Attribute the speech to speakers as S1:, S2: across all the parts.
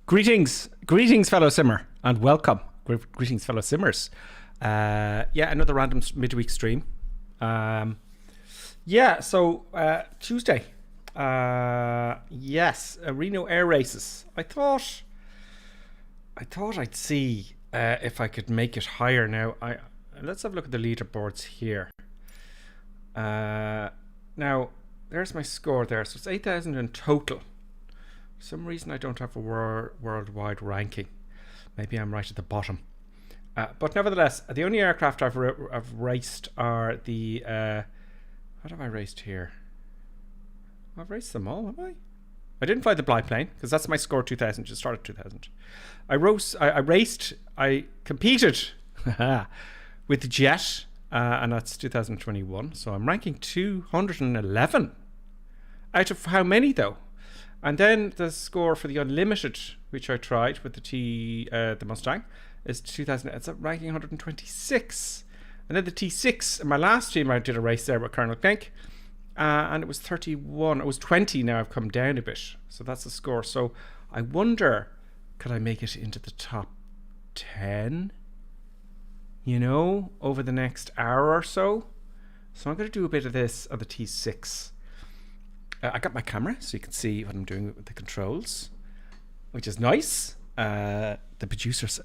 S1: Greetings, fellow simmer, and welcome. Greetings, fellow simmers. Another random midweek stream. Tuesday. Reno Air Races. I thought I'd see if I could make it higher. Now, let's have a look at the leaderboards here. Now, there's my score there. So it's 8,000 in total. For some reason, I don't have a worldwide ranking. Maybe I'm right at the bottom. But nevertheless, the only aircraft I've raced are the... what have I raced here? I've raced them all, have I? I didn't fly the biplane, because that's my score 2000. Just started 2000. I competed with the jet, and that's 2021. So I'm ranking 211. Out of how many, though? And then the score for the Unlimited, which I tried with the Mustang, is 2000. It's ranking 126. And then the T6, in my last team, I did a race there with Colonel Klink, and it was 31. It was 20 now. I've come down a bit. So that's the score. So I wonder, could I make it into the top 10? You know, over the next hour or so. So I'm going to do a bit of this on the T6. I got my camera so you can see what I'm doing with the controls, which is nice. The producer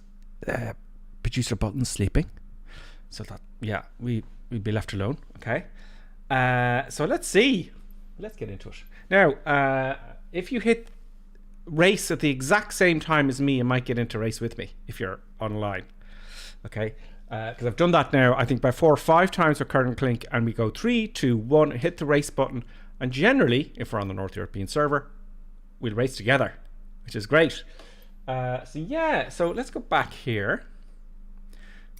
S1: button's sleeping, so that we'd be left alone. Okay, so let's see. Let's get into it now. If you hit race at the exact same time as me, you might get into race with me if you're online. Okay, because I've done that now. I think by 4 or 5 times with Colonel Klink, and we go 3, 2, 1, hit the race button. And generally, if we're on the North European server, we'll race together, which is great. So let's go back here.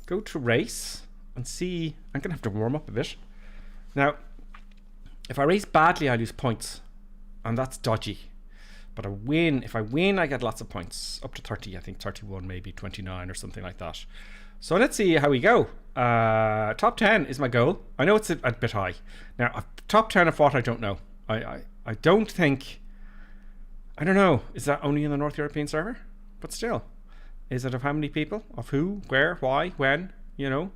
S1: Go to race and see. I'm going to have to warm up a bit. Now, if I race badly, I lose points. And that's dodgy. But if I win, I get lots of points. Up to 30, I think 31, maybe 29 or something like that. So let's see how we go. Top 10 is my goal. I know it's a bit high. Now, top 10 of what I don't know. I don't think... I don't know. Is that only in the North European server? But still. Is it of how many people? Of who? Where? Why? When? You know?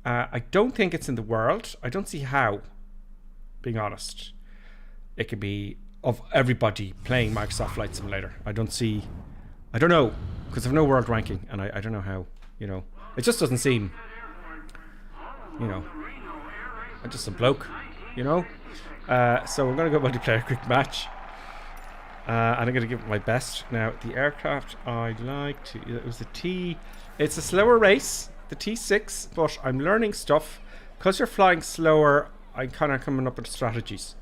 S1: I don't think it's in the world. I don't see how. Being honest. It could be of everybody playing Microsoft Flight Simulator. I don't know. Because I've no world ranking. And I don't know how. You know? It just doesn't seem... You know... I'm just a bloke. You know? So we're going to go multiplayer quick match. And I'm going to give it my best. Now, the aircraft I'd like to... It was the T... It's a slower race, the T6, but I'm learning stuff. Because you're flying slower, I'm kind of coming up with strategies.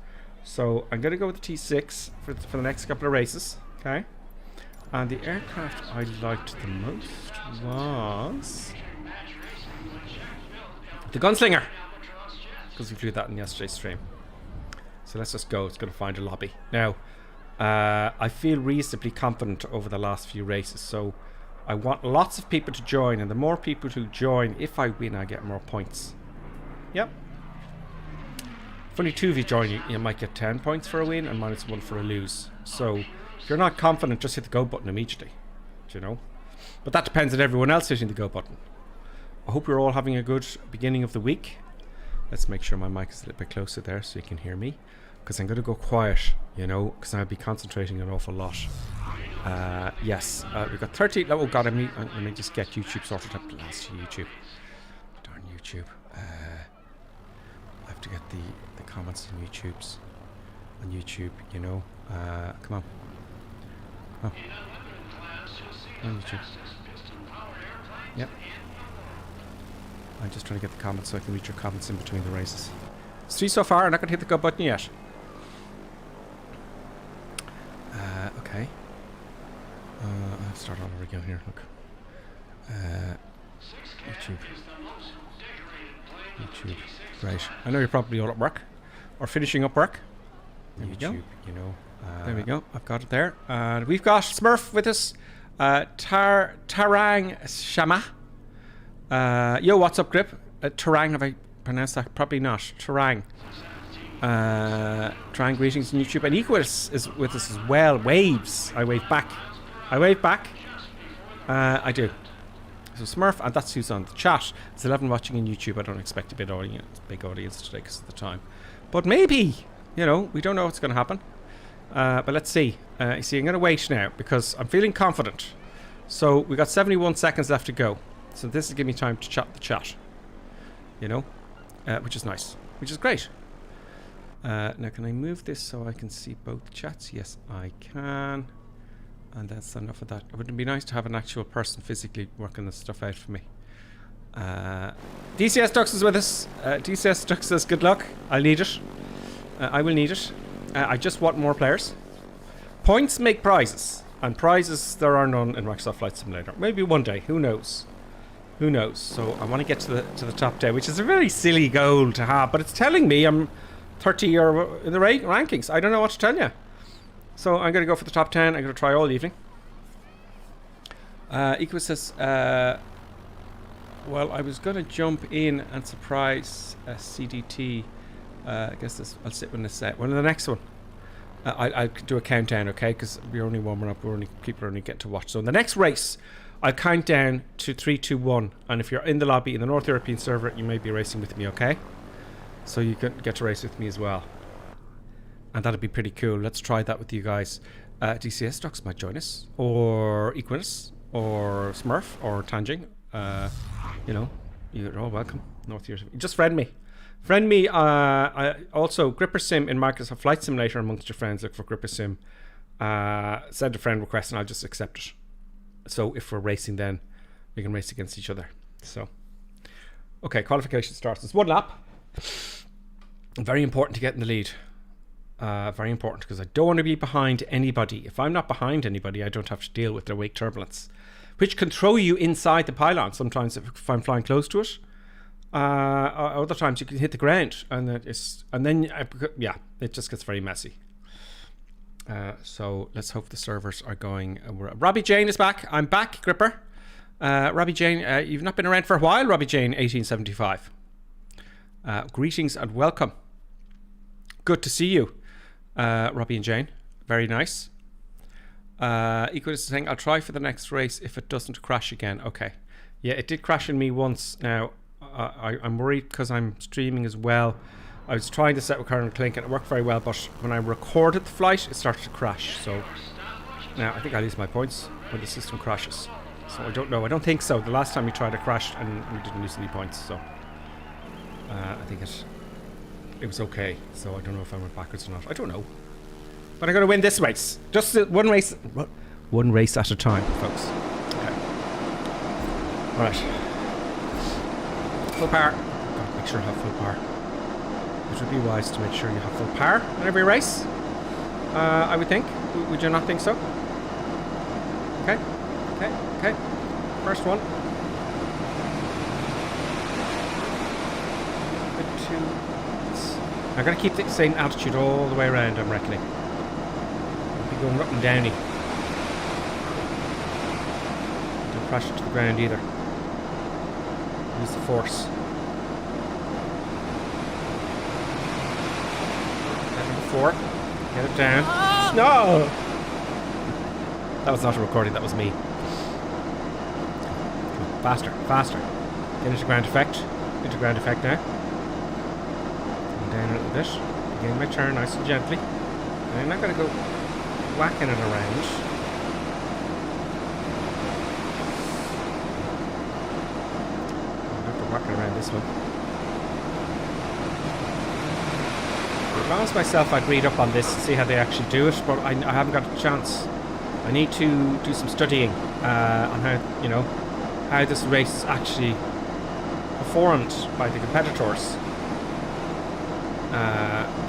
S1: So I'm going to go with the T6 for the next couple of races. Okay? And the aircraft I liked the most was... the Gunslinger. Because we flew that in yesterday's stream. So let's just go. It's going to find a lobby. Now, I feel reasonably confident over the last few races. So I want lots of people to join. And the more people who join, if I win, I get more points. Yep. If only 2 of you join, you might get 10 points for a win and -1 for a lose. So if you're not confident, just hit the go button immediately. Do you know? But that depends on everyone else hitting the go button. I hope you're all having a good beginning of the week. Let's make sure my mic is a little bit closer there so you can hear me. Because I'm going to go quiet, you know, because I'll be concentrating an awful lot. We've got 30. Oh, God, let me just get YouTube sorted up. Last YouTube. Darn YouTube. I have to get the comments on YouTube, you know. Come on. Oh. On YouTube. Yep. I'm just trying to get the comments so I can read your comments in between the races. 3 so far. I'm not going to hit the go button yet. Okay. I'll start all over again here. Look. YouTube. Right. I know you're probably all at work or finishing up work. There we go. You know. There we go. I've got it there. And we've got Smurf with us. Tarang Shama. Yo, what's up, Grip? Tarang, have I pronounced that? Probably not. Tarang. Tarang, greetings on YouTube. And Equus is with us as well. Waves. I wave back. I wave back. I do. So Smurf, and that's who's on the chat. It's 11 watching on YouTube. I don't expect a big audience today because of the time. But maybe, you know, we don't know what's going to happen. But let's see. You see, I'm going to wait now because I'm feeling confident. So we got 71 seconds left to go. So this will give me time to chat the chat. You know, which is nice, which is great. Now, can I move this so I can see both chats? Yes, I can. And that's enough of that. It would be nice to have an actual person physically working this stuff out for me. DCS Dux is with us. DCS Dux says, good luck. I'll need it. I will need it. I just want more players. Points make prizes. And prizes, there are none in Microsoft Flight Simulator. Maybe one day. Who knows? Who knows? So I want to get to the top 10, which is a very silly goal to have. But it's telling me I'm 30 or in the rankings. I don't know what to tell you. So I'm going to go for the top 10. I'm going to try all evening. Equa says, well, I was going to jump in and surprise CDT. I guess I'll sit with this set. Well, the next one, I'll do a countdown, okay? Because we're only warming up. People are only getting to watch. So in the next race, I'll count down to 3, 2, 1. And if you're in the lobby in the North European server, you may be racing with me, okay? So you can get to race with me as well. And that'd be pretty cool. Let's try that with you guys. DCS Stocks might join us, or Equinus, or Smurf, or Tanging. You know, you're all welcome. North Europe. Just friend me. Friend me. Also, Gripper Sim in Microsoft Flight Simulator amongst your friends. Look for Gripper Sim. Send a friend request, and I'll just accept it. So if we're racing, then we can race against each other. So, okay, qualification starts. It's one lap. Very important to get in the lead. Very important because I don't want to be behind anybody. If I'm not behind anybody, I don't have to deal with their wake turbulence, which can throw you inside the pylon sometimes if I'm flying close to it. Other times you can hit the ground, and it just gets very messy. So let's hope the servers are going. Robbie Jane is back. I'm back, Gripper. Robbie Jane, you've not been around for a while, Robbie Jane, 1875. Greetings and welcome. Good to see you, Robbie and Jane. Very nice. Equal is saying, I'll try for the next race if it doesn't crash again. Okay. Yeah, it did crash in me once. Now, I'm worried because I'm streaming as well. I was trying to set with Karen Clink and it worked very well, but when I recorded the flight, it started to crash. So now I think I lose my points when the system crashes. So I don't know. I don't think so. The last time we tried, it crashed and we didn't lose any points. So I think it was okay. So I don't know if I went backwards or not. I don't know. But I'm going to win this race. Just one race at a time, folks. Okay. All right. Full power. Gotta make sure I have full power. It would be wise to make sure you have full power on every race. I would think. Would you not think so? Okay. Okay. First one. I'm going to keep the same altitude all the way around, I'm reckoning. I'll be going up and downy. Don't crash it to the ground either. Use the force. Number 4. Get it down. No! That was not a recording, that was me. Faster. Get into ground effect. Into ground effect now. Down a little bit. Again, my turn nice and gently. And I'm not going to go whacking it around. I'm not going to whack it around this one. If I was myself, I'd read up on this and see how they actually do it, but I haven't got a chance. I need to do some studying on how this race is actually performed by the competitors.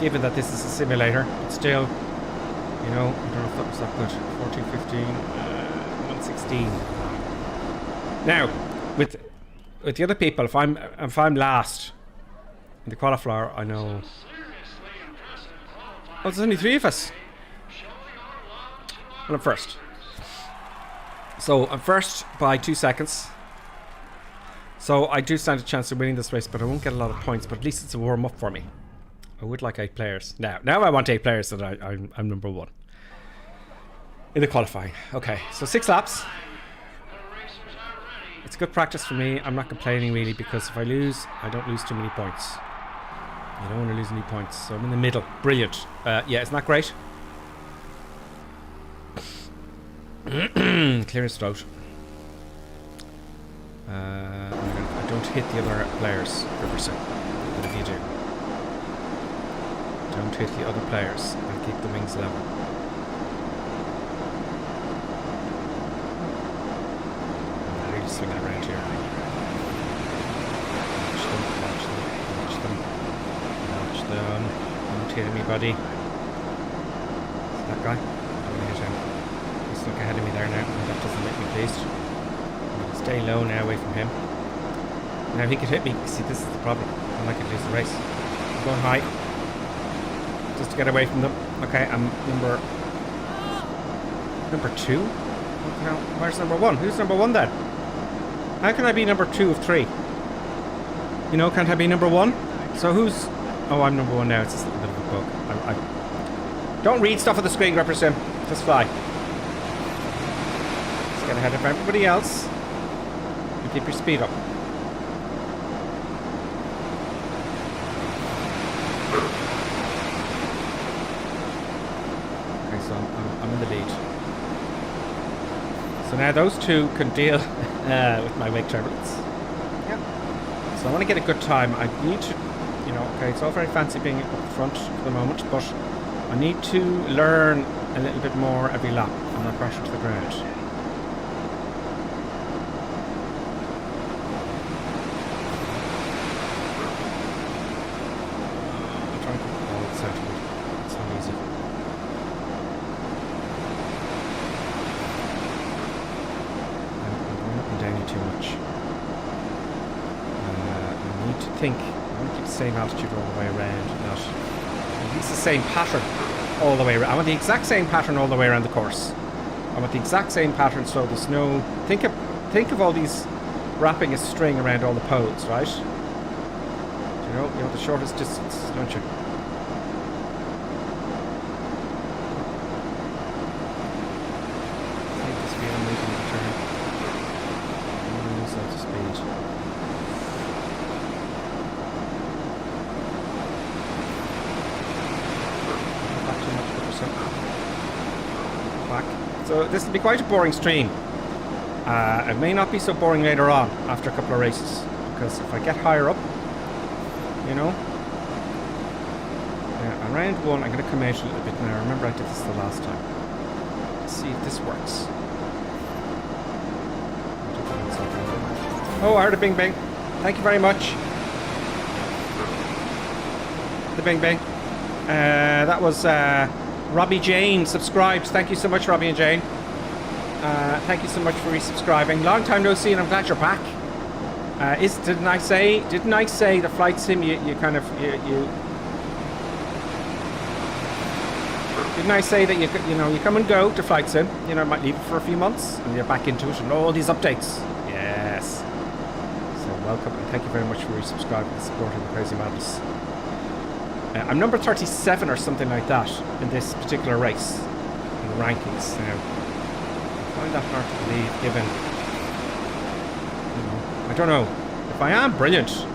S1: Given that this is a simulator, but still, I don't know if that was that good. 14, 15, 116. Now, with the other people, if I'm last in the qualifier, I know. Oh, there's only 3 of us. Well, I'm first. So I'm first by 2 seconds. So I do stand a chance of winning this race, but I won't get a lot of points. But at least it's a warm up for me. I would like 8 players. Now I want 8 players so that I'm number 1. in the qualifying. Okay, so 6 laps. It's good practice for me. I'm not complaining really, because if I lose, I don't lose too many points. You don't want to lose any points, so I'm in the middle. Brilliant. Yeah, it's not great. Clear his throat. I don't hit the other players, Riverson. What if you do? Don't hit the other players and keep the wings level. I'm really swinging around here. Watch them, watch them, watch them. Watch them. Don't hit anybody. That guy? Don't hit him. He's stuck ahead of me there now, and that doesn't make me pleased. Stay low now, away from him. Now he could hit me. See, this is the problem. I could lose the race. I'm going high, just to get away from them. Okay, I'm number 2. What the hell? Where's number 1? Who's number 1 then? How can I be number 2 of 3? You know, can't I be number 1? So who's... Oh, I'm number 1 now. It's just a little bit of a bug. I don't read stuff on the screen, Represent. Just fly. Let's get ahead of everybody else. And keep your speed up. Okay, so I'm in the lead. So now those two can deal with my wake turbulence. Yeah. So I want to get a good time. I need to, you know, okay, it's all very fancy being up front for the moment, but I need to learn a little bit more every lap. I'm not crashing to the ground. I'm trying to keep the ball centered. It's not easy. I'm going up and down too much. I need to think. I want to keep the same altitude all the way around. Not. It's the same pattern all the way around. I want the exact same pattern all the way around the course. I want the exact same pattern, so there's no... Think of all these wrapping a string around all the poles, right? You know the shortest distance, don't you? Take the speed I'm making the turn. I'm going to lose lots of speed. Back. So this will be quite a boring stream. It may not be so boring later on after a couple of races, because if I get higher up, you know, around 1 I'm going to come out a little bit now. Remember I did this the last time. Let's see if this works. Oh, I heard a bing bing. Thank you very much. The bing bing. That was Robbie Jane subscribed. Thank you so much, Robbie and Jane. Thank you so much for resubscribing. Long time no see, and I'm glad you're back. Didn't I say the flight sim you didn't I say that you come and go to flight sim, you know, might leave it for a few months and you're back into it and all these updates. Yes. So welcome and thank you very much for resubscribing and supporting the Crazy Madness. I'm number 37 or something like that in this particular race in the rankings. Now, I find that hard to believe given, you know, I don't know. If I am brilliant,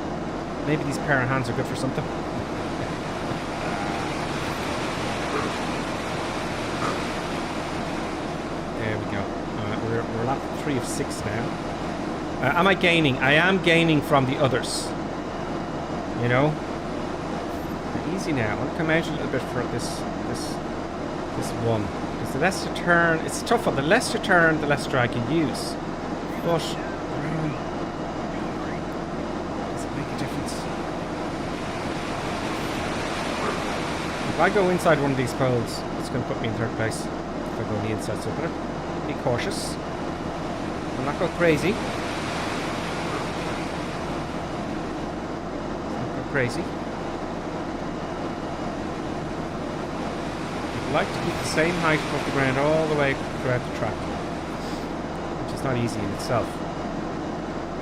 S1: maybe these pair of hands are good for something. There we go. We're lap 3 of 6 now. Am I gaining? I am gaining from the others. You know? Easy now. I want to come out a little bit for this one. Because the less you turn, it's a tough one. The less you turn, the less drag you use. But does it make a difference? If I go inside one of these poles, it's going to put me in 3rd place. If I go on the inside, so I better be cautious. I'll not go crazy. Not go crazy. Like to keep the same height above the ground all the way throughout the track, which is not easy in itself.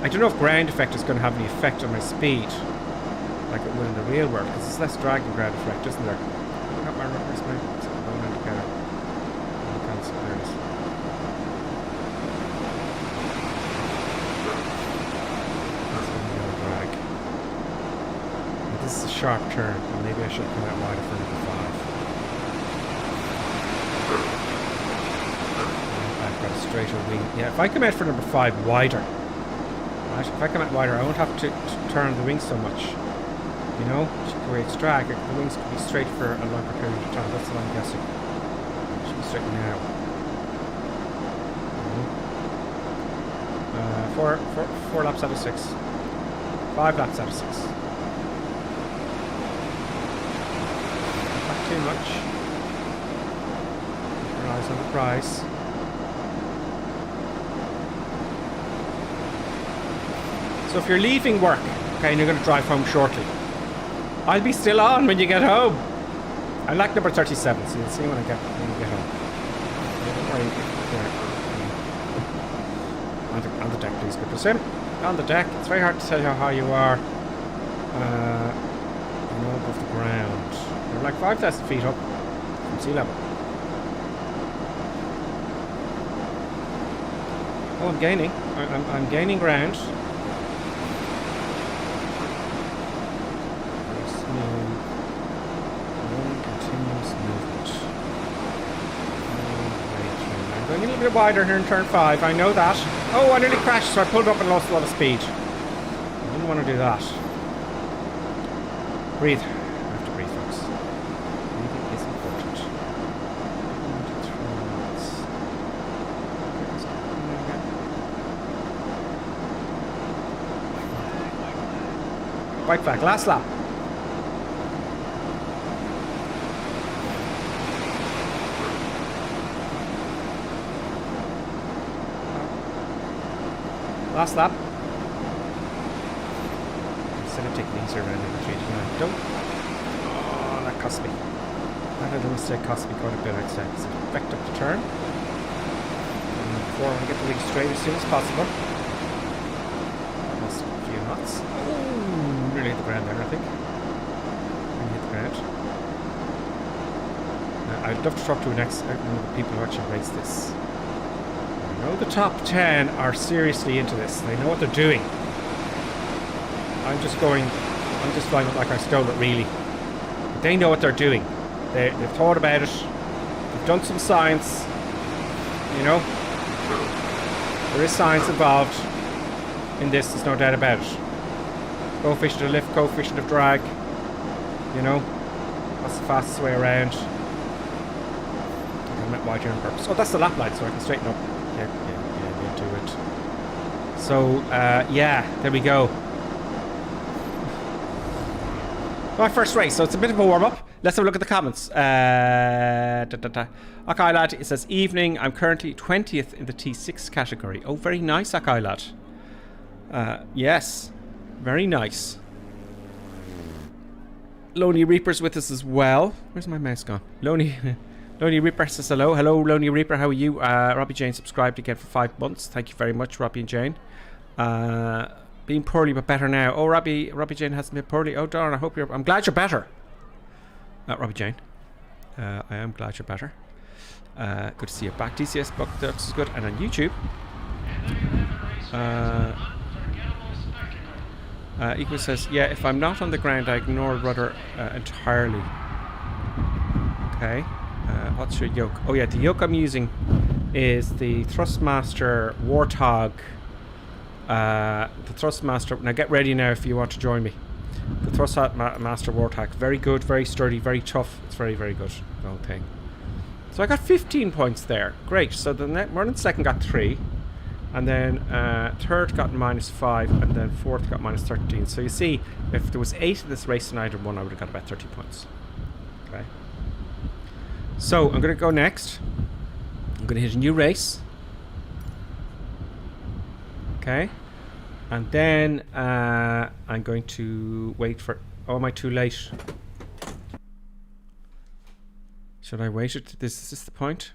S1: I don't know if ground effect is going to have any effect on my speed like it would in the real world, because there's less drag in ground effect, isn't there? I got my where's my bone indicator? There it is. sharp turn. And maybe I should come out wider for number 5. I've got a straighter wing. Yeah, if I come out for number 5 wider, right? If I come out wider, I won't have to turn the wings so much. You know, which creates drag. The wings can be straight for a longer period of time. That's what I'm guessing. Should be straight now. Four laps out of 6. 5 laps out of 6. Not too much. Keep your eyes on the prize. So if you're leaving work, okay, and you're going to drive home shortly, I'll be still on when you get home. I like number 37, so you'll see when you get home. Yeah, don't worry. On the deck, please, good to sim. On the deck, it's very hard to tell how high you are. Above the ground. You're like 5,000 feet up from sea level. Oh, I'm gaining. I'm gaining ground. Very smooth. One continuous movement. I'm going a little bit wider here in turn 5. I know that. Oh, I nearly crashed, so I pulled up and lost a lot of speed. I didn't want to do that. Breathe. I have to breathe, folks. Breathing is important. Bike back, last lap. Last lap. Instead of taking these around number 3 tonight. Don't. Oh, that cost me. That little mistake cost me quite a bit, I'd say. So backed up the turn. And before I get the wing straight as soon as possible. Lost a few knots. Oh, nearly hit the ground there, I think. Nearly hit the ground. I'd love to talk to one of the people who actually race this. I know the top 10 are seriously into this. They know what they're doing. I'm just flying it like I stole it, really. But they know what they're doing. They've thought about it. They've done some science. You know? There is science involved in this, there's no doubt about it. Coefficient of lift, coefficient of drag. You know? That's the fastest way around. I'm at wide here on purpose. Oh, that's the lap line, so I can straighten up. Yeah, do it. So, yeah, there we go. My first race, so it's a bit of a warm-up. Let's have a look at the comments. Akai Lad, it says, evening, I'm currently 20th in the T6 category. Oh, very nice, Akai Lad. Yes, very nice. Lonely Reaper's with us as well. Where's my mouse gone? Lonely Reaper says hello. Hello, Lonely Reaper. How are you? Robbie Jane subscribed again for 5 months. Thank you very much, Robbie and Jane. Being poorly but better now. Oh, Robbie Jane hasn't been poorly. Oh, darn. I'm glad you're better. Robbie Jane. I am glad you're better. Good to see you back. DCS book. This is good. And on YouTube. Equal says, yeah, if I'm not on the ground, I ignore rudder entirely. Okay. What's your yoke? Oh yeah, the yoke I'm using is the Thrustmaster Warthog. The Thrustmaster. Now get ready now if you want to join me. The Thrustmaster Warthog. Very good, very sturdy, very tough. It's very, very good. The whole thing. So I got 15 points there. Great. So the running second got 3. And then third got -5. And then fourth got -13. So you see, if there was 8 in this race and I had won, I would have got about 30 points. Okay. So I'm going to go next. I'm going to hit a new race. Okay. And then I'm going to wait for... Oh, am I too late? Should I wait it? Is this the point?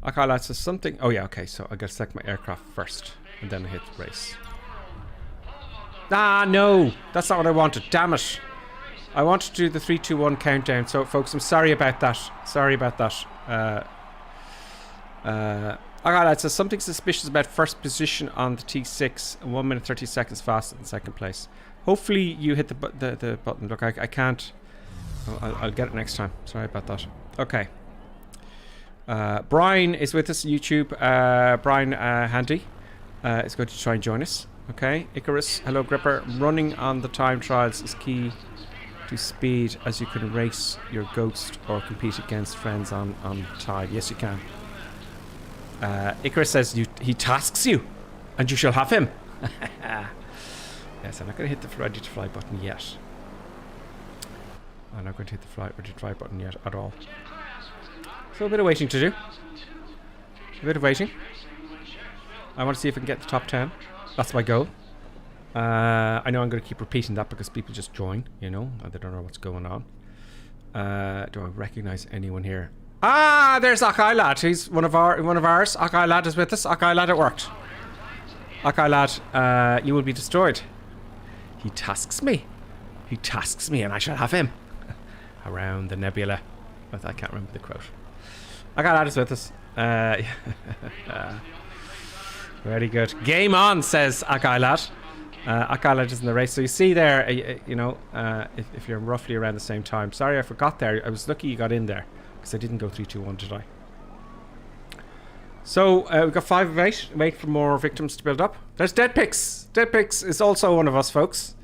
S1: Okay, that's something... Oh, yeah, okay. So I got to select my aircraft first. And then I hit the race. Ah, no! That's not what I wanted. Damn it. I wanted to do the 3, 2, 1 countdown. So, folks, I'm sorry about that. Sorry about that. Okay, that says something suspicious about first position on the T6. 1 minute 30 seconds faster than second place. Hopefully you hit the button. Look, I can't. I'll get it next time. Sorry about that. Okay. Brian is with us on YouTube. Brian Handy is going to try and join us. Okay. Icarus, hello Gripper. Running on the time trials is key to speed, as you can race your ghost or compete against friends on time. Yes, you can. Icarus says he tasks you, and you shall have him. Yes, I'm not going to hit the ready to fly button yet. I'm not going to hit the ready to fly button yet at all. So a bit of waiting to do. A bit of waiting. I want to see if I can get the top 10. That's my goal. I know I'm going to keep repeating that because people just join, you know, and they don't know what's going on. Do I recognize anyone here? Ah, there's Akai Lad. He's one of ours. Akai Lad is with us. Akai Lad, it worked. Akai Lad, you will be destroyed. He tasks me. He tasks me, and I shall have him. Around the nebula. But I can't remember the quote. Akai Lad is with us. Very good. Game on, says Akai Lad. Akai Lad is in the race. So you see there, you know, if you're roughly around the same time. Sorry, I forgot there. I was lucky you got in there. Because I didn't go 3, 2, 1, did I? So, we've got 5 of 8. Wait for more victims to build up. There's Dead Pix. Dead Pix is also one of us, folks.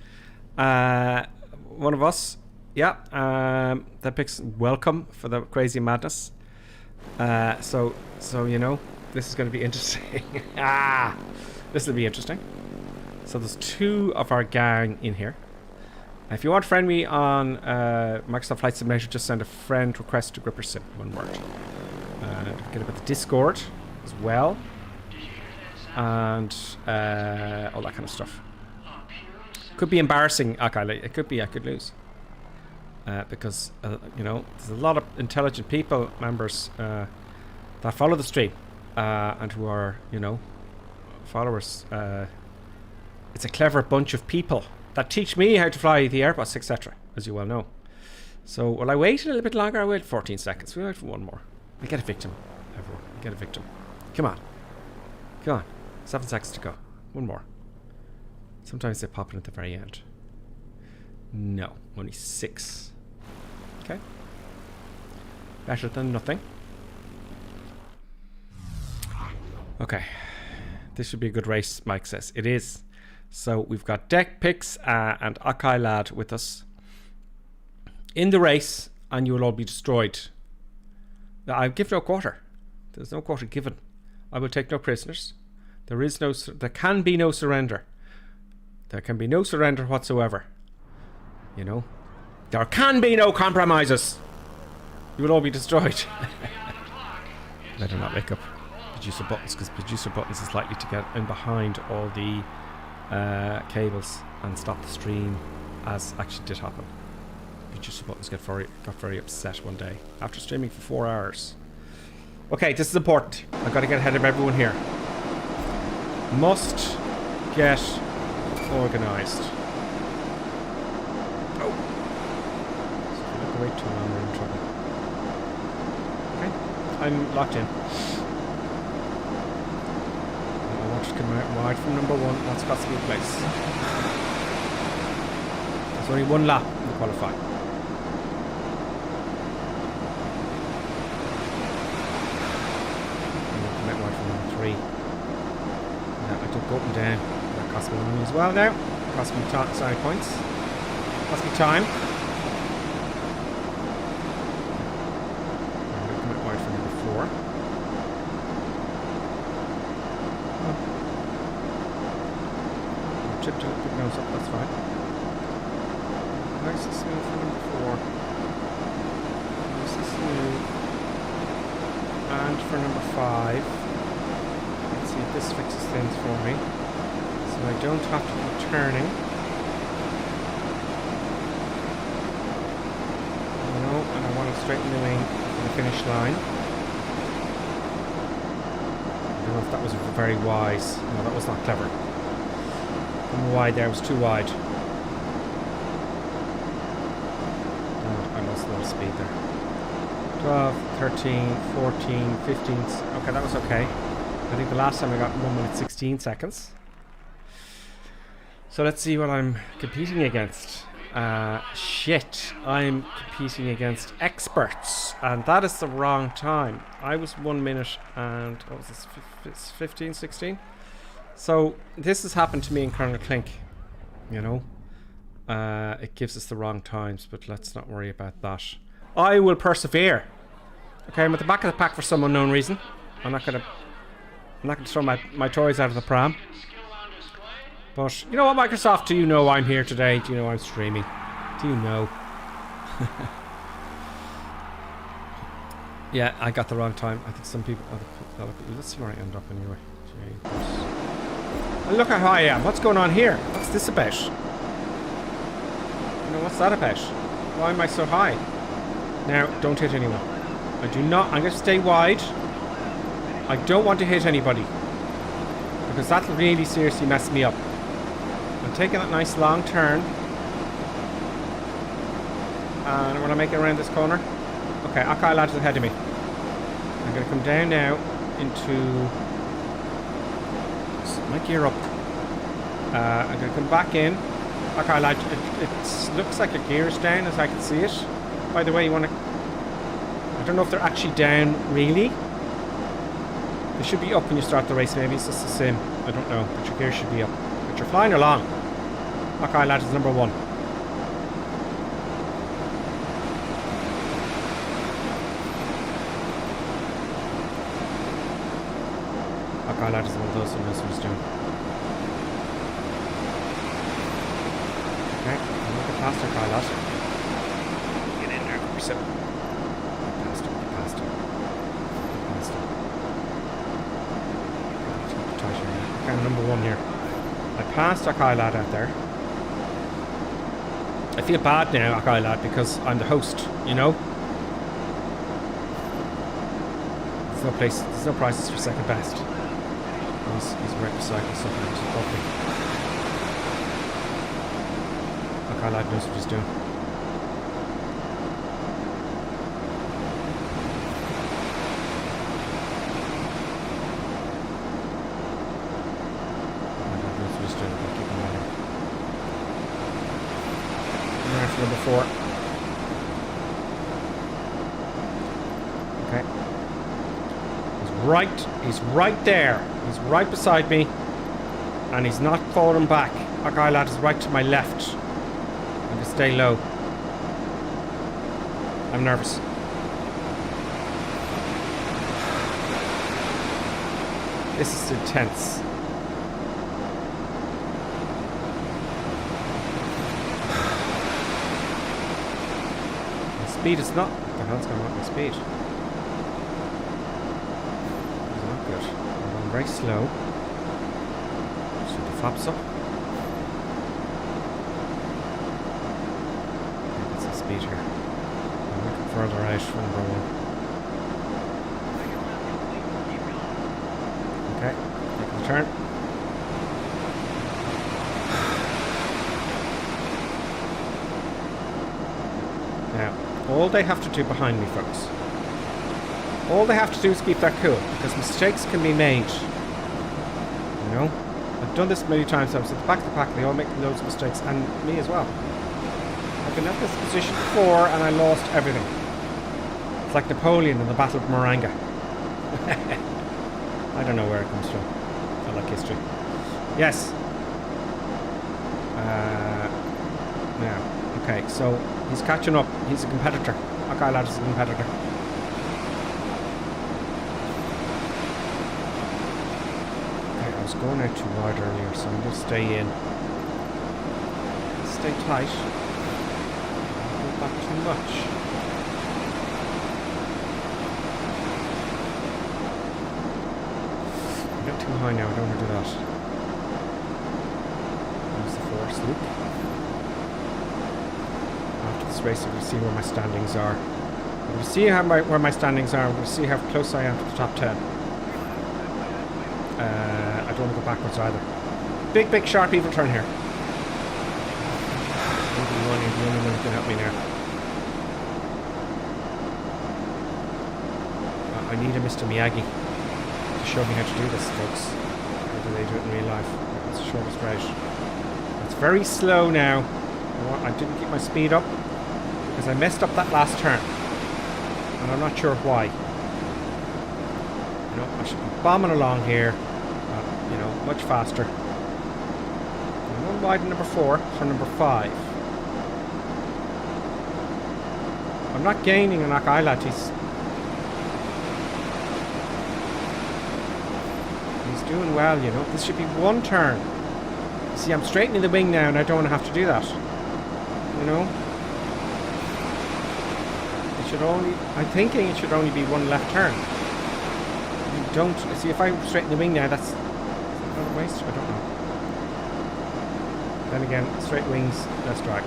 S1: One of us. Yeah. Dead Pix, welcome for the crazy madness. So you know, this is going to be interesting. This will be interesting. So there's 2 of our gang in here. If you want to friend me on Microsoft Flight Simulator, just send a friend request to GripperSim, one word. Get about the Discord as well. And all that kind of stuff. Could be embarrassing, okay, it could be I could lose. Because, you know, there's a lot of intelligent people, members, that follow the stream. And who are, you know, followers. It's a clever bunch of people that teach me how to fly the Airbus, etc., as you well know. So, will I wait a little bit longer? I wait 14 seconds. We'll wait for one more. We get a victim, everyone. We get a victim. Come on. Come on. 7 seconds to go. One more. Sometimes they pop in at the very end. No. Only 6. Okay. Better than nothing. Okay. This should be a good race, Mike says. It is. So we've got Deck Pix and Akai Lad with us in the race, and you will all be destroyed. Now, I give no quarter. There's no quarter given. I will take no prisoners. There can be no surrender. There can be no surrender whatsoever. You know, there can be no compromises. You will all be destroyed. Better not wake up producer buttons, because producer buttons is likely to get in behind all the cables and stop the stream, as actually did happen. Producer buttons got very upset one day after streaming for 4 hours. Okay, this is important. I've got to get ahead of everyone here. Must get organised. Oh. So if we look away too long, we're in trouble. Okay, I'm locked in. I want to come out wide from number 1. That's got to be a place. There's only 1 lap in the qualifying. Come out wide from number 3. I don't go up and down. That cost me money as well now. Cost me side points. Cost me time. I'm going to come out wide from number 4. Chipped a big nose up, that's fine. Nice and smooth for number 4. Nice and smooth. And for number 5. Let's see if this fixes things for me. So I don't have to keep turning. You know, and I want to straighten the wing for the finish line. I don't know if that was very wise. No, that was not clever. Wide there, was too wide. I lost a lot of speed there. 12, 13, 14, 15. Okay, that was okay. I think the last time I got 1 minute 16 seconds. So let's see what I'm competing against. Shit, I'm competing against experts, and that is the wrong time. I was 1 minute and what was this, 15, 16? So this has happened to me in Colonel Clink, you know. It gives us the wrong times, but let's not worry about that. I will persevere. Okay, I'm at the back of the pack for some unknown reason. I'm not gonna throw my toys out of the pram. But you know what, Microsoft? Do you know I'm here today? Do you know I'm streaming? Do you know? Yeah, I got the wrong time. I think some people. Let's see where I end up anyway. And look how high I am. What's going on here? What's this about? You know, what's that about? Why am I so high? Now, don't hit anyone. I do not. I'm going to stay wide. I don't want to hit anybody, because that'll really seriously mess me up. I'm taking that nice long turn. And when I make it around this corner. Okay, Akai Lad is ahead of me. I'm going to come down now into my gear up. I'm going to come back in. Akai Lad, it looks like a gear is down as I can see it. By the way, you want to... I don't know if they're actually down really. They should be up when you start the race. Maybe it's just a sim. I don't know. But your gear should be up. But you're flying along. Akai Lad is number 1. Akai Lad is one of those who knows what he's doing. Okay, I'm looking past Akai Lad. Get in there, number 7. Get past him. Okay, I'm number 1 here. I passed Akai Lad out there. I feel bad now, Akai Lad, because I'm the host, you know? There's no prizes for second best. He's right beside me, something which is lovely. Akai Lad knows what he's doing. Number 4. Okay. He's right there. He's right beside me. And he's not falling back. Akai Lad is right to my left. I'm going to stay low. I'm nervous. This is intense. Speed is not. What the hell's going on with my speed? It's not good. I'm going very slow. So the flaps up. Get some speed here. I'm looking further out from number 1. Okay, making the turn. Now, all they have to do behind me, folks, all they have to do is keep that cool, because mistakes can be made. You know? I've done this many times. I was at the back of the pack, they all make loads of mistakes, and me as well. I've been at this position before, and I lost everything. It's like Napoleon in the Battle of Moranga. I don't know where it comes from. I like history. Yes. Now, okay, so he's catching up. He's a competitor. Akai Lad is a competitor. Okay, I was going out too wide earlier, so I'm going to stay in. Stay tight. Don't go back too much. I got too high now. I don't want to do that. There's the force loop. After this race, I'm going to see where my standings are. I'm going to see where my standings are. I'm going to see how close I am to the top 10. I don't want to go backwards either. Big, sharp, evil turn here. Maybe the only one who can help me now. I need a Mr. Miyagi to to show me how to do this, folks. How do they do it in real life? Let's show us right. It's very slow now. I didn't keep my speed up because I messed up that last turn. And I'm not sure why. You know, I should be bombing along here. You know, much faster. I'm one wide in number 4 for number 5. I'm not gaining on that guy, lad. He's doing well, you know. This should be one turn. See, I'm straightening the wing now and I don't want to have to do that. You know? It should only... I'm thinking it should only be one left turn. You don't... See, if I straighten the wing now, that's... Is that a waste? I don't know. Then again, straight wings, less drag.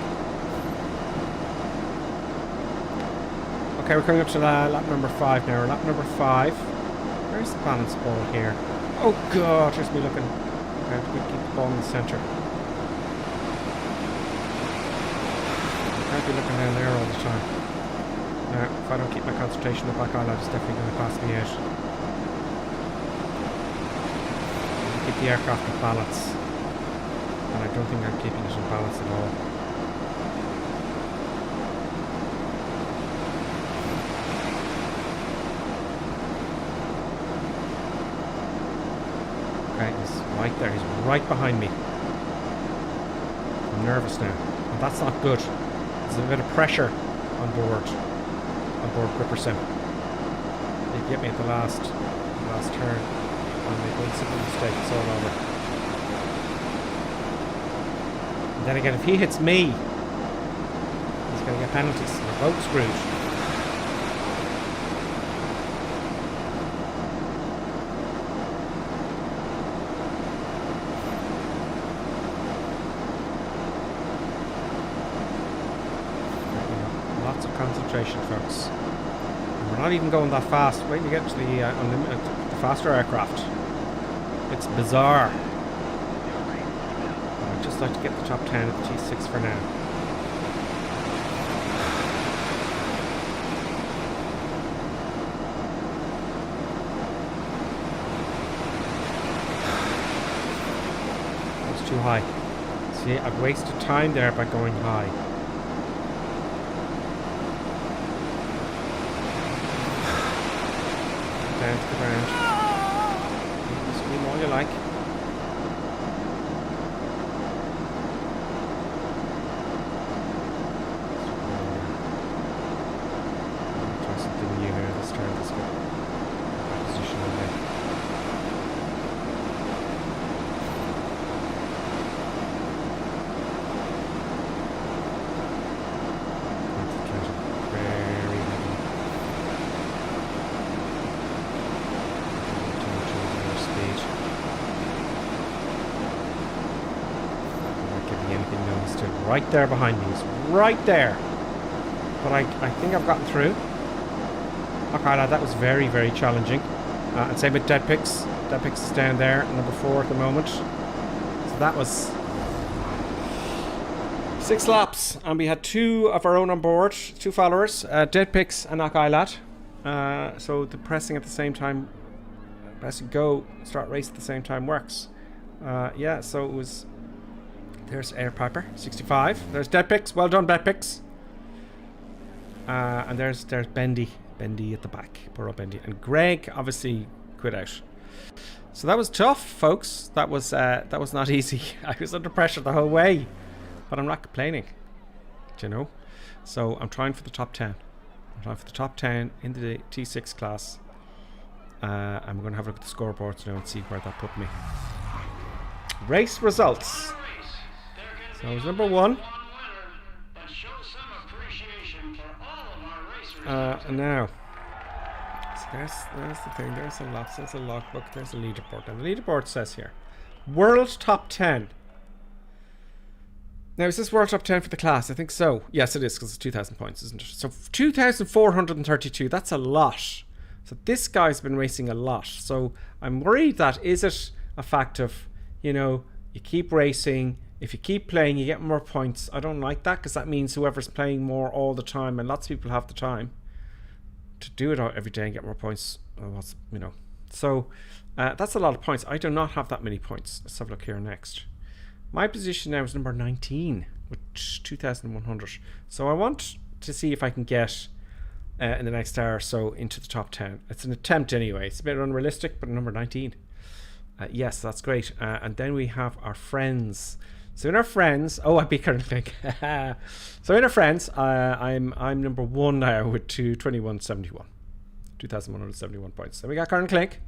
S1: Okay, we're coming up to lap number 5 now. Lap number 5. Where's the balance ball here? Oh god, there's me looking. I have to keep the ball in the centre. I can't be looking down there all the time. Now, if I don't keep my concentration, the back eyelid is definitely going to pass me out. Keep the aircraft in balance. And I don't think I'm keeping it in balance at all. Okay, he's right there. He's right behind me. I'm nervous now. And that's not good. There's a bit of pressure on board Gripper Sim. They get me at the last turn. And they make one simple mistake. It's all over. And then again, if he hits me, he's going to get penalties. We're both screwed. Concentration, folks. And we're not even going that fast. Wait till you get to the unlimited, the faster aircraft. It's bizarre. I'd just like to get the top 10 at the T6 for now. That was too high. See, I've wasted time there by going high. Down to the ground. You can scream all you like. Try something new here this turn. Let's get position in there. Right there behind me. He's right there. But I think I've gotten through. Okay, lad, that was very, very challenging. And same with Dead Pix. Dead Pix is down there, number 4 at the moment. So that was 6 laps. And we had 2 of our own on board, 2 followers, Dead Pix and Akai Lad. So the pressing at the same time, pressing go, start race at the same time works. Yeah, so it was... There's Air Piper, 65. There's Dead Pix. Well done, Dead Pix. And there's Bendy. Bendy at the back. Poor old Bendy. And Greg obviously quit out. So that was tough, folks. That was not easy. I was under pressure the whole way. But I'm not complaining. Do you know? So I'm trying for the top 10. I'm trying for the top 10 in the T6 class. And we're going to have a look at the scoreboards now and see where that put me. Race results. So I was number 1. And now, so there's the thing. There's a lot. There's a logbook. There's a leaderboard. And the leaderboard says here, World Top 10. Now, is this World Top 10 for the class? I think so. Yes, it is, because it's 2,000 points, isn't it? So 2,432. That's a lot. So this guy's been racing a lot. So I'm worried that, is it a fact of, you know, you keep racing. If you keep playing, you get more points. I don't like that, because that means whoever's playing more all the time, and lots of people have the time to do it every day and get more points. Well, you know, So that's a lot of points. I do not have that many points. Let's have a look here next. My position now is number 19 with 2,100. So I want to see if I can get in the next hour or so into the top 10. It's an attempt anyway. It's a bit unrealistic, but number 19. Yes, that's great. And then we have our friends. So in our friends, I beat current click. So in our friends, I'm number 1 now with 2,171 points. Then we got current click.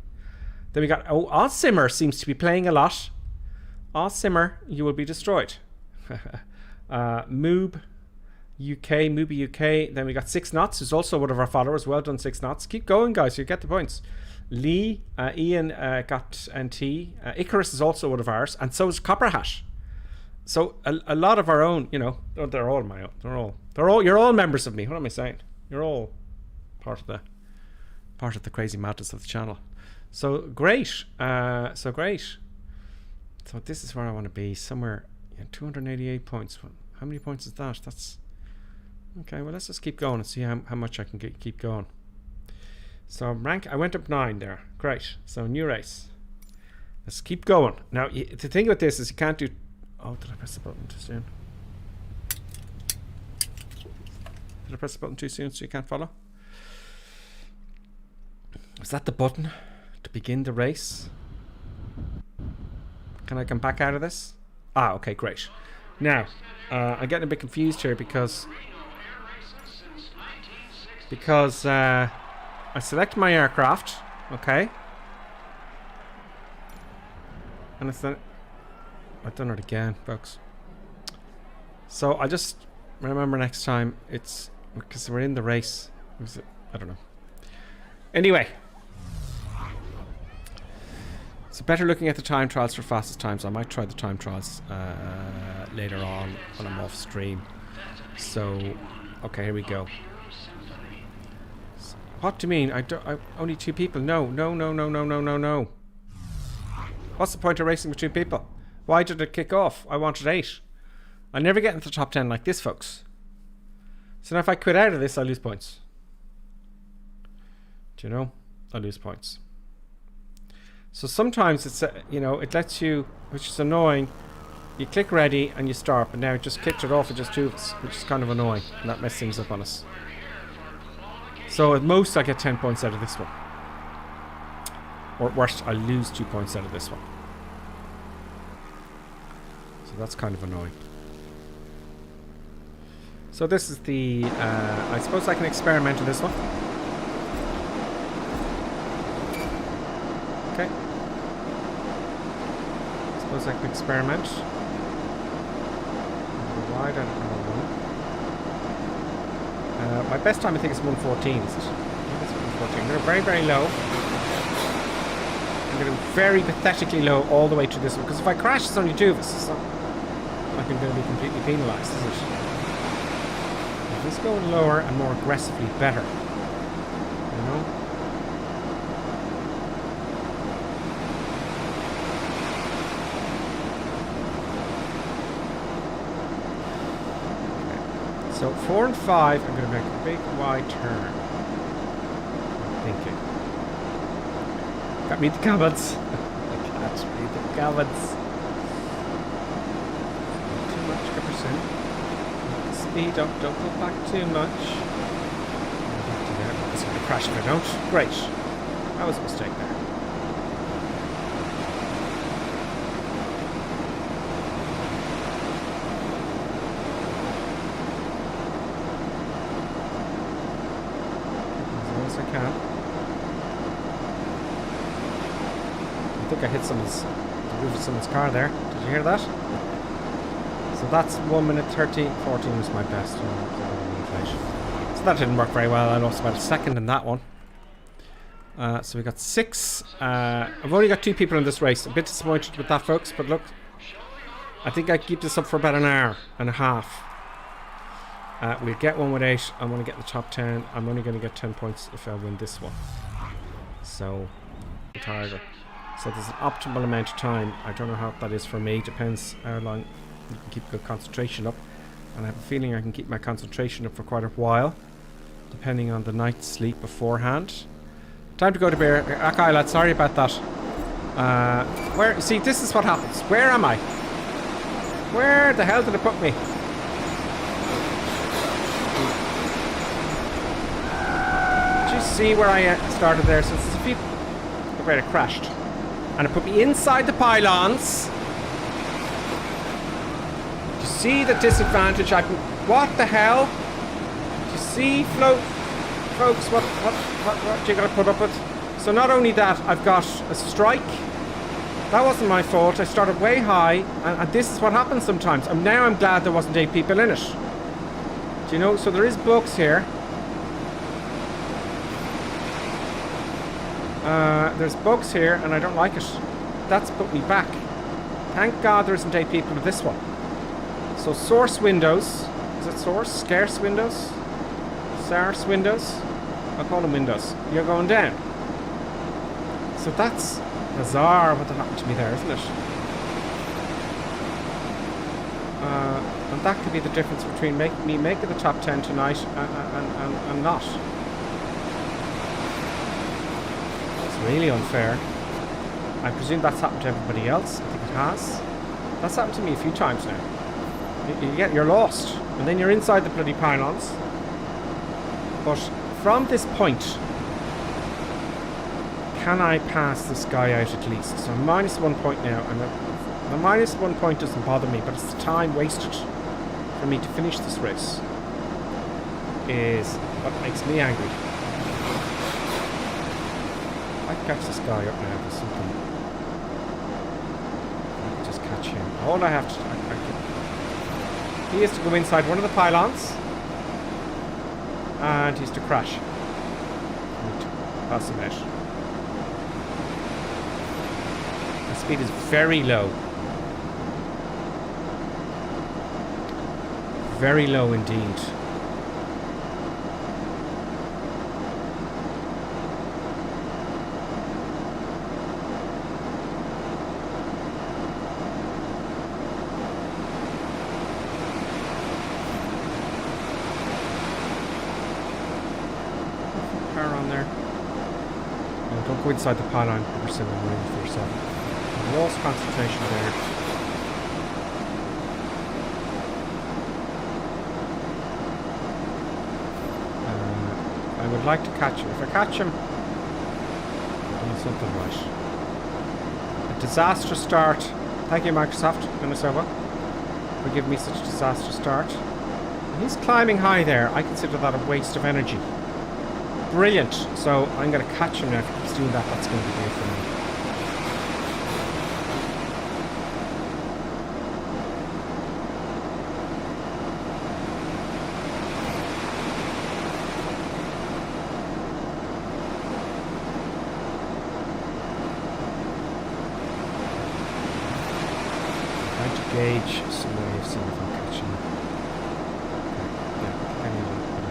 S1: Then we got Simmer seems to be playing a lot. Simmer, you will be destroyed. Moob UK. Then we got 6 Knots, who's also one of our followers. Well done, 6 Knots. Keep going, guys. You get the points. Lee, Ian got NT. Icarus is also one of ours, and so is Copper Hash. So a lot of our own, you know, they're all my own. You're all members of me. What am I saying? You're all part of the crazy madness of the channel. So great. So this is where I want to be, somewhere 288 points. How many points is that? That's okay. Well, let's just keep going and see how much I can keep going. So I went up 9 there. Great. So new race. Let's keep going. Now the thing with this is you can't do. Oh, did I press the button too soon? Did I press the button too soon so you can't follow? Was that the button to begin the race? Can I come back out of this? Okay, great. Now, I'm getting a bit confused here because I select my aircraft, okay, and I've done it again, folks. So I just remember next time it's because we're in the race. I don't know. Anyway. So better looking at the time trials for fastest times. I might try the time trials later on when I'm off stream. So, okay, here we go. So, what do you mean? I only 2 people? No. What's the point of racing with 2 people? Why did it kick off? I wanted 8. I'll never get into the top 10 like this, folks. So now if I quit out of this, I lose points. Do you know? I lose points. So sometimes it's it lets you, which is annoying. You click ready and you start, but now it just kicked it off with just 2 of us, which is kind of annoying, and that messes things up on us. So at most I get 10 points out of this one, or at worst I lose 2 points out of this one. So that's kind of annoying. So this is the I suppose I can experiment with this one. Okay. Suppose I can experiment. Wide, I don't know. My best time I think is 1:14, is it? I think it's 1:14. They're very, very low. I'm getting very pathetically low all the way to this one, because if I crash, it's only 2 of us. It's not like I'm going to be completely penalised, is it? If this going lower and more aggressively, better. You know? So 4 and 5, I'm going to make a big wide turn. I'm thinking. Can't read the comments. I can't read the comments. Not too much, Gipperson. Speed up, don't go back too much. Back to there. It's going to crash if I don't. Great. That was a mistake there. I think I hit the roof of someone's car there. Did you hear that? So that's 1 minute 30:14 was my best. So that didn't work very well. I lost about a second in that one. So we got 6. I've only got 2 people in this race. A bit disappointed with that, folks. But look, I think I keep this up for about an hour and a half. We'll get one with 8. I'm going to get in the top 10. I'm only going to get 10 points if I win this one. So, target. So there's an optimal amount of time. I don't know how that is for me. Depends how long you can keep good concentration up. And I have a feeling I can keep my concentration up for quite a while, depending on the night's sleep beforehand. Time to go to beer. Okay, lads, sorry about that. See, this is what happens. Where am I? Where the hell did it put me? Did you see where I started there? So it's a few... Look where it crashed. And it put me inside the pylons. Do you see the disadvantage? What the hell? Do you see, folks, what you gotta put up with? So not only that, I've got a strike. That wasn't my fault. I started way high, and this is what happens sometimes. Now I'm glad there wasn't 8 people in it. Do you know? So there is bugs here. There's bugs here, and I don't like it. That's put me back. Thank God there isn't 8 people with this one. So source windows. Is it source? Scarce windows? Scarce windows? I'll call them windows. You're going down. So that's bizarre what happened to me there, isn't it? And that could be the difference between me making the top 10 tonight and not. It's really unfair. I presume that's happened to everybody else. I think it has. That's happened to me a few times now. You're lost, and then you're inside the bloody pylons. But from this point, can I pass this guy out at least? So I'm minus 1 point now, and the minus 1 point doesn't bother me, but it's the time wasted for me to finish this race is what makes me angry. I can catch this guy up now. There's something. I can just catch him. All I have to... He has to go inside one of the pylons, and he's to crash. I need to pass him out. The speed is very low. Very low indeed. Go inside the pylon, we're still in room for yourself. I've lost concentration there. I would like to catch him. If I catch him, I'm doing something right. A disastrous start. Thank you, Microsoft, Minnesota, for giving me such a disastrous start. And he's climbing high there. I consider that a waste of energy. Brilliant. So I'm going to catch him now. If he keeps doing that, that's going to be great for me. I'm trying to gauge some way of seeing if I'm catching him. Okay. Yeah, I need a little bit of...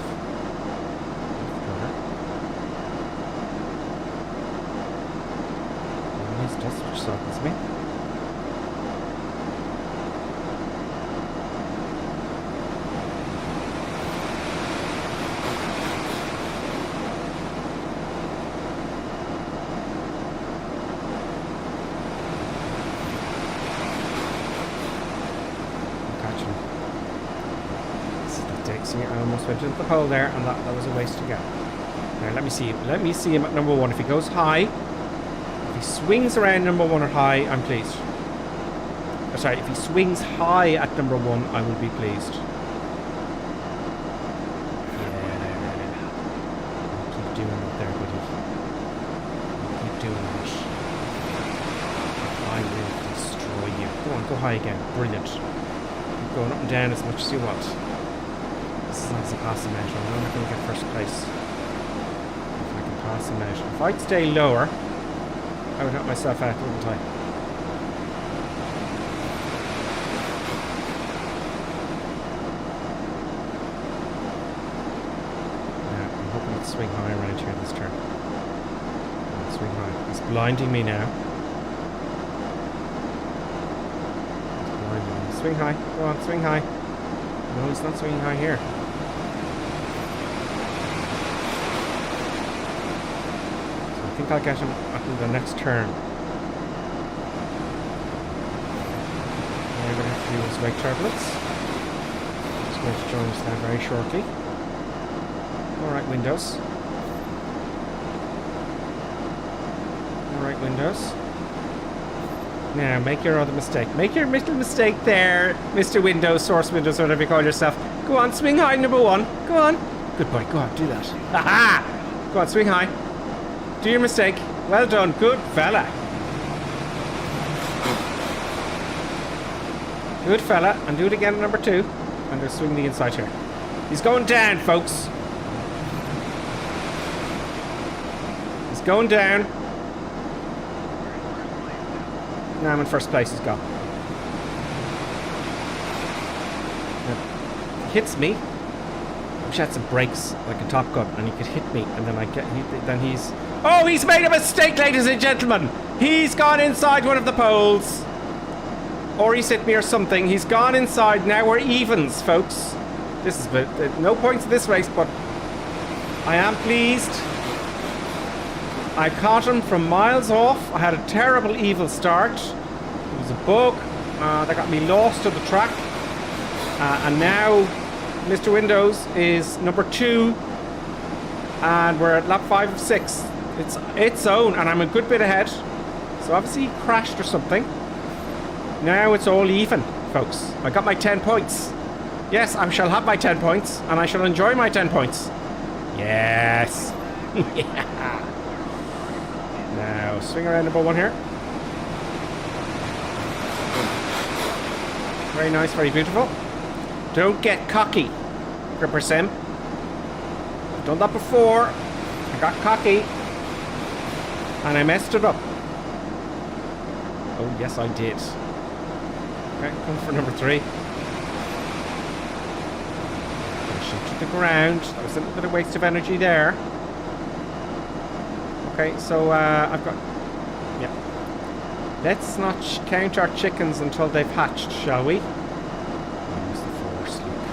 S1: Just which circles me. I'm catching him. This is that dig. See, I almost went into the hole there, and that was a waste again. Now let me see him. Let me see him at number 1. If he goes high. If he swings around number 1 or high, I'm pleased. Sorry, if he swings high at number 1, I will be pleased. Yeah. Keep doing it there, buddy. Keep doing it. I will destroy you. Go on, go high again. Brilliant. Keep going up and down as much as you want. This is nice to pass him out. I'm not going to get first place. If I can pass him out. If I'd stay lower, I would help myself out, wouldn't I? Yeah, I'm hoping to swing high around here this turn. Swing high. He's blinding me now. He's blinding me. Swing high. Go on, swing high. No, he's not swinging high here. So think I'll get him at the next turn. We're going to have to use wake turbulence. He's going to join us now very shortly. Alright, Windows. Alright, Windows. Now, make your other mistake. Make your little mistake there, Mr. Windows, Source Windows, whatever you call yourself. Go on, swing high, number 1. Go on. Good boy, go on, do that. Aha! Go on, swing high. Do your mistake. Well done, good fella. Good fella, and do it again at number 2. And just swing the inside here. He's going down, folks. He's going down. Now I'm in first place, he's gone. Now, he hits me. I wish I had some brakes like a Top Gun and he could hit me and then then he's... Oh, he's made a mistake, ladies and gentlemen! He's gone inside one of the poles. Or he's hit me or something. He's gone inside. Now we're evens, folks. This is no points in this race, but I am pleased. I caught him from miles off. I had a terrible evil start. It was a bug that got me lost to the track. And now Mr. Windows is number 2. And we're at lap 5 of 6. It's its own, and I'm a good bit ahead. So obviously he crashed or something. Now it's all even, folks. I got my 10 points. Yes, I shall have my 10 points, and I shall enjoy my 10 points. Yes. Yeah. Now, swing around number 1 here. Very nice, very beautiful. Don't get cocky, Gripper Sim. I've done that before. I got cocky. And I messed it up. Oh, yes, I did. Okay, come for number 3. Shoot to the ground. That was a little bit of waste of energy there. Okay, so I've got... Yeah. Let's not count our chickens until they've hatched, shall we? Use the force, Luke.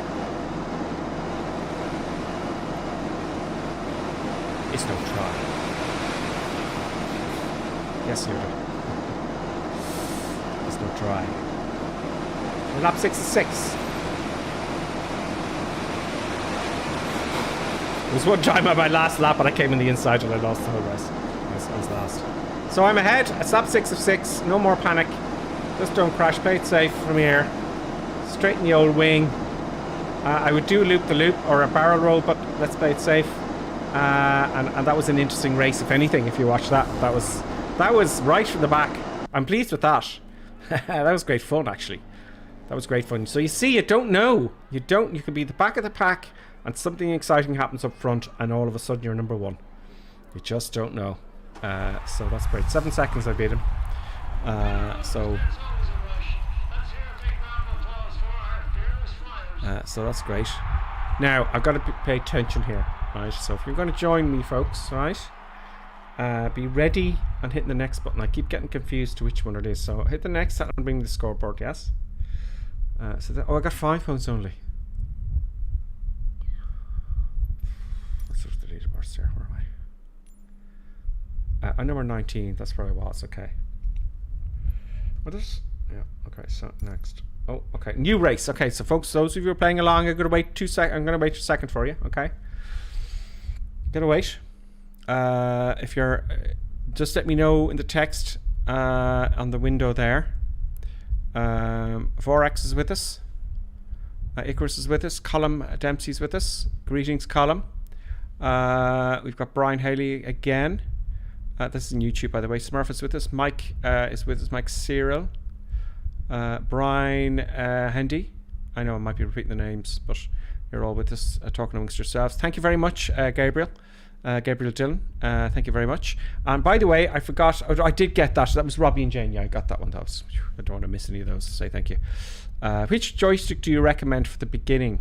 S1: It's no try. Yes, Yoda. It's no try. Lap 6 is 6. There was one time on my last lap and I came in the inside and I lost the whole race. I was last. So I'm ahead. It's lap 6 of 6. No more panic. Just don't crash. Play it safe from here. Straighten the old wing. I would do loop the loop or a barrel roll, but let's play it safe. And that was an interesting race, if anything, if you watch that. That was right from the back. I'm pleased with that. That was great fun, actually. That was great fun. So you see, you don't know. You can be the back of the pack and something exciting happens up front and all of a sudden you're number 1. You just don't know. So that's great. 7 seconds I beat him. So that's great. Now, I've got to pay attention here. Right, so if you're going to join me, folks, right, be ready and hit the next button. I keep getting confused to which one it is. So hit the next and bring the scoreboard, yes? I got 5 points only. What's the leaderboards there? Where am I? I'm number 19. That's where I was. Okay. What is? Yeah. Okay. So next. Oh, okay. New race. Okay. So, folks, those of you who are playing along, I'm gonna wait 2 seconds. I'm gonna wait a second for you. Okay. Gonna wait. If you're, just let me know in the text on the window there. Vorax is with us. Icarus is with us. Colum Dempsey's with us. Greetings, Colum. We've got Brian Haley again. This is on YouTube, by the way. Smurf is with us. Mike is with us. Mike Cyril. Brian Hendy. I know I might be repeating the names, but you're all with us talking amongst yourselves. Thank you very much, Gabriel. Gabriel Dillon. Thank you very much. And by the way, I forgot. Oh, I did get that. That was Robbie and Jane. Yeah, I got that one. I don't want to miss any of those. Say thank you. Which joystick do you recommend for the beginning?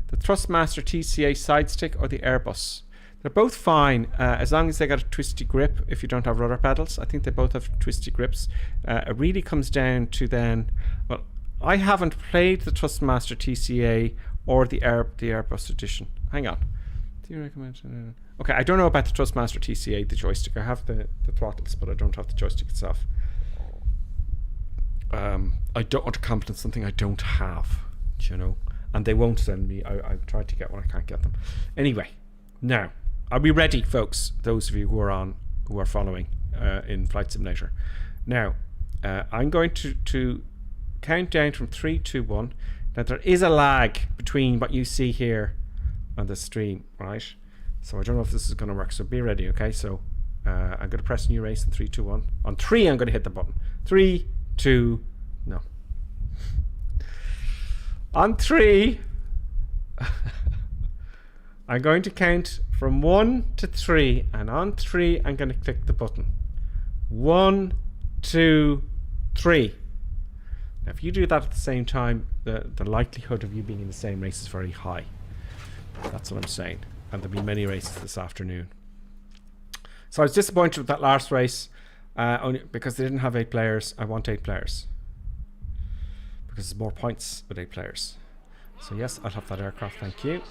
S1: The Thrustmaster TCA side stick or the Airbus? They're both fine as long as they got a twisty grip. If you don't have rudder pedals, I think they both have twisty grips. It really comes down to then. Well, I haven't played the Thrustmaster TCA or the Airbus edition. Hang on. Do you recommend? Okay, I don't know about the Trustmaster TCA, the joystick. I have the throttles, but I don't have the joystick itself. I don't want to comment on something I don't have, you know. And they won't send me. I've tried to get one. I can't get them. Anyway, now, are we ready, folks? Those of you who are following in Flight Simulator. Now, I'm going to count down from 3, 2, 1. Now, there is a lag between what you see here on the stream, right? So I don't know if this is going to work. So be ready, okay? So I'm going to press new race in 3, 2, 1. On 3, I'm going to hit the button. 3, 2, no. On 3, I'm going to count from 1 to 3, and on 3, I'm going to click the button. 1, 2, 3. Now, if you do that at the same time, the likelihood of you being in the same race is very high. That's what I'm saying. And there'll be many races this afternoon. So I was disappointed with that last race, only because they didn't have 8 players. I want 8 players. Because there's more points with 8 players. So yes, I'll have that aircraft, thank you.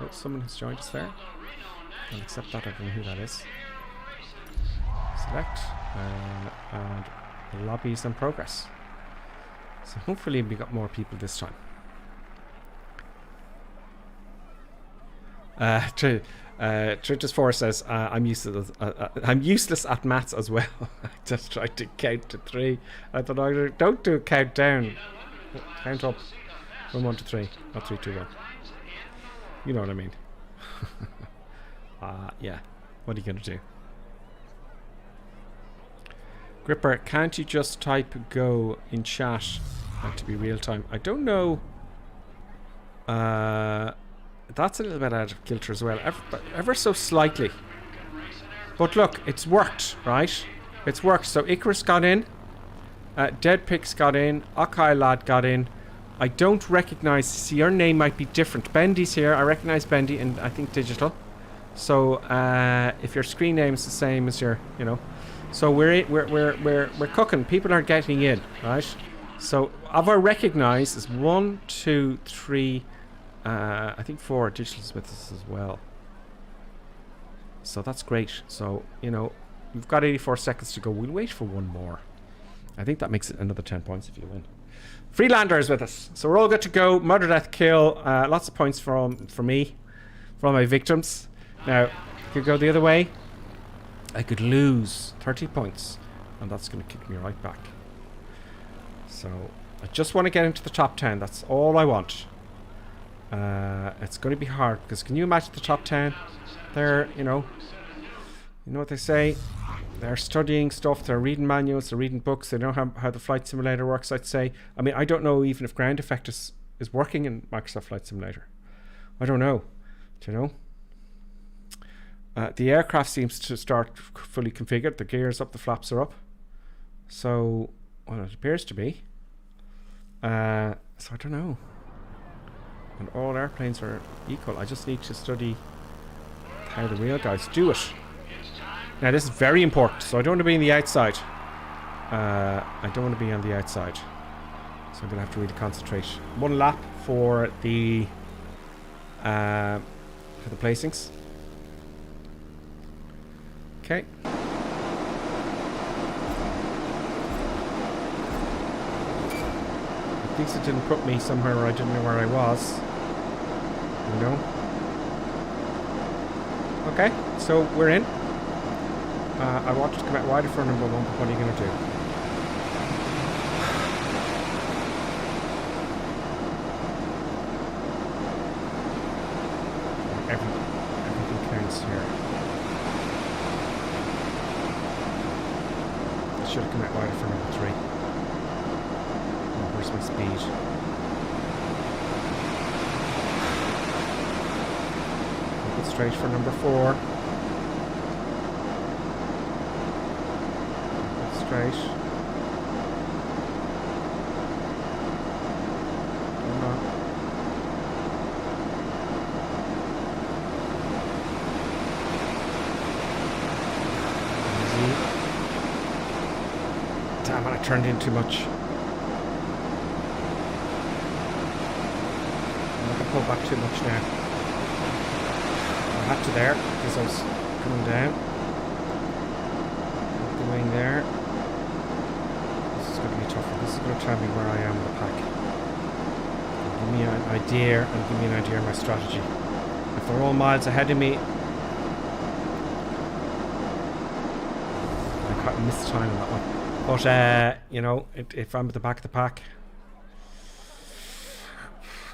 S1: Oh, someone has joined us there. I'll accept that, I don't know who that is. Select, and the lobby is in progress. So hopefully we got more people this time. Tritus 4 says, I'm useless at maths as well. I just tried to count to 3. I thought, don't do a countdown. Count up from 1 to 3, not 3, 2, 1. You know what I mean. Yeah. What are you going to do? Gripper, can't you just type go in chat to be real time? I don't know. That's a little bit out of kilter as well, ever so slightly. But look, it's worked, right? It's worked. So Icarus got in, Dead Pix got in, Akai Lad got in. I don't recognize. See, your name might be different. Bendy's here. I recognize Bendy, and I think digital. So if your screen name is the same as your, you know, so we're cooking. People are getting in, right? So of our recognize is 1, 2, 3. I think 4 digitals with us as well. So that's great. So, you know, we've got 84 seconds to go. We'll wait for one more. I think that makes it another 10 points if you win. Freelander is with us. So we're all good to go. Murder, death, kill. Lots of points for me. For all my victims. Now, I could go the other way. I could lose 30 points. And that's going to kick me right back. So, I just want to get into the top 10. That's all I want. It's going to be hard because can you imagine the top 10? They're, you know what they say? They're studying stuff, they're reading manuals, they're reading books, they know how the flight simulator works, I'd say. I mean, I don't know even if ground effect is working in Microsoft Flight Simulator. I don't know. Do you know? The aircraft seems to start fully configured. The gears up, the flaps are up. So, well, it appears to be. So I don't know. And all airplanes are equal. I just need to study how the real guys do it. Now this is very important, so I don't want to be on the outside. I don't want to be on the outside. So I'm going to have to really concentrate. 1 lap for the placings. Okay. At least it didn't put me somewhere where I didn't know where I was. You know? Okay, so we're in. I wanted to come out wider for number 1, but what are you going to do? Everything counts here. I should have come out wider for number 3. Oh, where's my speed? Keep it straight for number 4. Straight. Come on. Easy. Damn it, I turned in too much. I'm not going to pull back too much now. had to there because I was coming down. Going there. This is going to be tougher. This is going to tell me where I am in the pack. Give me an idea and give me an idea of my strategy. If they're all miles ahead of me, I can't miss time on that one. But you know, if I'm at the back of the pack,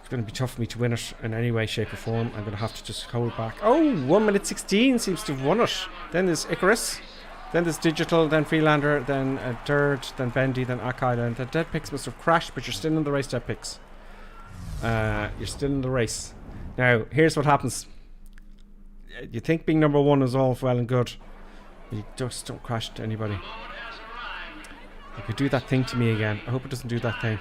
S1: it's going to be tough for me to win it in any way, shape or form. I'm going to have to just hold back. Oh, 1 minute 16 seems to have won it. Then there's Icarus. Then there's Digital, then Freelander, then Dirt, then Bendy, then Akai, and the Dead Picks must have crashed, but you're still in the race, Dead Picks. You're still in the race. Now, here's what happens. You think being number one is all well and good. You just don't crash to anybody. It could do that thing to me again. I hope it doesn't do that thing.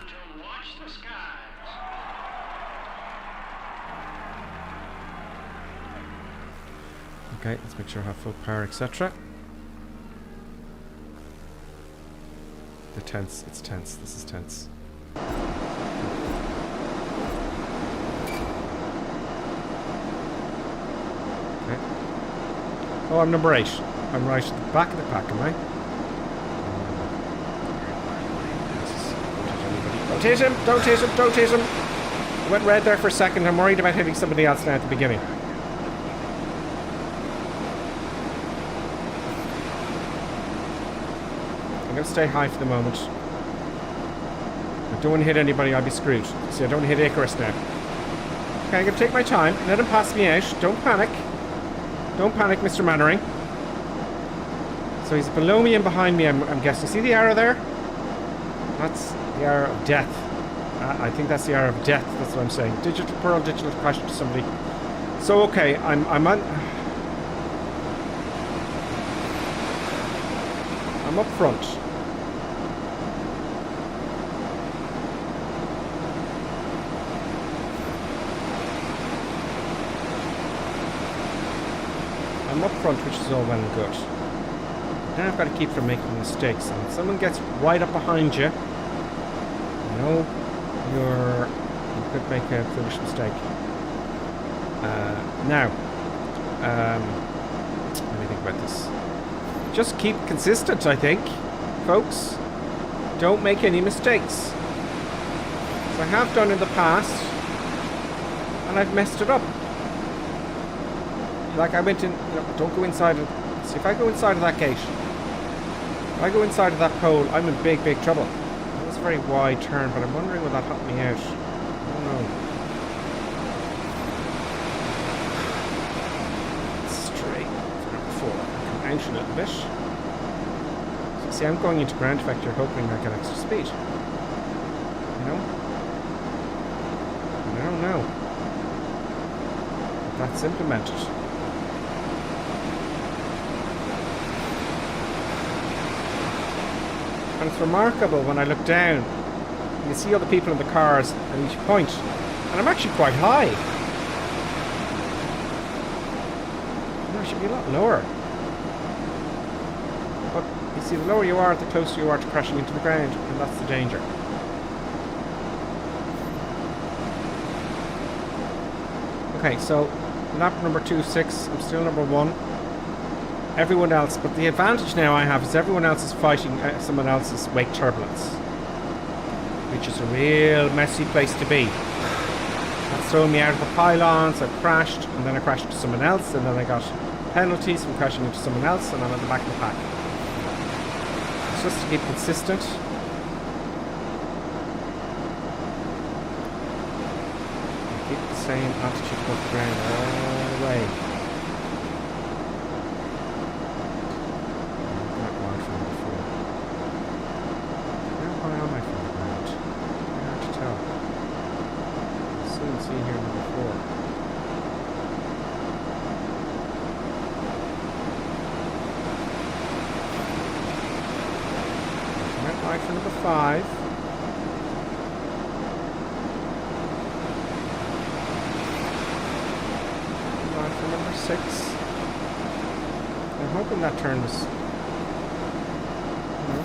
S1: Okay, let's make sure I have full power, etc. The tense, it's tense. This is tense. Okay. Oh, I'm number 8. I'm right at the back of the pack, am I? Don't hit him! Don't hit him! Don't hit him! I went red there for a second. I'm worried about hitting somebody else now at the beginning. I'm going to stay high for the moment. I don't want to hit anybody, I'll be screwed. See, I don't want to hit Icarus now. Okay, I'm going to take my time. Let him pass me out. Don't panic. Don't panic, Mr. Mannering. So he's below me and behind me, I'm guessing. See the arrow there? That's the arrow of death. I think that's the arrow of death. That's what I'm saying. Digital Pearl, Digital crashed to somebody. So, okay, I'm on... I'm up front. I'm up front, which is all well and good. Now I've got to keep from making mistakes. And if someone gets right up behind you, you know, you could make a foolish mistake. Now, let me think about this. Just keep consistent, I think, folks. Don't make any mistakes. So I have done in the past, and I've messed it up. Like I went in, you know, don't go inside of, see if I go inside of that gate, if I go inside of that pole, I'm in big, big trouble. That was a very wide turn, but I'm wondering will that help me out. I don't know. Straight for number 4. I can out a little bit. So, see, I'm going into ground effect here, hoping I get extra speed. You know? I don't know. But that's implemented. And it's remarkable when I look down, you see all the people in the cars at each point, and I'm actually quite high. I should be a lot lower. But you see, the lower you are, the closer you are to crashing into the ground, and that's the danger. Okay, so lap number 2.6, I'm still number 1. Everyone else, but the advantage now I have is everyone else is fighting someone else's wake turbulence, which is a real messy place to be. That's thrown me out of the pylons, I've crashed, and then I crashed into someone else, and then I got penalties from crashing into someone else, and I'm at the back of the pack. It's just to keep consistent. Keep the same attitude above the ground all the way. For number 5. For number 6. I'm hoping that turn was... You know.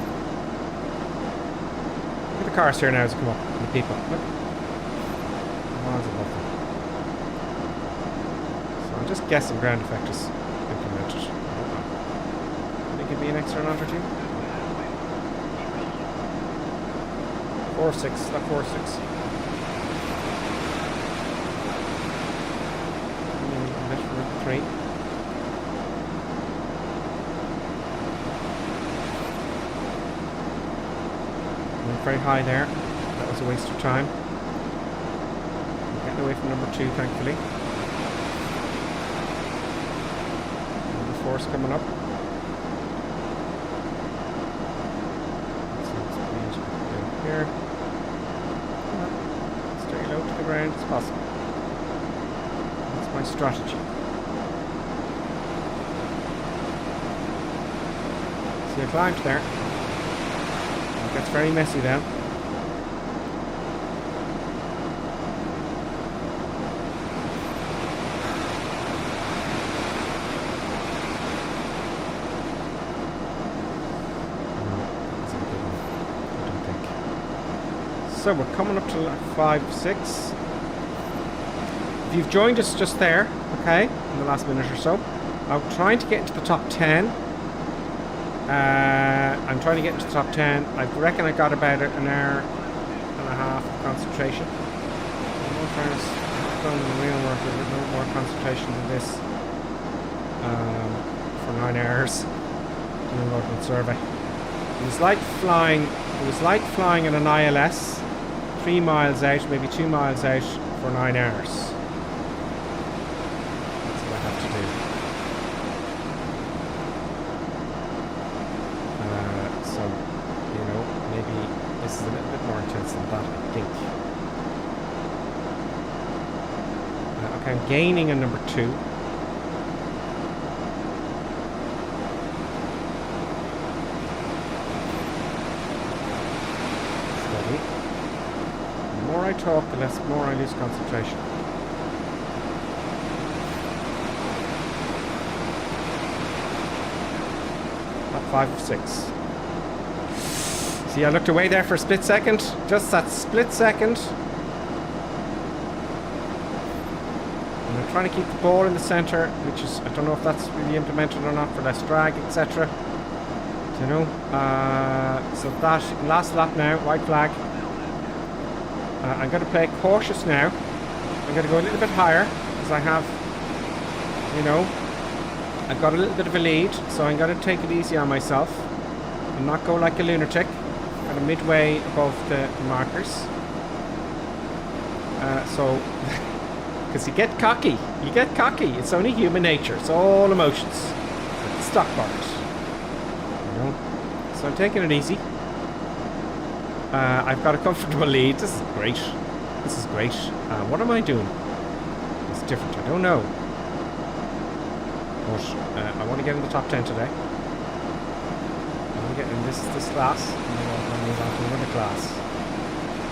S1: Look at the cars here now as they come up. And the people. Look. Miles above them. So I just guessing ground effect is implemented. They give me an extra knot or two. 4-6, not 4-6. Left for 3. Went very high there. That was a waste of time. I'm getting away from number 2, thankfully. Number 4's coming up. Here. Stay low to the ground as possible. That's my strategy. See, I climbed there. It gets very messy then. So we're coming up to 5-6. If you've joined us just there, okay, in the last minute or so, I'm trying to get into the top 10. I'm trying to get into the top 10. I reckon I got about an hour and a half of concentration. In all fairness, I've done the real work with no more concentration than this for 9 hours doing a local survey. It was like flying in an ILS. 3 miles out, maybe 2 miles out for 9 hours. That's what I have to do. So, you know, maybe this is a little bit more intense than that, I think. Okay, I'm gaining a number 2. The more I talk, the more I lose concentration. At 5 of 6. See, I looked away there for a split second. Just that split second. And I'm trying to keep the ball in the centre, which is, I don't know if that's really implemented or not for less drag, etc. You know? So that, last lap now, white flag. I'm going to play cautious now. I'm going to go a little bit higher because I have, you know, I've got a little bit of a lead, so I'm going to take it easy on myself and not go like a lunatic. Kind of midway above the markers. So, because you get cocky. It's only human nature. It's all emotions. It's like the stock market. You know? So I'm taking it easy. I've got a comfortable lead. This is great. What am I doing? It's different. I don't know. But I want to get in the top 10 today. I want to get in this class. And then I'll move on to another class.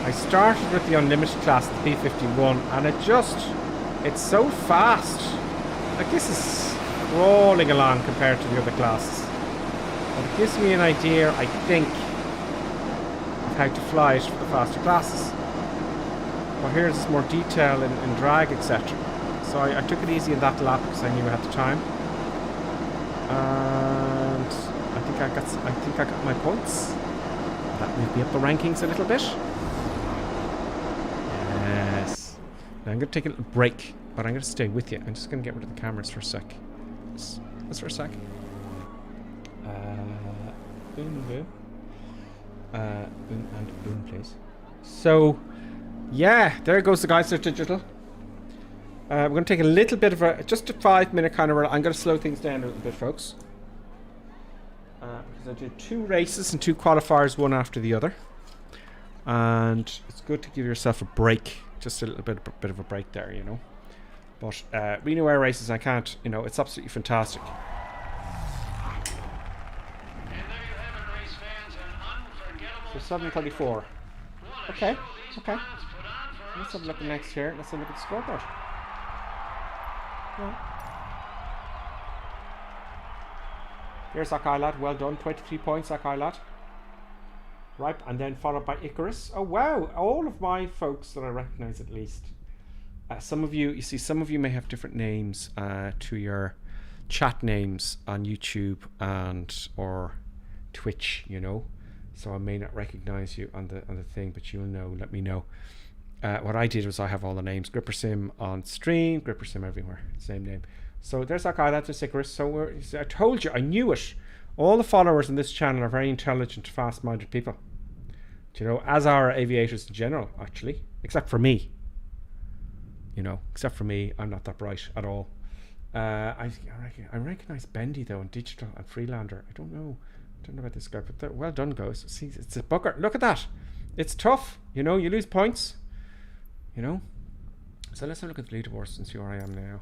S1: I started with the unlimited class, the P51, and it's so fast. Like, this is crawling along compared to the other classes. But it gives me an idea, I think, how to fly it for the faster classes. But here's more detail in drag, etc. So I took it easy in that lap because I knew I had the time. And I think I got my points. That moved me up the rankings a little bit. Yes. Now I'm going to take a little break, but I'm going to stay with you. I'm just going to get rid of the cameras for a sec. Just for a sec. Boom, boom. Boom and boom, please. So, yeah, there goes the guys at Digital. We're going to take a little bit of just a 5-minute kind of. I'm going to slow things down a little bit, folks. Because I did 2 races and 2 qualifiers, one after the other. And it's good to give yourself a break, just a little bit of a break there, you know. But Reno Air Races, I can't, you know, it's absolutely fantastic. So 7:34. Okay. Let's have a look at next here. Let's have a look at the scoreboard. Yeah. Here's Akai Lad. Well done. 23 points, Akai Lad. Right, and then followed by Icarus. Oh wow, all of my folks that I recognise at least. Some of you see, some of you may have different names to your chat names on YouTube and or Twitch, you know. So I may not recognize you on the thing, but you'll know. Let me know. What I did was I have all the names. GripperSim on stream, GripperSim everywhere, same name. So there's that guy. That's a Icarus. So I told you, I knew it. All the followers on this channel are very intelligent, fast-minded people. Do you know, as are aviators in general, actually, except for me. You know, except for me, I'm not that bright at all. I recognize Bendy though, and Digital and Freelander. I don't know about this guy, but well done, guys. See, it's a bugger. Look at that. It's tough. You know, you lose points. You know. So let's have a look at the leaderboards and see where I am now.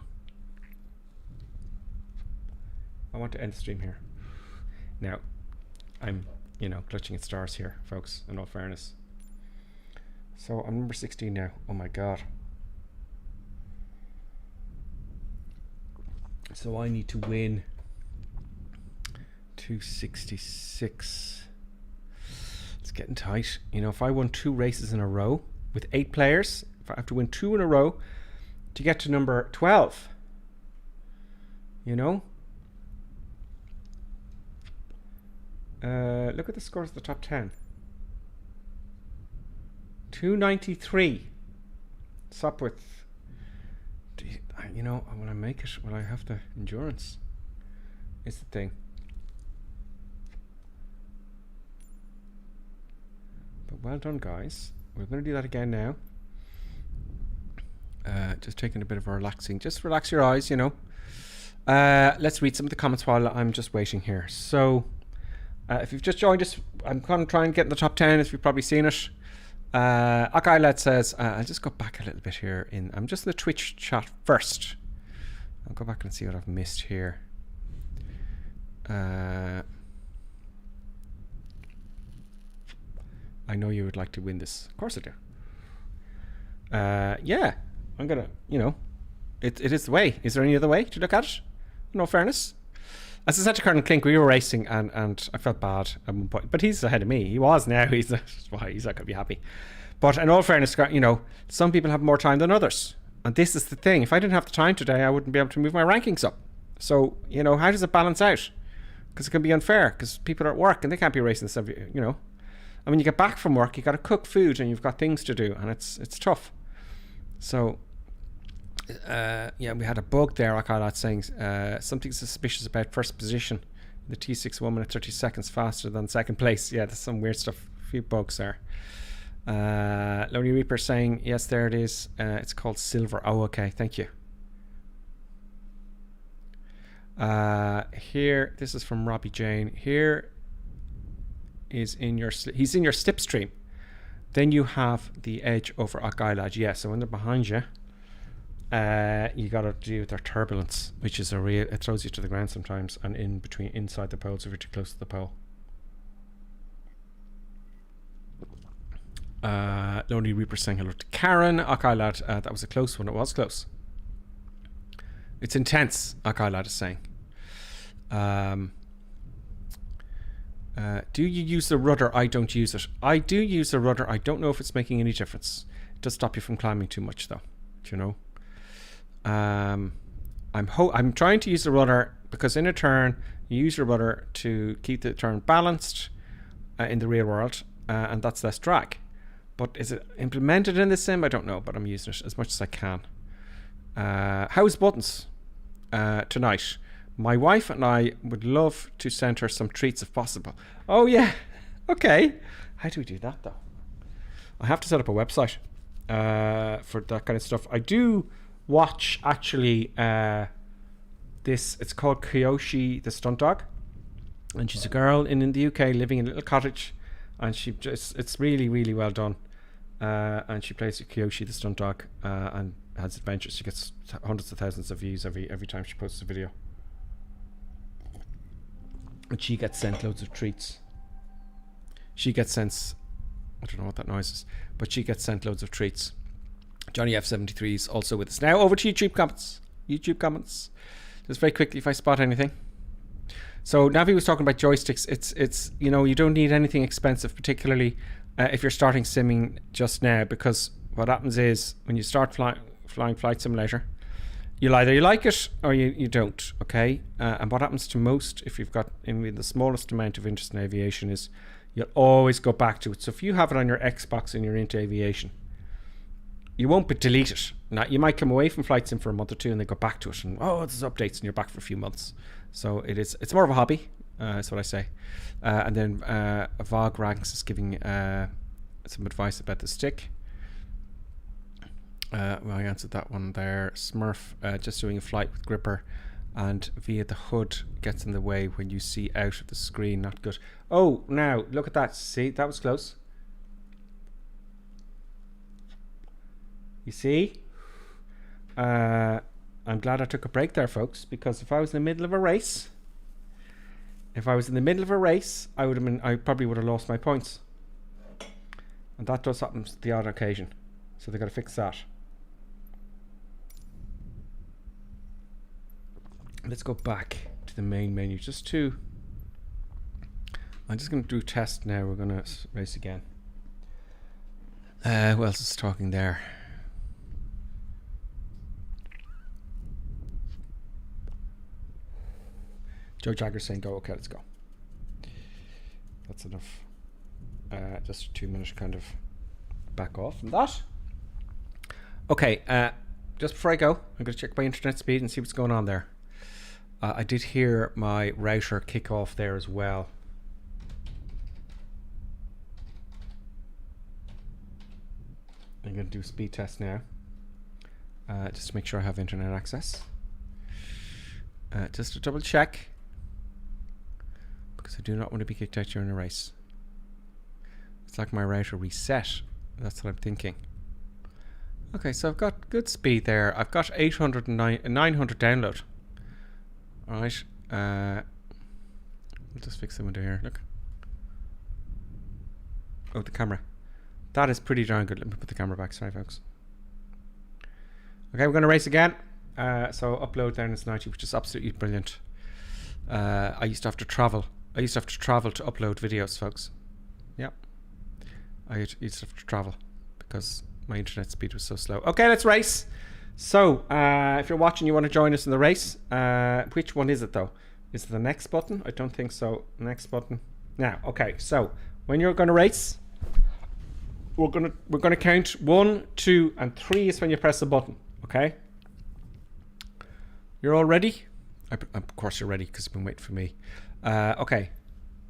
S1: I want to end the stream here. Now, I'm, you know, clutching at stars here, folks, in all fairness. So I'm number 16 now. Oh my God. So I need to win 266. It's getting tight. You know, if I won 2 races in a row with 8 players, if I have to win 2 in a row to get to number 12, you know. Look at the scores of the top 10. 293. Sopwith. You know, will I make it? Will I have the endurance? Is the thing. But well done, guys. We're going to do that again now. Just taking a bit of a relaxing. Just relax your eyes, you know. Let's read some of the comments while I'm just waiting here. So, if you've just joined us, I'm going to try and get in the top 10, as you've probably seen it. Akailet says, I'll just go back a little bit here. I'm just in the Twitch chat first. I'll go back and see what I've missed here. I know you would like to win this. Of course I do. Yeah, I'm gonna, you know, it is the way. Is there any other way to look at it? No fairness. As I said to Colonel Clink, we were racing and I felt bad at one point. But he's ahead of me. He was now. He's not going to be happy. But in all fairness, you know, some people have more time than others. And this is the thing. If I didn't have the time today, I wouldn't be able to move my rankings up. So, you know, how does it balance out? Because it can be unfair. Because people are at work and they can't be racing this every, you know. I mean, you get back from work, you got to cook food and you've got things to do. And it's tough. So... yeah, we had a bug there. I call that saying something suspicious about first position. The T6 1 minute 30 seconds faster than second place. Yeah, there's some weird stuff. A few bugs there. Lonely Reaper saying yes, there it is. It's called silver. Oh, okay, thank you. Here, this is from Robbie Jane. Here is in your he's in your slipstream. Then you have the edge over Akailad. Yeah, so when they're behind you. You got to deal with their turbulence, which is a real. It throws you to the ground sometimes, and in between, inside the poles, if you're too close to the pole. Lonely Reaper saying hello to Karen. Akailad, that was a close one. It was close. It's intense. Akailad is saying. Do you use the rudder? I don't use it. I do use the rudder. I don't know if it's making any difference. It does stop you from climbing too much, though. Do you know? I'm trying to use the rudder because in a turn you use your rudder to keep the turn balanced in the real world, and that's less drag. But is it implemented in the sim? I don't know, but I'm using it as much as I can. How's buttons tonight? My wife and I would love to send her some treats if possible. Oh yeah, okay. How do we do that though? I have to set up a website for that kind of stuff. I do watch actually this. It's called Kyoshi the Stunt Dog, and she's a girl in the UK living in a little cottage, and she just it's really well done. And she plays Kyoshi the Stunt Dog and has adventures. She gets hundreds of thousands of views every time she posts a video, and she gets sent loads of treats. She gets sent, I don't know what that noise is, but she gets sent loads of treats. Johnny F73 is also with us. Now over to YouTube comments. Just very quickly, if I spot anything. So Navi was talking about joysticks. It's you know, you don't need anything expensive, particularly if you're starting simming just now, because what happens is when you start flying flying flight simulator. You like it or you don't, okay? And what happens to most, if you've got in the smallest amount of interest in aviation, is you'll always go back to it. So if you have it on your Xbox and you're into aviation, you won't delete it. Now, you might come away from flight sim for a month or two and then go back to it and, there's updates and you're back for a few months. So it's more of a hobby, that's what I say. And then VOG Ranks is giving some advice about the stick. Well, I answered that one there. Smurf, just doing a flight with gripper and via the hood gets in the way when you see out of the screen. Not good. Oh, now look at that. See, that was close. You see? I'm glad I took a break there, folks, because if I was in the middle of a race, I probably would have lost my points. And that does happen the odd occasion. So they got to fix that. Let's go back to the main menu I'm just going to do a test now. We're going to race again. Who else is talking there? Joe Jagger's saying go. Okay, let's go. That's enough. Just a 2-minute kind of back off from that. Okay, just before I go, I'm going to check my internet speed and see what's going on there. I did hear my router kick off there as well. I'm going to do a speed test now, just to make sure I have internet access. Just to double check, because I do not want to be kicked out during a race. It's like my router reset. That's what I'm thinking. Okay, so I've got good speed there. I've got 900 download. Alright, we'll just fix the window here. Look. Oh, the camera. That is pretty darn good. Let me put the camera back. Sorry, folks. Okay, we're going to race again. So upload there in its 90, which is absolutely brilliant. I used to have to travel. to upload videos, folks. Yep. I used to have to travel because my internet speed was so slow. Okay, let's race. So, if you're watching, you want to join us in the race. Which one is it though? Is it the next button? I don't think so. Next button. Now, okay. So, when you're going to race, we're gonna count 1, 2, and 3 is when you press the button. Okay. You're all ready? Of course you're ready because you've been waiting for me. Okay.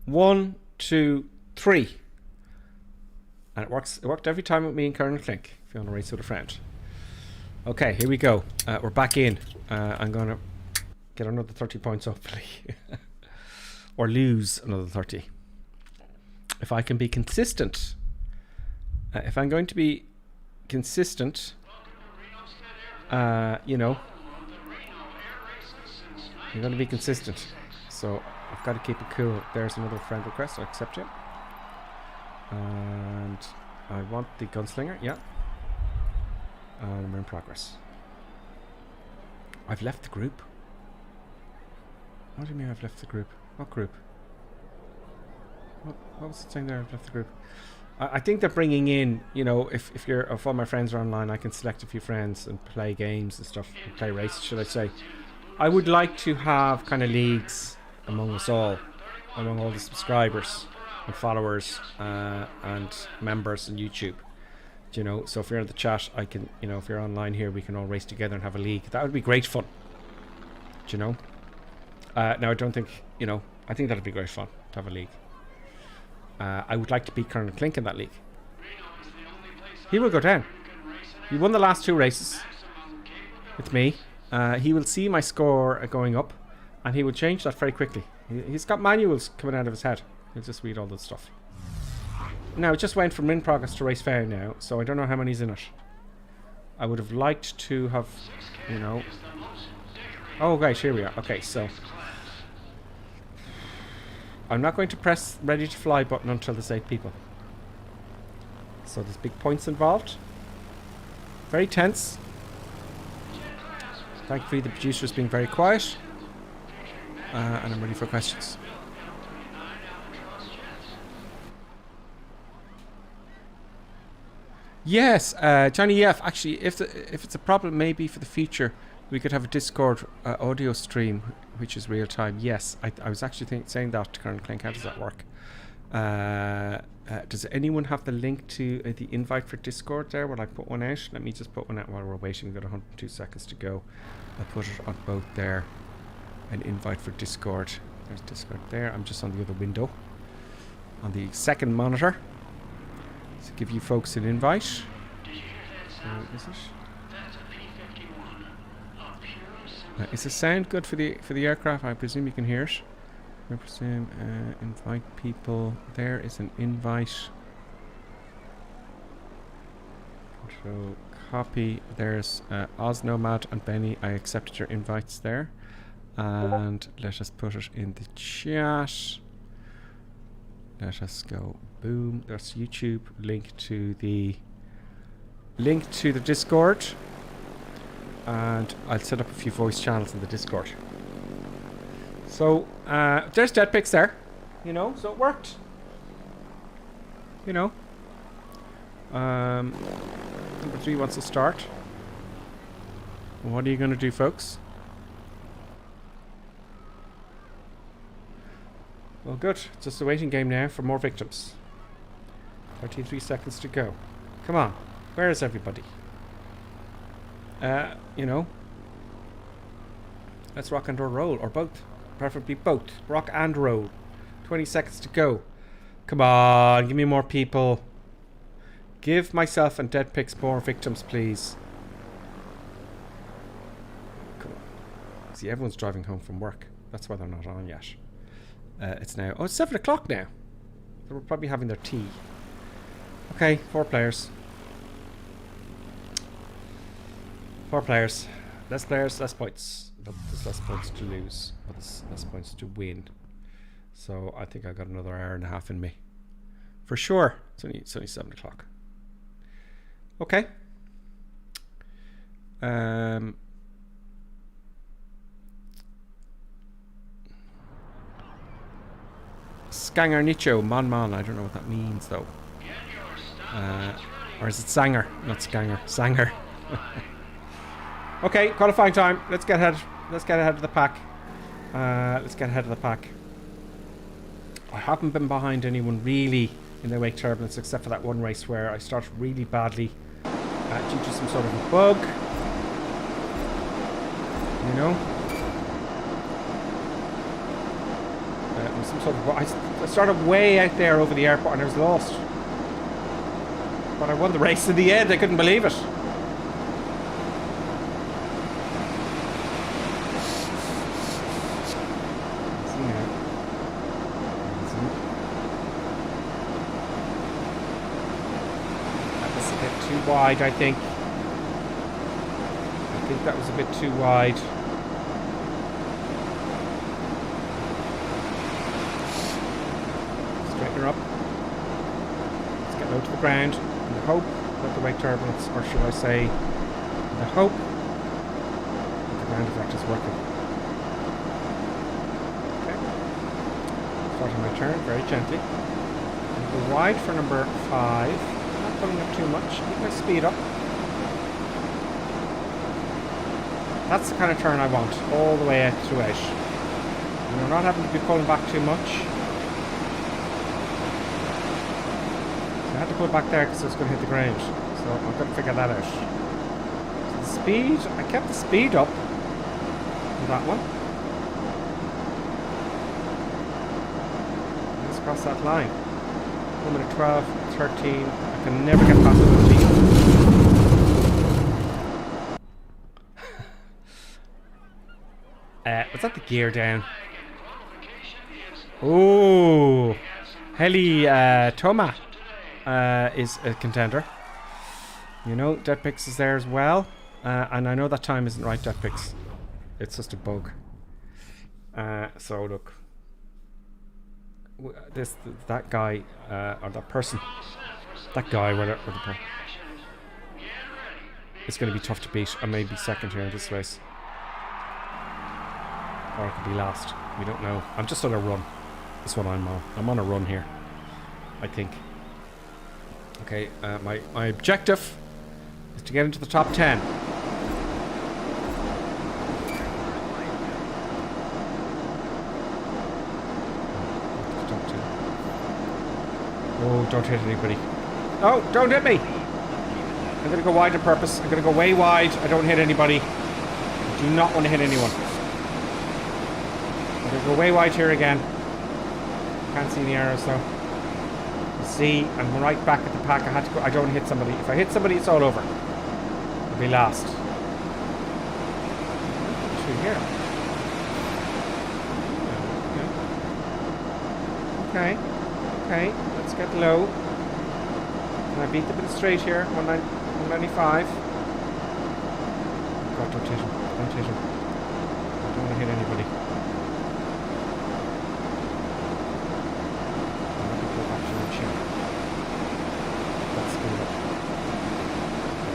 S1: 1, 2, 3. And it worked every time with me and Colonel Clink. If you want to race with a friend. Okay, here we go. We're back in. I'm going to get another 30 points, hopefully. Or lose another 30. If I can be consistent. If I'm going to be consistent, you know, I'm going to be consistent. So I've got to keep it cool. There's another friend request. I accept it. And I want the gunslinger. Yeah. And we're in progress. I've left the group. What do you mean I've left the group? What group? What was it saying there? I've left the group. I think they're bringing in, you know, if all my friends are online, I can select a few friends and play games and stuff, and play races, should I say. I would like to have kind of leagues among us all, among all the subscribers and followers and members on YouTube. You know, so if you're in the chat, I can, you know, if you're online here, we can all race together and have a league. That would be great fun. Do you know? Now, I don't think, you know, I think that would be great fun to have a league. I would like to beat Colonel Clink in that league. He will go down. He won the last 2 races with me. He will see my score going up, and he will change that very quickly. He's got manuals coming out of his head. He'll just read all that stuff. Now, it just went from in progress to race fair now, so I don't know how many's in it. I would have liked to have, you know... Oh, guys, here we are. Okay, so... I'm not going to press ready to fly button until there's 8 people. So there's big points involved. Very tense. Thankfully, the producer's being very quiet. And I'm ready for questions. Yes, Johnny F. Actually, if it's a problem, maybe for the future, we could have a Discord audio stream, which is real time. Yes, I was actually saying that to Colonel Clink. How does that work? Does anyone have the link to the invite for Discord there? Will I put one out? Let me just put one out while we're waiting. We've got 102 seconds to go. I'll put it on both there. An invite for Discord. There's Discord there. I'm just on the other window. On the second monitor. To give you folks an invite. Is it? Is the sound good for the aircraft? I presume you can hear it. I presume invite people. There is an invite. So copy. There's Osnomad and Benny. I accepted your invites there. And let us put it in the chat. Let us go. Boom. There's YouTube. Link to the Discord. And I'll set up a few voice channels in the Discord. So there's Jetpix there. You know, so it worked. You know. Number 3 wants to start. What are you going to do, folks? Well, good. It's just a waiting game now for more victims. 33 seconds to go. Come on. Where is everybody? You know. Let's rock and roll. Or both. Preferably both. Rock and roll. 20 seconds to go. Come on. Give me more people. Give myself and Deadpix more victims, please. Come on. See, everyone's driving home from work. That's why they're not on yet. It's now... Oh, it's 7 o'clock now. They're probably having their tea. Okay, 4 players. 4 players. Less players, less points. There's less points to lose, but there's less points to win. So I think I got another hour and a half in me. For sure. It's only 7 o'clock. Okay. Scanger Nicho, Mon. I don't know what that means though. Or is it Sanger? Not Scanger. Sanger. Okay, qualifying time. Let's get ahead. Let's get ahead of the pack. Let's get ahead of the pack. I haven't been behind anyone really in the wake turbulence except for that one race where I started really badly due to some sort of a bug. You know? Some sort of... I started way out there over the airport and I was lost. But I won the race in the end. I couldn't believe it. Wide, I think that was a bit too wide. Straighten her up. Let's get low to the ground in the hope that the wake turbulence, or should I say in the hope that the ground effect is working. Okay. Starting my turn very gently. And go wide for number 5. Pulling up too much. Keep my speed up. That's the kind of turn I want, all the way out throughout. And we're not having to be pulling back too much. So I had to pull back there because I was going to hit the ground. So I've got to figure that out. So the speed, I kept the speed up on that one. Let's cross that line. 1 minute 12, 13. I can never get past the 13. Was that the gear down? Oh, Heli Toma is a contender. You know, Deadpix is there as well. And I know that time isn't right, Deadpix. It's just a bug. So look. That guy or that person, that guy, it's going to be tough to beat. I may be second here in this race, or I could be last. We don't know. I'm just on a run. That's what I'm on. I'm on a run here, I think. Okay, my objective is to get into the top 10. Oh, don't hit anybody. Oh, don't hit me! I'm gonna go wide on purpose. I'm gonna go way wide. I don't hit anybody. I do not want to hit anyone. I'm gonna go way wide here again. Can't see any arrows though. You see, I'm right back at the pack. I had to go. I don't want to hit somebody. If I hit somebody, it's all over. I'll be last. Through here. Okay. Okay. Let's get low. Can I beat the bit straight here? 195. God, don't hit him. Don't hit him. I don't want to hit anybody. Let me go back to the chin. Let's speed up.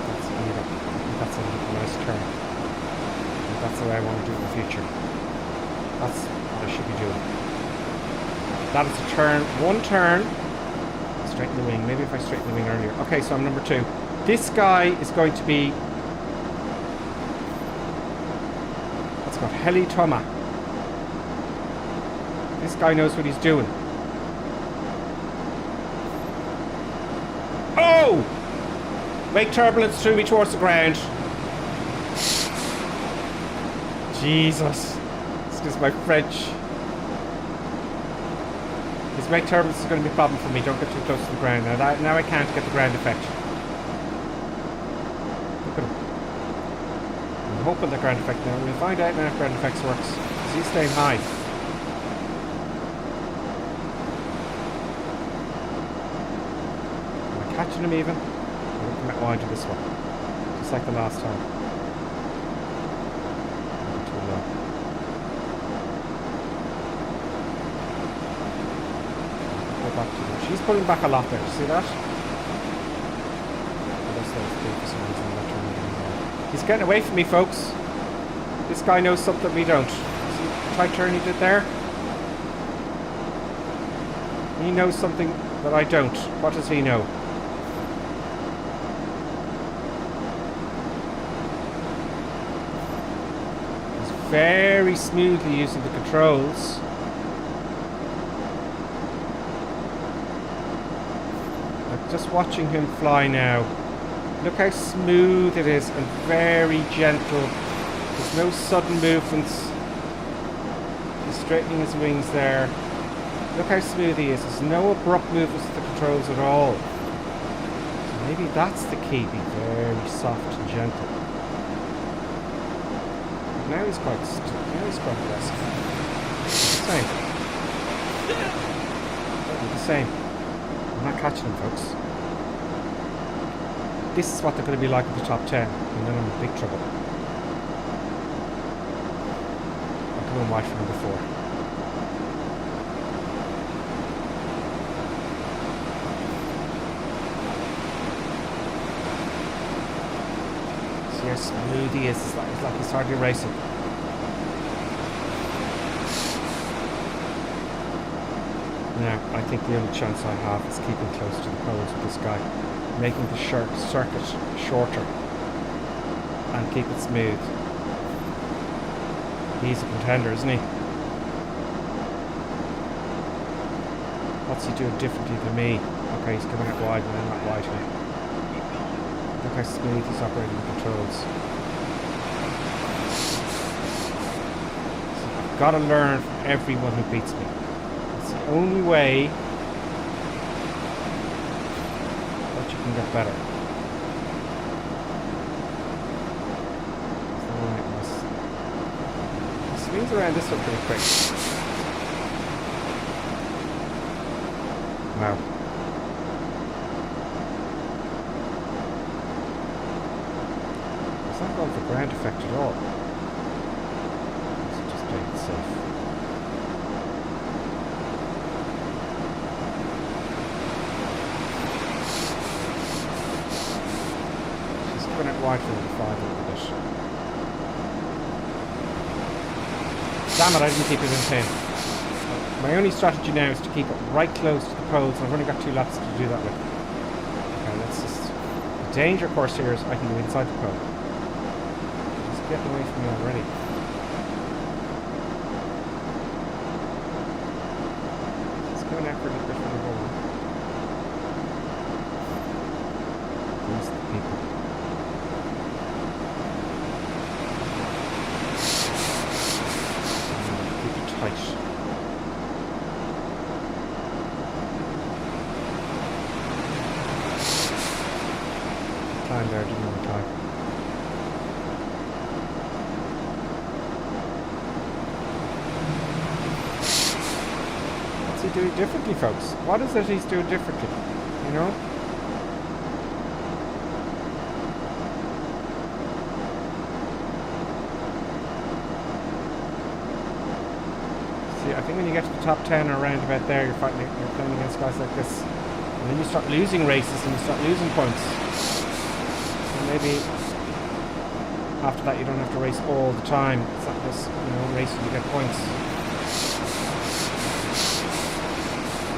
S1: Let's speed up. I think that's a nice turn. And that's the way I want to do it in the future. That's what I should be doing. That is a turn. One turn. Straighten the wing. Maybe if I straighten the wing earlier. Okay, so I'm number 2. This guy is going to be... What's it called? Heli Toma. This guy knows what he's doing. Oh! Wake turbulence threw me towards the ground. Jesus. Excuse my French. This wake turbulence is going to be a problem for me. Don't get too close to the ground. Now I can't get the ground effect. Look at him. I'm hoping the ground effect now. We'll find out now if ground effects works. Is he staying high? Am I catching him even? I'm going to come out wide to this one. Just like the last time. Too low. Back to her. She's pulling back a lot there. See that? He's getting away from me, folks. This guy knows something we don't. See the tight turn he did there? He knows something that I don't. What does he know? He's very smoothly using the controls. Just watching him fly now. Look how smooth it is and very gentle. There's no sudden movements. He's straightening his wings there. Look how smooth he is. There's no abrupt movements to the controls at all. So maybe that's the key, be very soft and gentle. But now he's quite aggressive. The same. The same. I'm not catching them, folks. This is what they're going to be like in the top 10, and then I'm in big trouble. I'll come in wide for number 4. See how smooth he is. It's like he's hardly racing. Now, I think the only chance I have is keeping close to the poles with this guy, making the circuit shorter and keep it smooth. He's a contender, isn't he? What's he doing differently than me? Okay, he's coming out wide and then not wide here. Look how smooth he's operating the controls. So I've got to learn from everyone who beats me. Only way that you can get better. He swings around this one pretty quick. Wow. It's not going for ground effect at all. It's just playing it safe. Wide for the 5 a little bit. Damn it, I didn't keep it in 10. My only strategy now is to keep it right close to the poles. I've only got 2 laps to do that with. Okay, let's just... The danger course here is I can go inside the pole. He's getting away from me already. He's going after a little bit from the hole. These are the people. Keep it tight. Time there, didn't have time. What's he doing differently, folks? What is it he's doing differently? You know? See, I think when you get to the top 10 or around about there, you're playing against guys like this. And then you start losing races and you start losing points. Maybe after that you don't have to race all the time. It's not just, you know, race and you get points.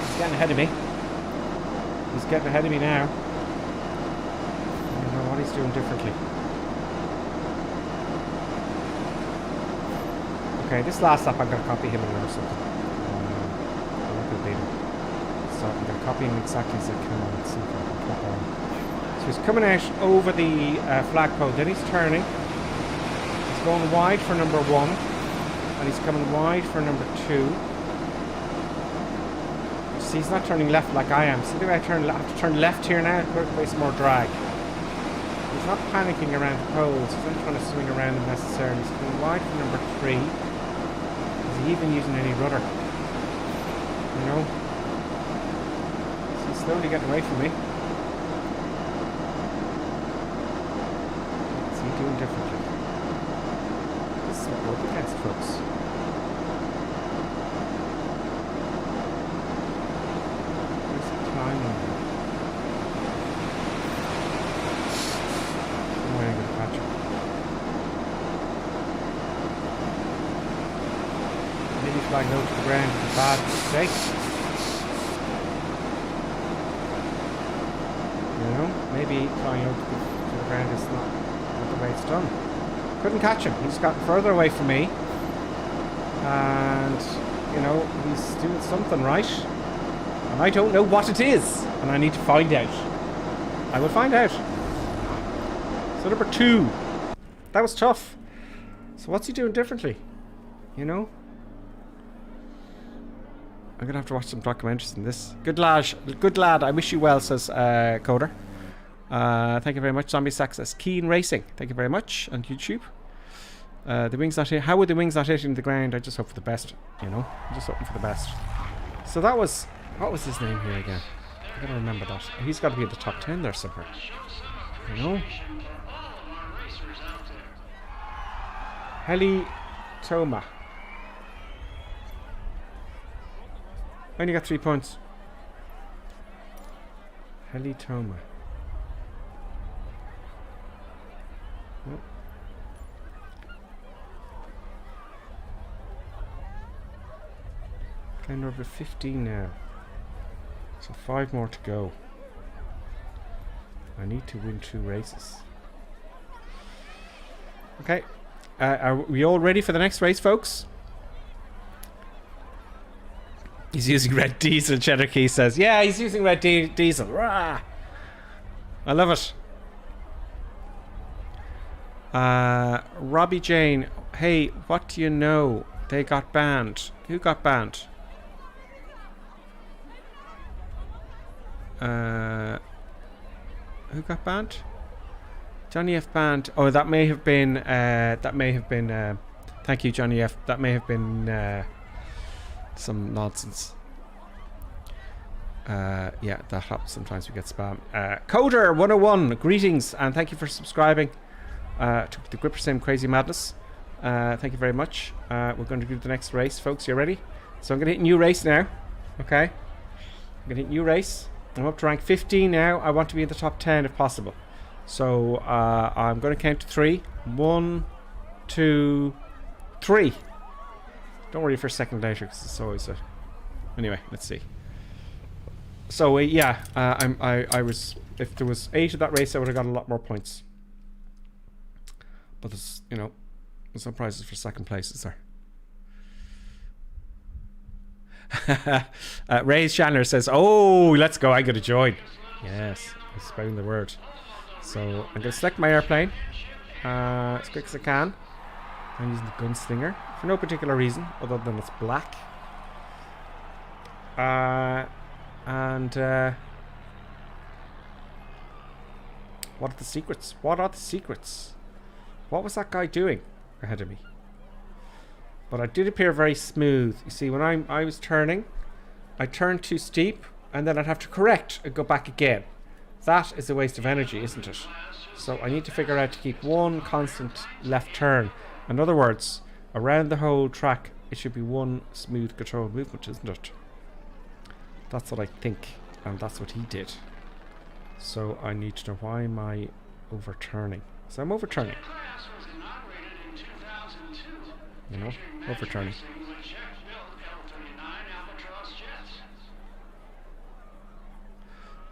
S1: He's getting ahead of me. He's getting ahead of me now. I don't know what he's doing differently. Okay, this last lap I'm going to copy him and or something. I'm not going to beat him. So I'm going to copy him exactly as I can. Let's see if I can pop on. So he's coming out over the flagpole, then he's turning. He's going wide for number 1, and he's coming wide for number 2. See, he's not turning left like I am. See the way I have to turn left here now to create some more drag. He's not panicking around the poles, he's not trying to swing around them necessarily. He's coming wide for number 3. Is he even using any rudder? You know? So he's slowly getting away from me. Doing differently. This is what we're up against, folks. Where's the timing? No way I'm going to catch him. Maybe flying low to the ground is a bad mistake. You know, maybe flying low to the ground is not the way it's done. Couldn't catch him. He's gotten further away from me. And, you know, he's doing something right. And I don't know what it is. And I need to find out. I will find out. So number 2. That was tough. So what's he doing differently? You know? I'm going to have to watch some documentaries on this. Good lad. I wish you well, says Coder. Thank you very much. Zombie Sax says Keen Racing. Thank you very much on YouTube. The wings not hit. How would the wings not hitting the ground? I just hope for the best. You know, I'm just hoping for the best. So that was, what was his name here again? I gotta remember that. He's got to be in the top 10 there somewhere. You know, Heli Toma. Only got 3 points. Heli Toma. Well. Kind of over 15 now. So 5 more to go. I need to win 2 races. Okay. Are we all ready for the next race, folks? He's using red diesel, Cheddar Key says. Yeah, he's using red diesel. Rah! I love it. Robbie Jane. Hey, what do you know? They got banned. Who got banned? Who got banned? Johnny F banned. Oh, that may have been. Thank you, Johnny F. That may have been some nonsense. Yeah, that happens. Sometimes we get spam. Coder 101. Greetings and thank you for subscribing to the Gripper Sim Crazy Madness. Thank you very much. We're going to do the next race, folks. You ready? So I'm going to hit new race now. Okay. I'm going to hit new race. I'm up to rank 15 now. I want to be in the top 10 if possible. So I'm going to count to 3. 1, 2, 3. Don't worry for a second later because it's always a... Anyway, let's see. So yeah, I was If there was 8 of that race, I would have got a lot more points. But there's, you know, there's no prizes for second place, is there? Ray Chandler says, "Oh, let's go! I'm going to join." Yes, I found the word. So I'm going to select my airplane as quick as I can. I'm using the gunslinger for no particular reason other than it's black. What are the secrets? What are the secrets? What was that guy doing ahead of me? But I did appear very smooth. You see, when I was turning, I turned too steep, and then I'd have to correct and go back again. That is a waste of energy, isn't it? So I need to figure out to keep one constant left turn. In other words, around the whole track, it should be one smooth controlled movement, isn't it? That's what I think, and that's what he did. So I need to know, why am I overturning? So I'm overturning. You know, overturning.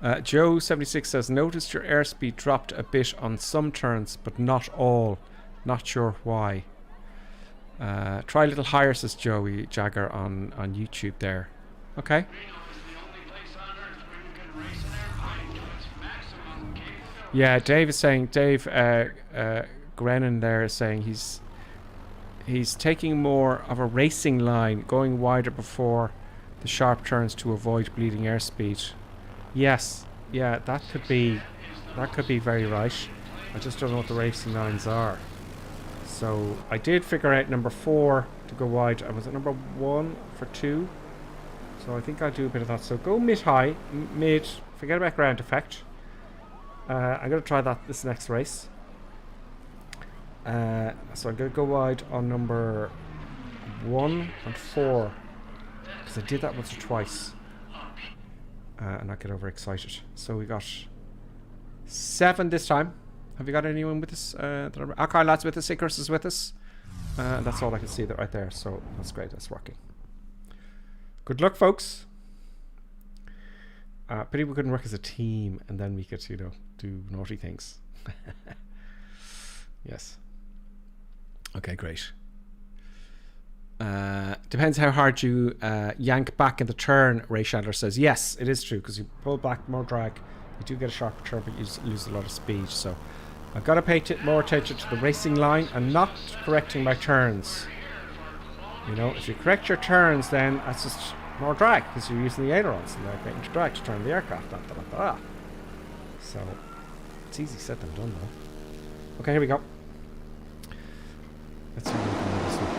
S1: Joe76 says, "Noticed your airspeed dropped a bit on some turns, but not all. Not sure why." Try a little higher, says Joey Jagger on YouTube there. Okay. Yeah, Dave is saying, Dave Grennan there is saying he's taking more of a racing line, going wider before the sharp turns to avoid bleeding airspeed. Yes, yeah, that could be very right. I just don't know what the racing lines are. So I did figure out number 4 to go wide. Was it number 1 for 2? So I think I'll do a bit of that. So go mid-high, mid, forget about ground effect. I'm going to try that this next race. So I'm going to go wide on number 1 and 4. Because I did that once or twice. And not get overexcited. So we got 7 this time. Have you got anyone with us? Okay, lads with us. Icarus is with us. And that's all I can see right there. So that's great. That's working. Good luck, folks. Pity we couldn't work as a team, and then we could, you know, do naughty things. Yes. Okay, great. Depends how hard you yank back in the turn, Ray Chandler says. Yes, it is true, because you pull back more drag, you do get a sharper turn, but you lose a lot of speed. So I've got to pay more attention to the racing line and not correcting my turns. You know, if you correct your turns, then that's just more drag, because you're using the ailerons and they're getting drag to turn the aircraft. So it's easy said than done, though. Okay, here we go. Let's see if we can do this one.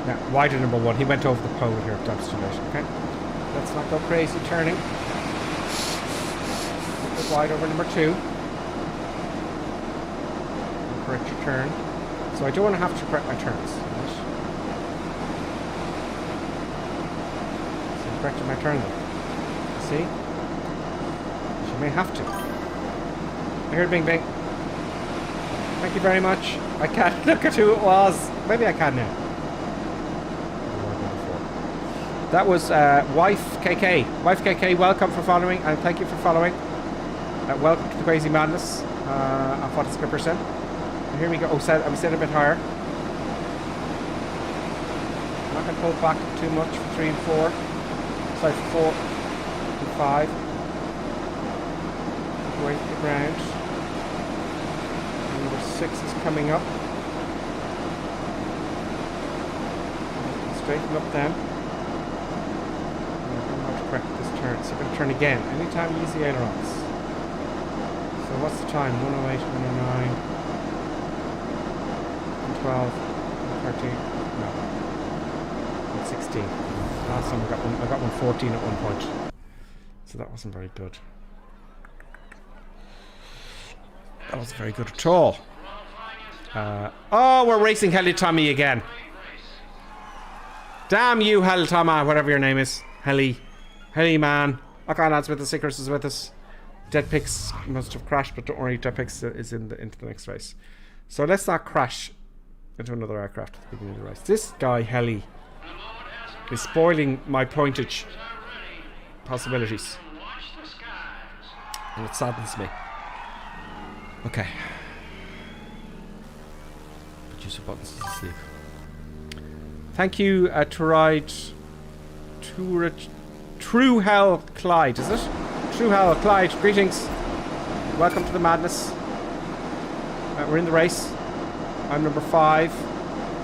S1: Now, wider number 1. He went over the pole here. That's too late. Okay. Let's not go crazy turning. A bit wide over number 2. Correct your turn. So I don't want to have to correct my turns. Right? So I corrected my turn there. See? You may have to. I heard bing bing. Thank you very much. I can't look at who it was. Maybe I can now. That was Wife KK. Wife KK, welcome for following, and thank you for following. Welcome to the Crazy Madness. I thought it's a good percent. And here we go. Oh, I'm set a bit higher. I'm not going to pull back too much for 3 and 4. Sorry, for 4 and 5. Away from the ground. And number 6 is coming up. Straighten up then. Correct this turn, so I'm going to turn again. Anytime you use the ailerons. So what's the time? 108, 109, 112, 113, no, 116. Last time I got 114 at one point. So that wasn't very good. That wasn't very good at all. Oh, we're racing Heli Tommy again. Damn you, Heli Tommy, whatever your name is. Heli man. Okay, lads with us. Icarus is with us. Dead Pix must have crashed, but don't worry, Dead Pix is into the next race. So let's not crash into another aircraft at the beginning of the race. This guy, Heli, is spoiling my pointage possibilities. And it saddens me. Okay. Producer buttons is asleep. Thank you to ride True Hell Clyde, is it? True Hell Clyde, greetings. Welcome to the madness. We're in the race. I'm number 5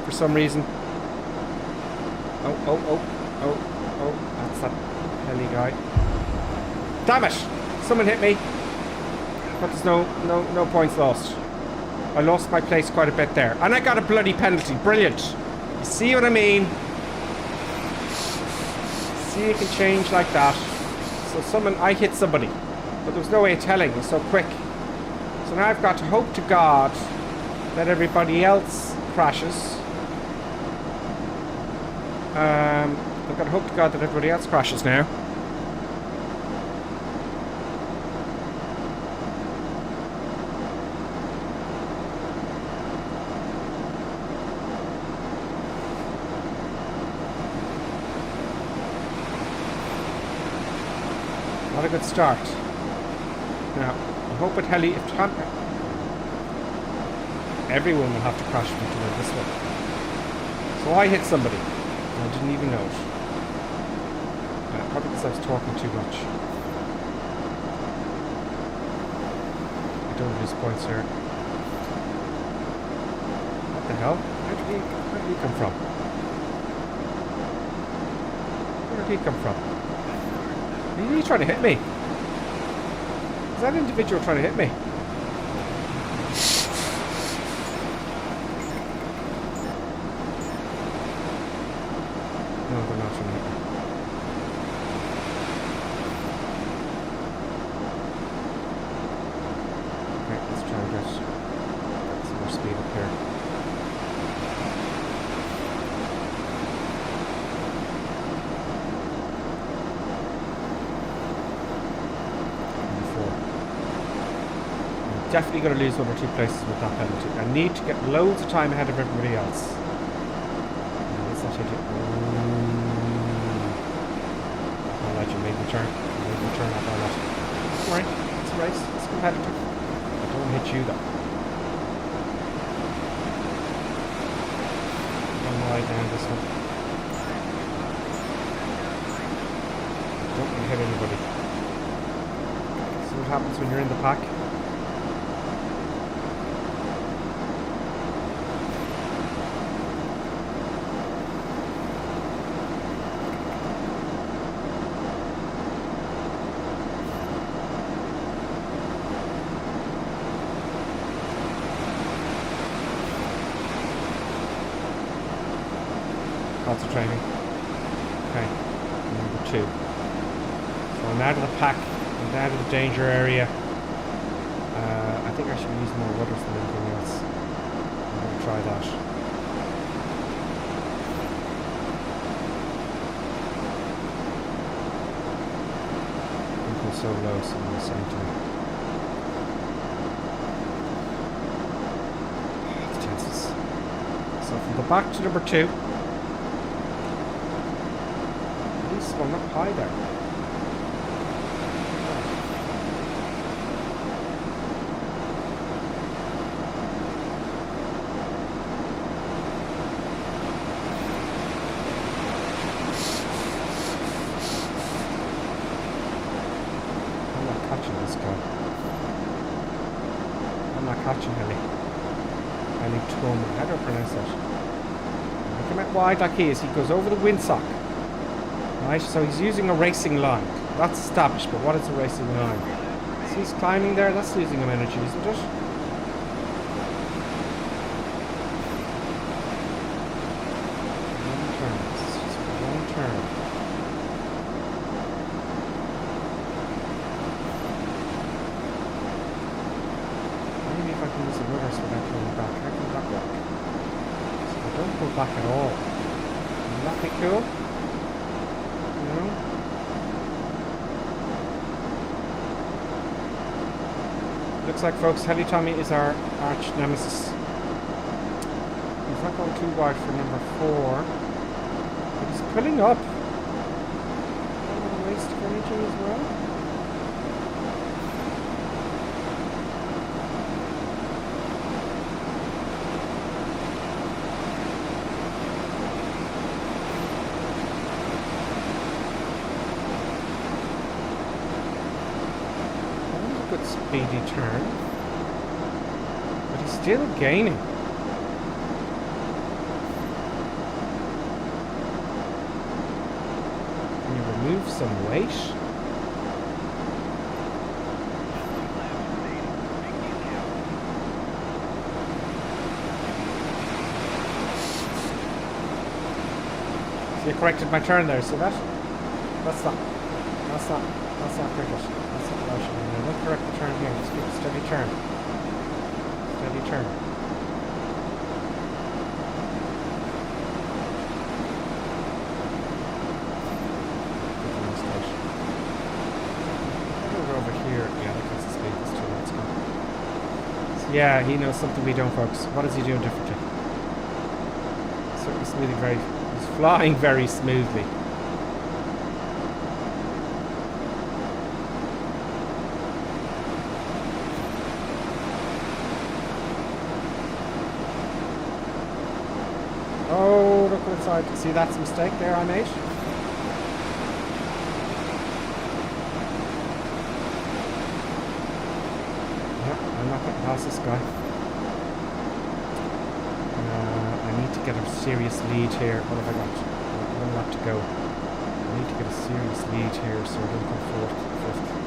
S1: for some reason. Oh, that's that Heli guy. Damn it! Someone hit me. But there's no points lost. I lost my place quite a bit there. And I got a bloody penalty. Brilliant. You see what I mean? See, it can change like that. So I hit somebody. But there was no way of telling. It was so quick. So now I've got to hope to God that everybody else crashes. I've got to hope to God that everybody else crashes now. Not a good start. Now, I hope at Heli, if everyone will have to crash me to win this one. So I hit somebody. And I didn't even know it. Probably because I was talking too much. I don't lose points here. What the hell? Where did he come from? Where did he come from? Are you trying to hit me? Is that individual trying to hit me? No, they're not trying to hit me. Okay, let's try and get some more speed up here. Definitely going to lose 1 or 2 places with that penalty. I need to get loads of time ahead of everybody else. Let's not hit it. I'll let you make the turn. Make the turn up on that. Don't worry, it's a race. It's competitive. I don't hit you though. One wide down this one. Don't hit anybody. See what happens when you're in the pack? Lots of training. Okay, number 2. So I'm out of the pack, I'm out of the danger area. I think I should use more rudders than anything else. I'm going to try that. I'm going so low, someone was saying to me. It's tenses. So from the back to number 2. Well, not high there. I'm not catching this guy. I'm not catching Heli. Heli Tum. How do I pronounce that? Look him out wide like he is. He goes over the windsock. Right, so he's using a racing line. That's established, but what is a racing line? So he's climbing there, that's losing him energy, isn't it? One turn, it's just one turn. Maybe if I can use the rudders without pulling back. How can that work? So I don't pull back at all. Wouldn't that be cool? Looks like, folks, Heli Tommy is our arch nemesis. He's not going too wide for number 4. But he's pulling up. Waste of energy as well. Good speedy turn, but he's still gaining. Can you remove some weight? See, I corrected my turn there, see that? That's not cricket. That's not Russian. Don't correct the turn here. Just keep a steady turn. Steady turn. Over here. Yeah, that gets the speed. That's 2 minutes gone. So yeah, he knows something we don't, folks. What is he doing differently? Certainly smoothing very. He's flying very smoothly. Oh, look inside. See, that's a mistake there I made. Yep, I'm not getting past this guy. I need to get a serious lead here. What have I got? One lap to go. I need to get a serious lead here so I don't come 4th, 5th.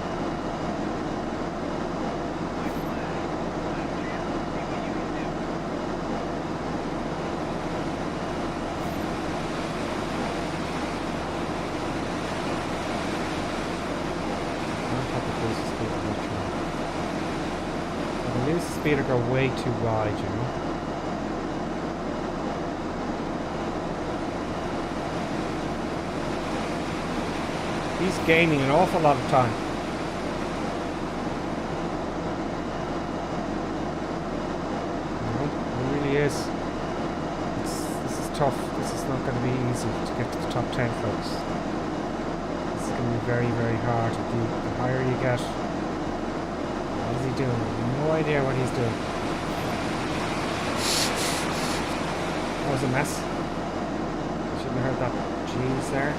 S1: Speed or go way too wide, you know. He's gaining an awful lot of time. You know, it really is. This is tough. This is not going to be easy to get to the top 10, folks. This is going to be very, very hard. The higher you get. What is he doing? I have no idea what he's doing. That was a mess. I shouldn't have heard that G's there.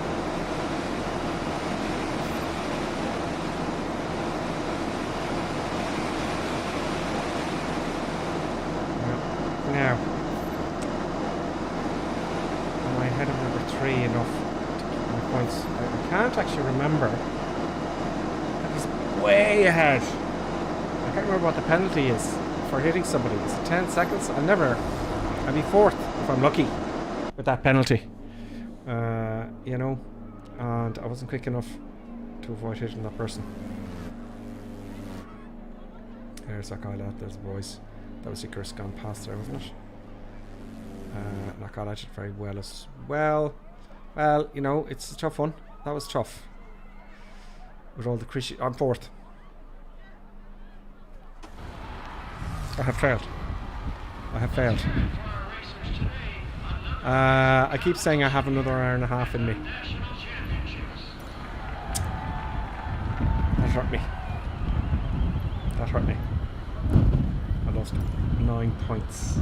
S1: Now, am I ahead of number 3 enough to keep my points? I can't actually remember. He's way ahead. I can't remember what the penalty is for hitting somebody. Is it 10 seconds? I'll be 4th if I'm lucky with that penalty. You know, and I wasn't quick enough to avoid hitting that person. There's that guy out, there's the boys. That was Icarus gone past there, wasn't it? That guy did very well as well. Well, you know, it's a tough one. That was tough. With all the cliche, I'm 4th. I have failed. I have failed. I keep saying I have another hour and a half in me. That hurt me. That hurt me. I lost 9 points.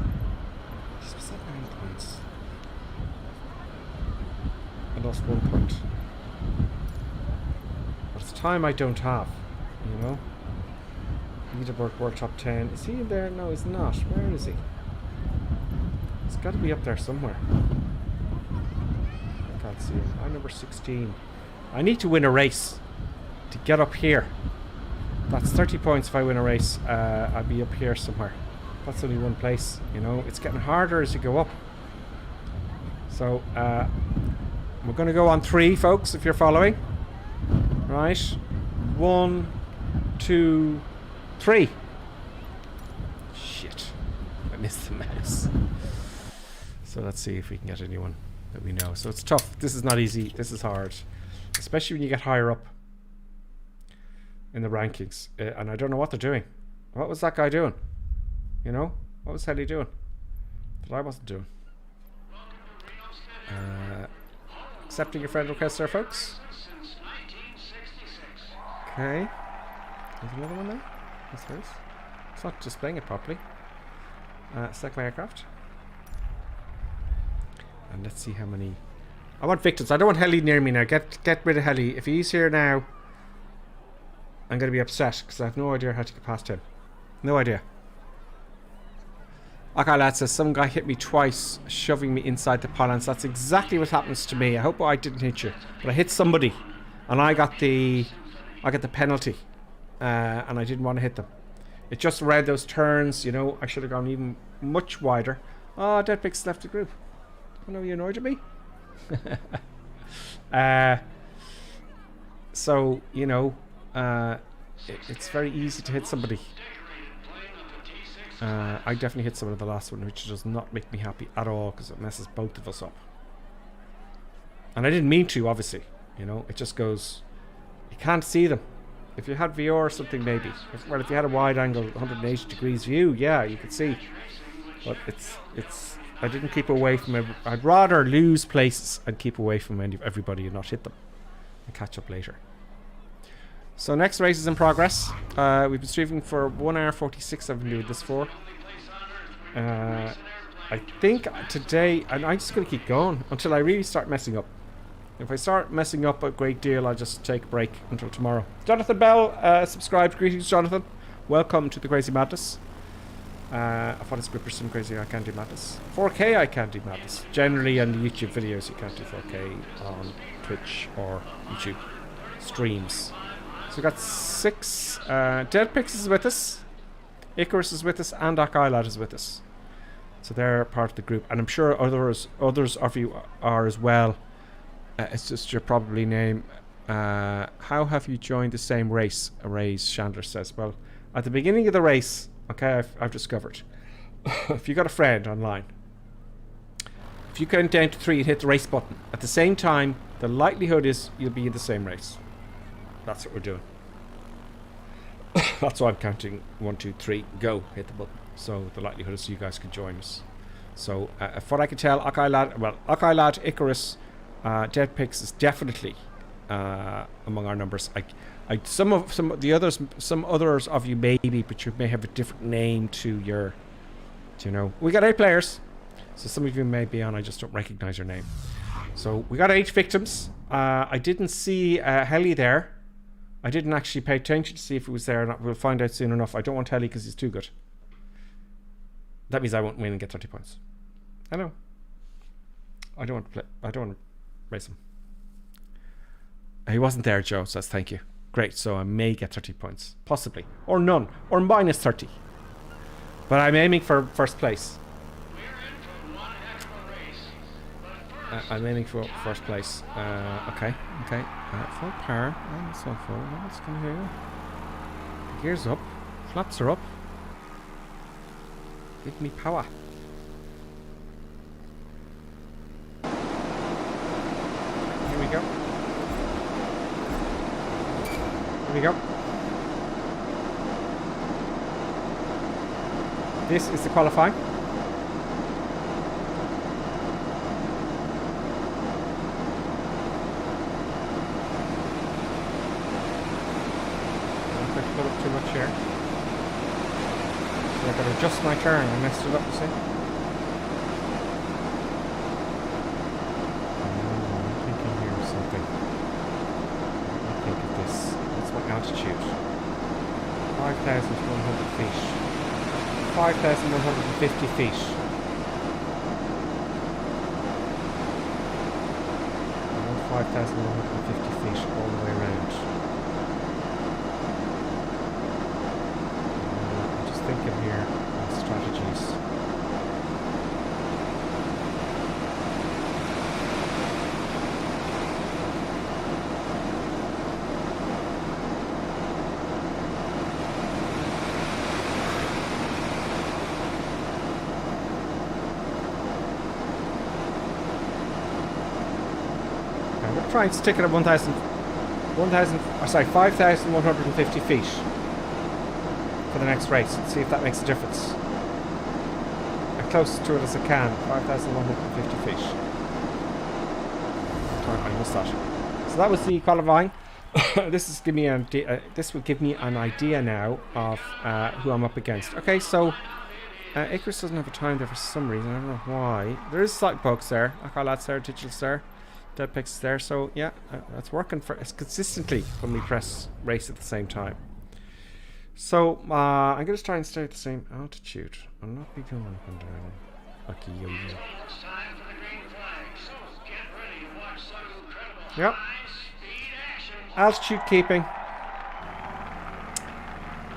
S1: Was that 9 points? I lost 1 point. But it's time I don't have, you know? Leaderboard World Top 10. Is he in there? No, he's not. Where is he? He's got to be up there somewhere. I can't see him. I'm number 16. I need to win a race to get up here. That's 30 points if I win a race. I'll be up here somewhere. That's only one place, you know. It's getting harder as you go up. So, we're going to go on 3, folks, if you're following. Right. 1, 2, 3. Shit. I missed the mouse. So let's see if we can get anyone that we know. So it's tough. This is not easy. This is hard. Especially when you get higher up in the rankings. And I don't know what they're doing. What was that guy doing? You know? What was Helly doing? That I wasn't doing. Accepting your friend request there, folks. Okay. There's another one there. Yes, there is. It's not displaying it properly. Select my aircraft. And let's see how many... I want victims. I don't want Heli near me now. Get rid of Heli. If he's here now, I'm going to be upset because I have no idea how to get past him. No idea. Okay, lad says some guy hit me twice, shoving me inside the pylons. That's exactly what happens to me. I hope I didn't hit you, but I hit somebody, and I got the penalty, and I didn't want to hit them. It just around those turns, you know. I should have gone even much wider. Oh, Deadpix left the group. I know you annoyed at me. So you know, it's very easy to hit somebody. I definitely hit someone in the last one, which does not make me happy at all because it messes both of us up. And I didn't mean to, obviously. You know, it just goes... You can't see them. If you had VR or something, maybe. Well, if you had a wide-angle 180 degrees view, yeah, you could see. But it's... I didn't keep away from... I'd rather lose places and keep away from everybody and not hit them. And catch up later. So next race is in progress. We've been streaming for 1 hour 46. I've been doing this for. I think today, and I'm just going to keep going until I really start messing up. If I start messing up a great deal, I'll just take a break until tomorrow. Jonathan Bell, subscribed. Greetings, Jonathan. Welcome to the Crazy Madness. I thought it's good for some crazy I can do madness. 4K I can do madness. Generally on the YouTube videos you can't do 4K on Twitch or YouTube streams. So we've got 6. Deadpix is with us. Icarus is with us. And Akilad is with us. So they're part of the group. And I'm sure others of you are as well. It's just your probably name. How have you joined the same race? Chandler says. Well, at the beginning of the race, okay, I've discovered. If you got a friend online, if you count down to 3 and hit the race button, at the same time, the likelihood is you'll be in the same race. That's what we're doing. That's why I'm counting 1, 2, 3, go, hit the button. So the likelihood is you guys can join us. So if what I can tell, Akilad, Icarus, Deadpix is definitely among our numbers. Some others of you maybe, but you may have a different name to your, you know. We got 8 players, so some of you may be on. I just don't recognize your name. So we got 8 victims. I didn't see Heli there. I didn't actually pay attention to see if it was there or not. We'll find out soon enough. I don't want Heli because he's too good. That means I won't win and get 30 points. I know. I don't want to play. I don't want to race him. He wasn't there, Joe says thank you. Great, so I may get 30 points. Possibly. Or none. Or minus 30. But I'm aiming for first place. I'm aiming for first place. Okay. Full power. That's all full. What's going here? Gears up. Flaps are up. Give me power. Here we go. Here we go. This is the qualifying. Put up too much here. So I've got to adjust my turn. I messed it up, you see. I'm thinking here of something. I think of this. What's my altitude? 5,100 feet. 5,150 feet. 5,150 feet all the way around. Thinking here on strategies. I'm going to try and stick it at 5,150 feet. For the next race, see if that makes a difference. As close to it as I can, 5,150 feet. I missed that. So that was the qualifying. This will give me an idea now of who I'm up against. Okay, so Icarus doesn't have a time there for some reason. I don't know why. There is slight bugs there. Akalat's there, Digital's there, Dead Pix is there. So yeah, that's working for us consistently when we press race at the same time. So I'm going to try and stay at the same altitude. I'll not be going up and down like a yo-yo. Yep. Altitude keeping.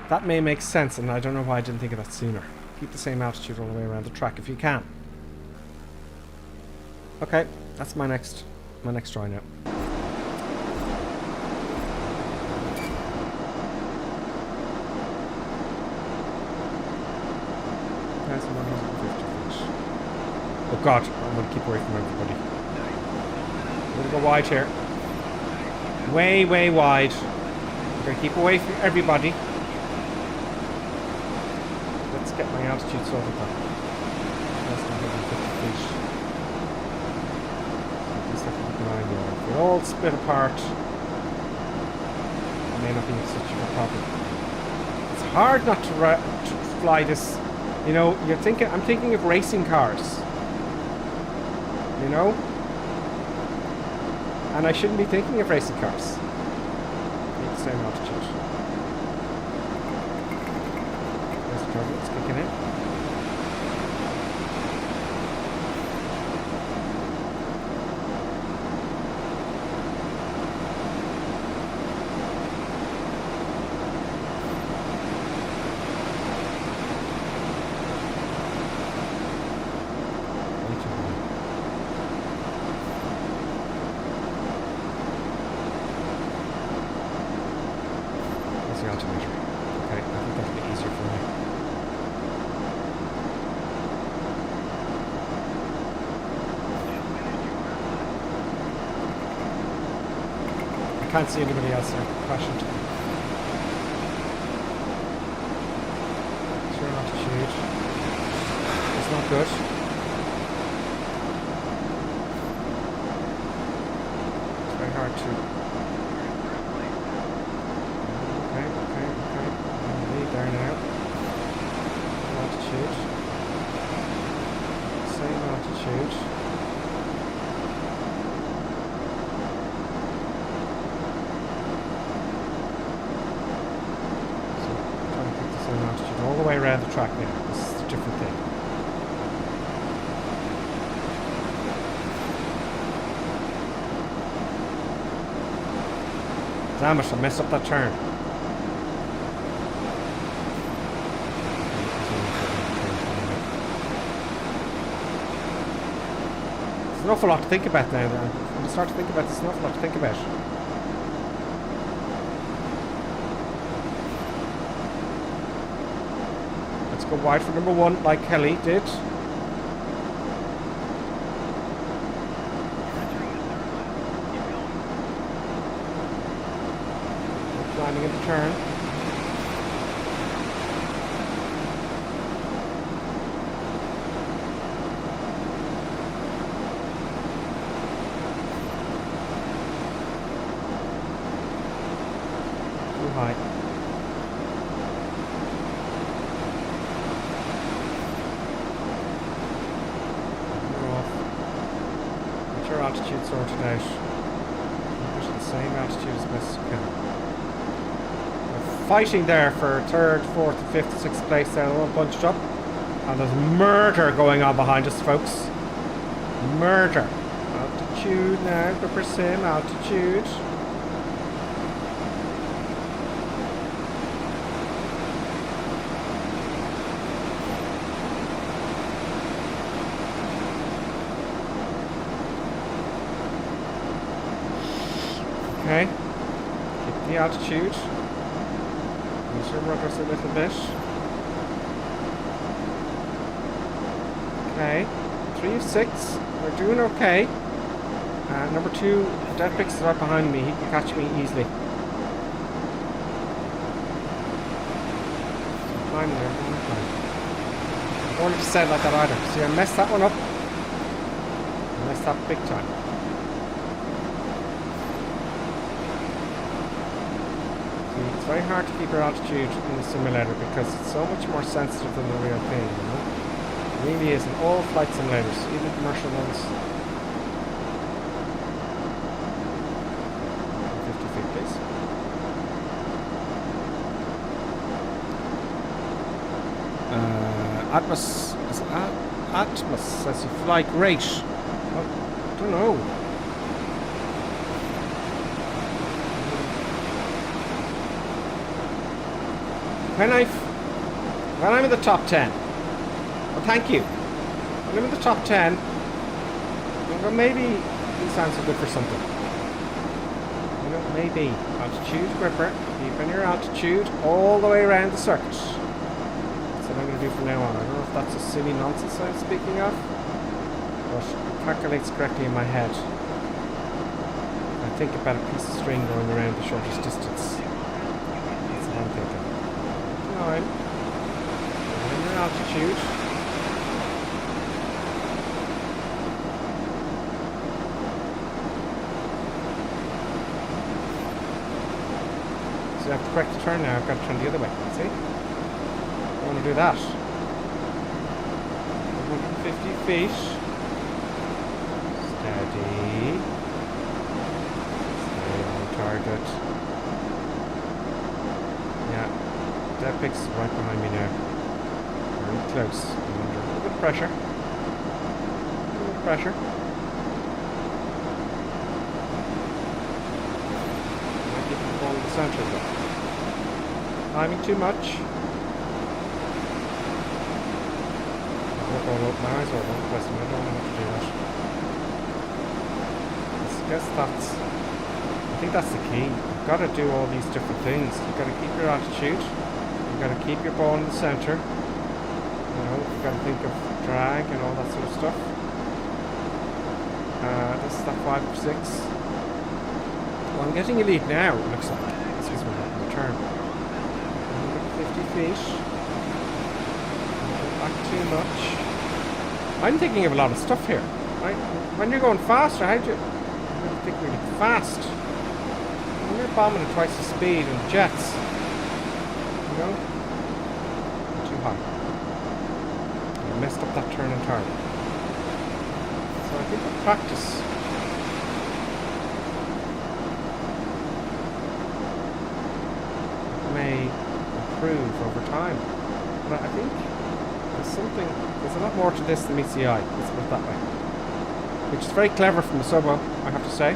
S1: That may make sense, and I don't know why I didn't think of that sooner. Keep the same altitude all the way around the track if you can. Okay, that's my next try now. Oh god, I'm going to keep away from everybody. I'm going to go wide here. Way, way wide. I'm going to keep away from everybody. Let's get my altitude sorted out. That's 150 feet. At least I can keep an eye there. If we all split apart, it may not be such a problem. It's hard not to fly this. You know, I'm thinking of racing cars. You know? And I shouldn't be thinking of racing cars. Keep the same altitude. There's the turbulence kicking in. I can't see anybody else there. Crashing. Sure altitude. It's not good. It's very hard to. Okay. I'm lead there now. Altitude. Same altitude. All the way around the track now. This is a different thing. Damn it, I messed up that turn. There's an awful lot to think about now. When you start to think about this, there's an awful lot to think about. Go wide for number one, like Kelly did. Climbing in the turn. Too high. Altitude sorted out. Push the same altitude as best as you can. We're fighting there for 3rd, 4th, 5th, 6th place there. They're all bunched up. And there's murder going on behind us, folks. Murder. Altitude now. Go for sim. Altitude. Okay, keep the altitude. Use your rudders a little bit. Okay, 3 of 6. We're doing okay. Number 2, Dead Pix is right behind me. He can catch me easily. So climb there. I don't want it to sound like that either. See, I messed that one up. I messed that big time. It's very hard to keep your altitude in the simulator because it's so much more sensitive than the real thing, you know? It really is in all flight simulators, even commercial ones. 50 feet, please. Atmos says you fly great. Well, I don't know. When I'm in the top 10, well, thank you. When I'm in the top 10, well, maybe these sounds are good for something. You know, maybe altitude gripper, keeping your altitude all the way around the circuit. That's what I'm going to do from now on. I don't know if that's a silly nonsense I'm speaking of, but it calculates correctly in my head. I think about a piece of string going around the shortest distance. That's what I'm thinking. Your altitude. So I have to correct the turn now. I've got to turn the other way. See? I want to do that. 150 feet. Steady. Stay on target. Yeah. That picks right behind me now. Very close. I'm under a little bit of pressure. A little bit of pressure. Might get the ball in the centre though. Climbing too much. I hope I'll open my eyes or don't press them. I don't know how to do that. I think that's the key. You've got to do all these different things. You've got to keep your altitude. You've got to keep your ball in the centre. You know, you've got to think of drag and all that sort of stuff. This is that 5 or 6. Well, I'm getting a lead now, it looks like. This is my turn. 150 feet. Don't back too much. I'm thinking of a lot of stuff here. Right? When you're going faster, how do you think really fast? When you're bombing at twice the speed in jets, you know, too high. I messed up that turn entirely. So I think with practice, it may improve over time. But I think there's a lot more to this than meets the eye, let's put it that way. Which is very clever from the Subo, I have to say.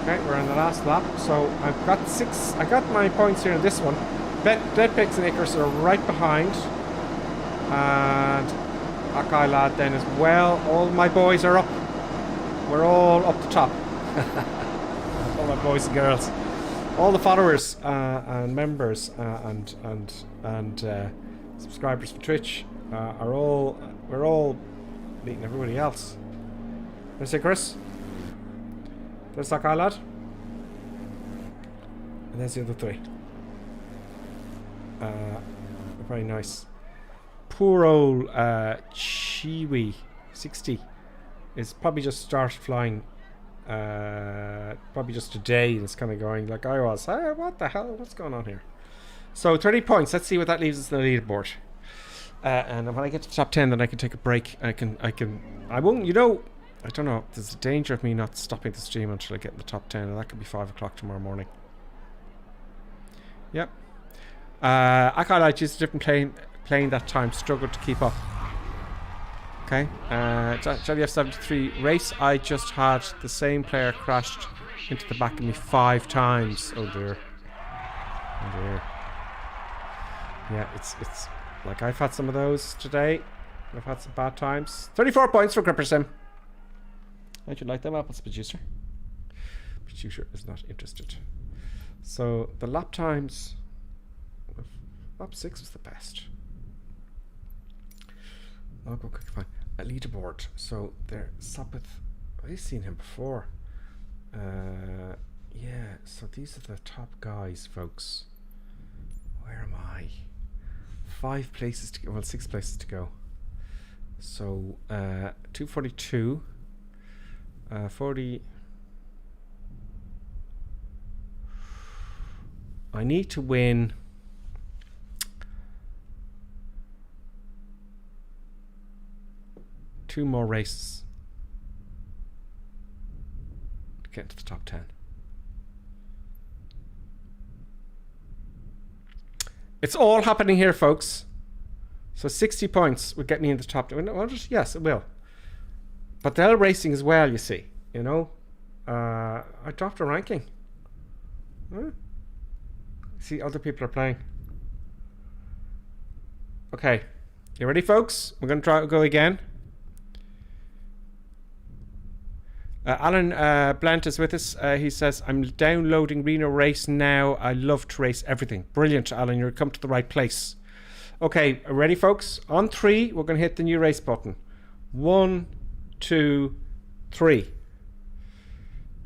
S1: Okay, we're on the last lap, so I got my points here in this one. Dead Pigs and Icarus are right behind. And Akai Lad then as well. All my boys are up. We're all up the top. All my boys and girls. All the followers and members and subscribers for Twitch we're all beating everybody else. There's Icarus. There's Akai Lad. And there's the other 3. Very nice. Poor old Chiwi 60 is probably just started flying probably just today, and it's kind of going like I was. Hey, what the hell? What's going on here? So 30 points. Let's see what that leaves us in the leaderboard. And when I get to the top 10, then I can take a break. I won't, you know, I don't know. There's a danger of me not stopping the stream until I get in the top 10, and that could be 5 o'clock tomorrow morning. Yep. I can't like use a different plane that time, struggled to keep up. Okay, Jelly F73 race. I just had the same player crashed into the back of me 5 times. Oh dear. Oh dear. Yeah, it's like I've had some of those today. I've had some bad times. 34 points for Gripper Sim. How'd you like them apples, producer? Producer is not interested. So the lap times. Lap 6 was the best. I'll go quick find a leaderboard. So there, Sapith. I've seen him before. Yeah, so these are the top guys, folks. Where am I? 5 places to go. Well, 6 places to go. So 242, 40. I need to win 2 more races to get to the top 10. It's all happening here, folks. So 60 points would get me in the top 10. Well, yes, it will. But the L Racing as well, you see. You know, I dropped a ranking. Huh? See, other people are playing. Okay, you ready, folks? We're going to try to go again. Alan Blant is with us. He says, I'm downloading Reno Race now. I love to race everything. Brilliant, Alan. You've come to the right place. Okay, ready, folks? On 3, we're going to hit the new race button. 1, 2, 3.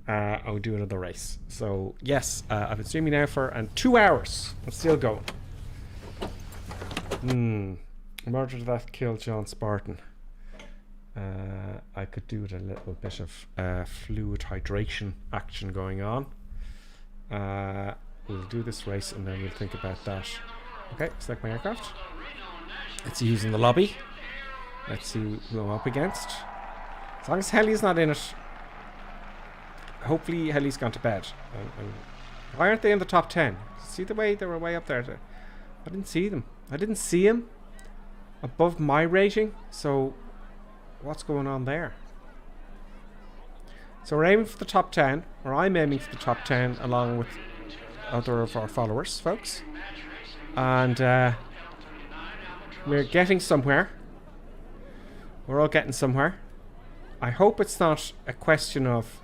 S1: I'll do another race. So, yes, I've been streaming now for 2 hours. I'm still going. Murder that killed John Spartan. I could do with a little bit of fluid hydration action going on. We'll do this race and then we'll think about that. Okay, select my aircraft. Let's see who's in the lobby. Let's see who I'm up against. As long as Helly's not in it. Hopefully Helly's gone to bed. Why aren't they in the top 10? See the way they were way up there? I didn't see them. I didn't see him above my rating. So what's going on there? So we're aiming for the top 10, or I'm aiming for the top 10 along with other of our followers, folks. And we're getting somewhere. We're all getting somewhere. I hope it's not a question of,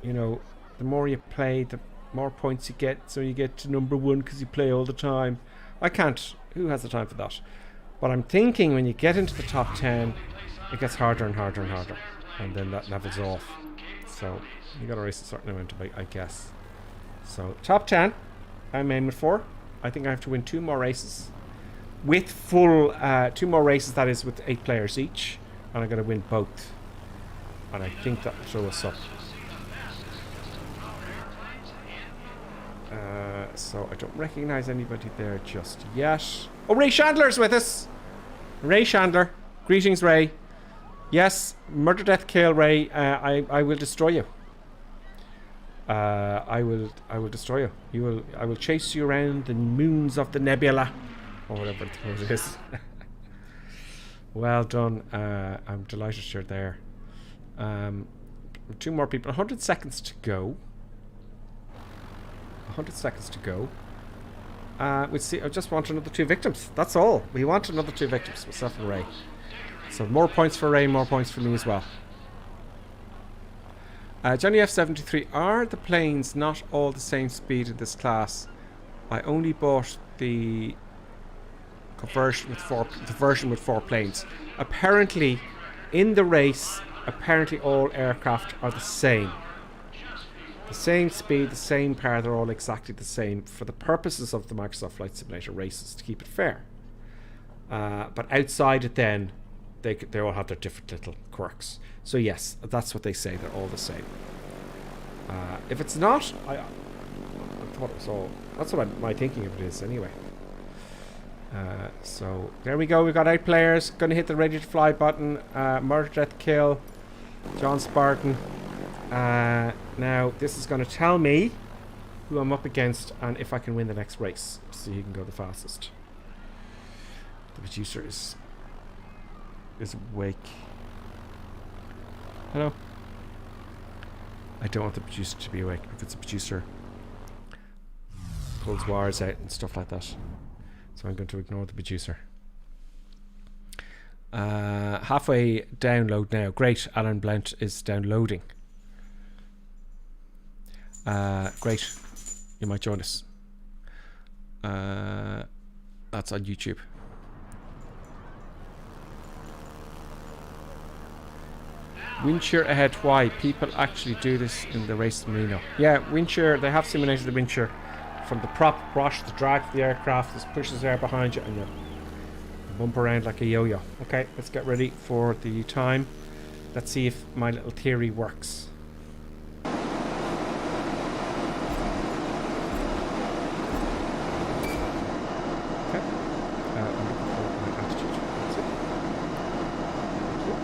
S1: you know, the more you play, the more points you get, so you get to number 1 because you play all the time. I can't. Who has the time for that? But I'm thinking when you get into the top 10, it gets harder and harder and harder, and then that levels off. So you got to race a certain amount of, I guess. So top 10, I'm aiming for. I think I have to win 2 more races with full 2 more races. That is with 8 players each, and I got to win both. And I think that will throw us up. So I don't recognize anybody there just yet. Oh, Ray Chandler's with us. Ray Chandler, greetings, Ray. Yes, murder, death, kill, Ray. I will destroy you. I will destroy you. I will chase you around the moons of the nebula, or whatever it is. Well done. I'm delighted you're there. 2 more people. 100 seconds to go. 100 seconds to go. We'll see. I just want another 2 victims. That's all. We want another 2 victims. Myself and Ray. So more points for Ray, more points for me as well. Johnny F73, are the planes not all the same speed in this class? I only bought the version with 4 planes. Apparently, in the race, apparently all aircraft are the same. The same speed, the same power, they're all exactly the same for the purposes of the Microsoft Flight Simulator races, to keep it fair. But outside it then, they all have their different little quirks. So yes, that's what they say, they're all the same. If it's not, I thought it was all... That's what my thinking of it is anyway. So there we go, we've got 8 players. Gonna hit the ready to fly button. Murder, death, kill. John Spartan. Now this is going to tell me who I'm up against and if I can win the next race, so you can go the fastest. The producer is awake. Hello. I don't want the producer to be awake because the producer pulls wires out and stuff like that, so I'm going to ignore the producer. Halfway download now. Great. Alan Blount is downloading. Great, you might join us. That's on YouTube. Wind shear ahead. Why? People actually do this in the race in Reno. Yeah, wind shear. They have simulated the wind shear from the prop wash, the drag of the aircraft. This pushes air behind you and you bump around like a yo-yo. Okay, let's get ready for the time. Let's see if my little theory works. Okay. I'm looking for my attitude. That's it. Thank you.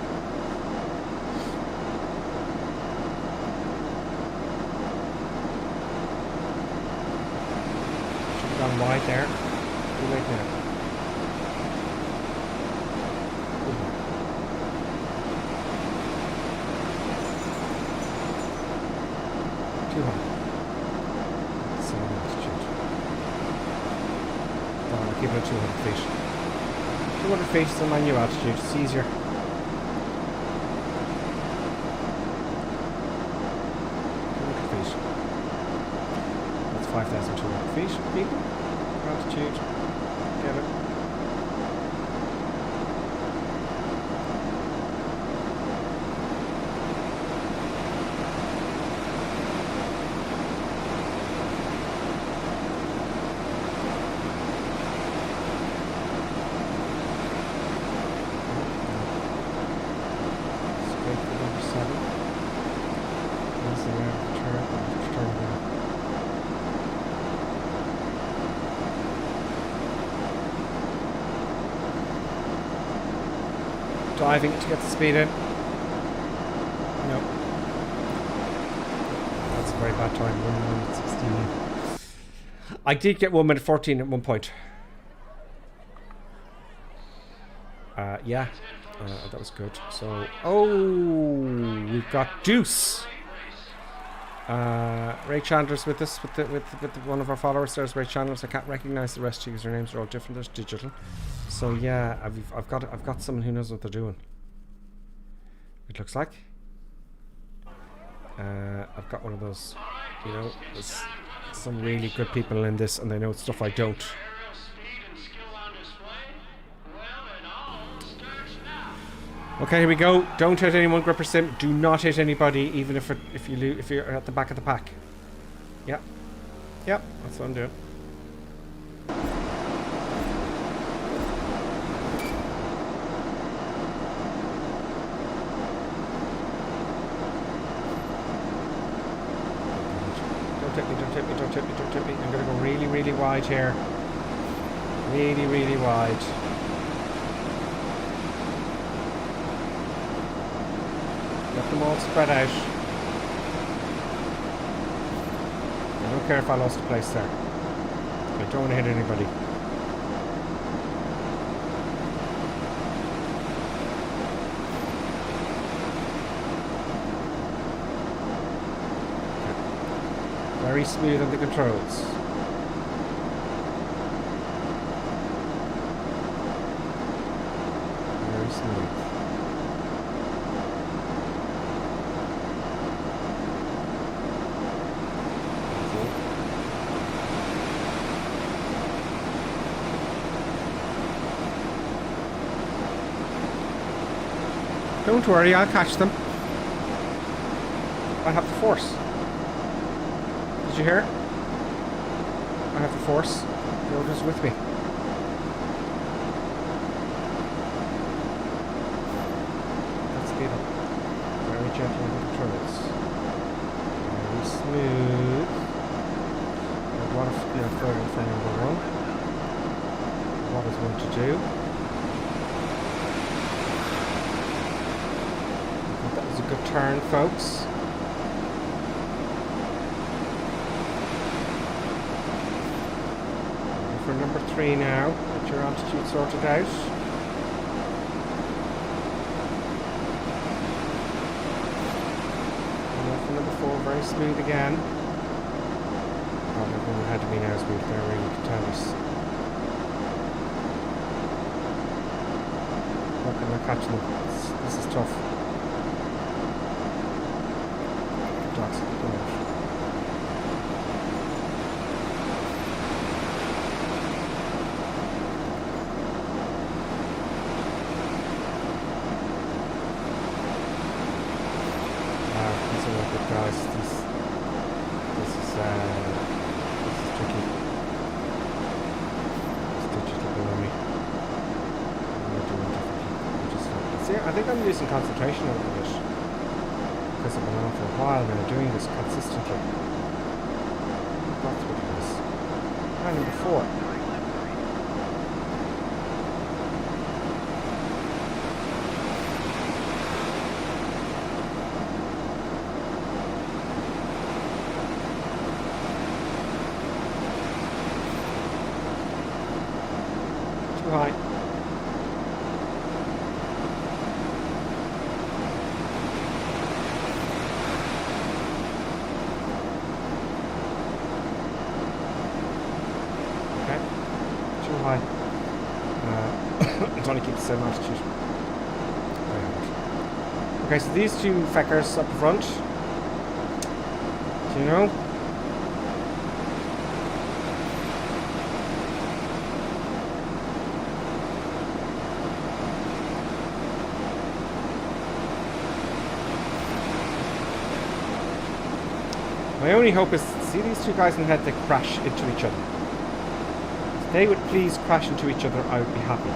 S1: Should have gone wide there. Too late now. Too high. Same altitude. Oh, I'll keep it at 200 feet. 200 feet is the manual altitude. It's easier. 200 feet. That's 5,200 feet, people. Altitude. Get it. Diving to get the speed in. Nope. That's a very bad time. 1 minute 16. I did get 1 minute 14 at one point. Yeah. That was good. So, we've got Deuce. Ray Chandler's with us, with one of our followers. There's Ray Chandler's. I can't recognize the rest because their names are all different. There's digital. So yeah, I've got someone who knows what they're doing. It looks like. I've got one of those, you know, there's some really good people in this, and they know stuff I don't. Okay, here we go. Don't hit anyone, Gripper Sim. Do not hit anybody, even if you're at the back of the pack. Yep. Yep, that's what I'm doing. Don't tip me. I'm going to go really, really wide here. Really, really wide. Let them all spread out. I don't care if I lost a place there. I don't want to hit anybody. Very smooth on the controls. Very smooth. Don't worry, I'll catch them. I have the force. Did you hear it? I have the force. The order's with me. That's speed up. Very gentle on the controls. Very smooth. A lot of further for number one. What is one to do? I think that was a good turn, folks. For number 3 now, get your altitude sorted out. And for number 4, very smooth again. God, everyone ahead of me now is moved there, really contenders. How can I catch them? This is tough. Dogs, go out. I think I'm losing concentration a little bit because I've been on for a while now doing this consistently. That's what it is. And number 4. Too high. High. I'm trying to keep the same altitude. Very hard. Okay, so these two feckers up front. Do you know? My only hope is, see these two guys in the head, they crash into each other. If they would please crash into each other, I would be happy.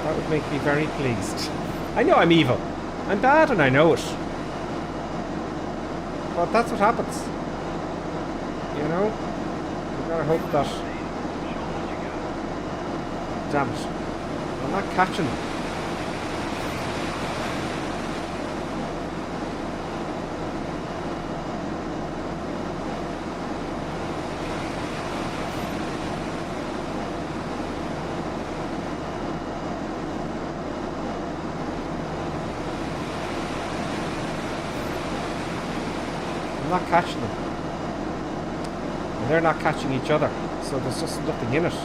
S1: That would make me very pleased. I know I'm evil. I'm bad and I know it. But that's what happens. You know? You've got to hope that... Damn it. I'm not catching them. I'm not catching them. And they're not catching each other. So there's just nothing in it. So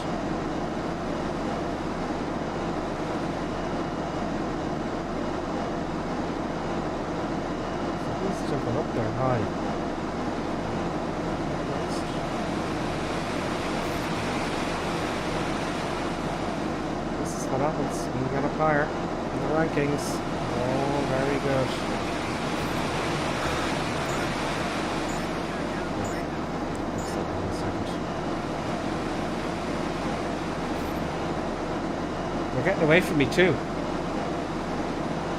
S1: he's jumping up there high. This is what happens when you get up higher in the rankings. Oh, very good. They're getting away from me too.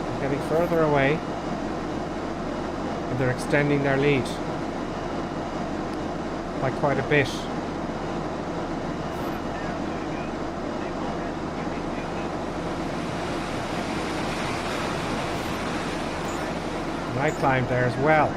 S1: They're getting further away. And they're extending their lead. By quite a bit. And I climbed there as well.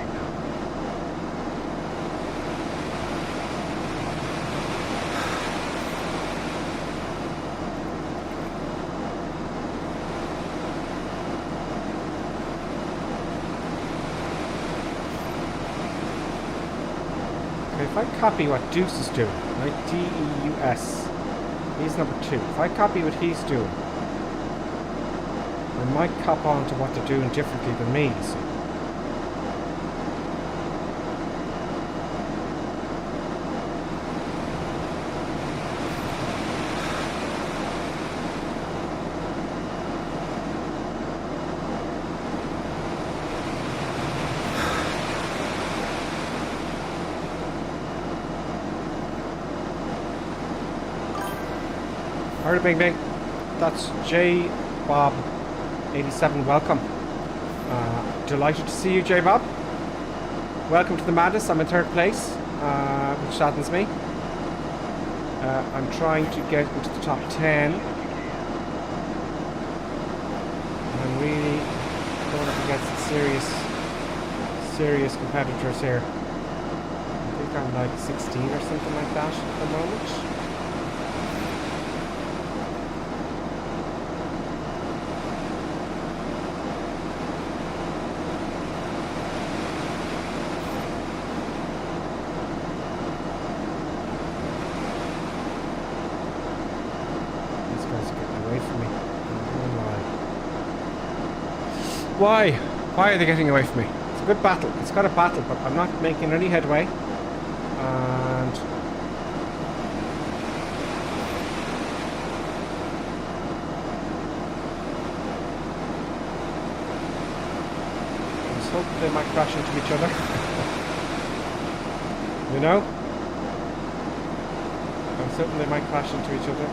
S1: If I copy what Deuce is doing, right, D-E-U-S, he's number 2. If I copy what he's doing, I might cop on to what they're doing differently than me, so. Alright, bing bing. That's J Bob 87. Welcome. Delighted to see you, J Bob. Welcome to the madness. I'm in 3rd place, which saddens me. I'm trying to get into the top 10. I'm really going up against serious competitors here. I think I'm like 16 or something like that at the moment. Why? Why are they getting away from me? It's a good battle. It's got a battle, but I'm not making any headway. And I just hope they might crash into each other. You know? I'm certain they might crash into each other.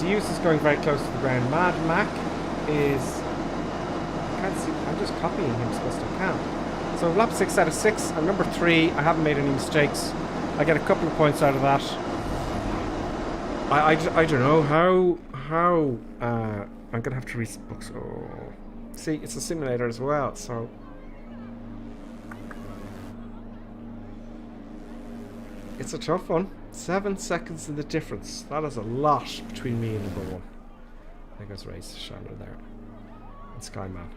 S1: Hughes is going very close to the ground. Mad Mac is... I can't see. I'm just copying him as best I can. So lap 6 out of 6. I'm number 3. I haven't made any mistakes. I get a couple of points out of that. I don't know how I'm gonna have to read books. Oh, see, it's a simulator as well, so it's a tough one. 7 seconds in the difference. That is a lot between me and number 1. There goes Race Chandler there and Skyman.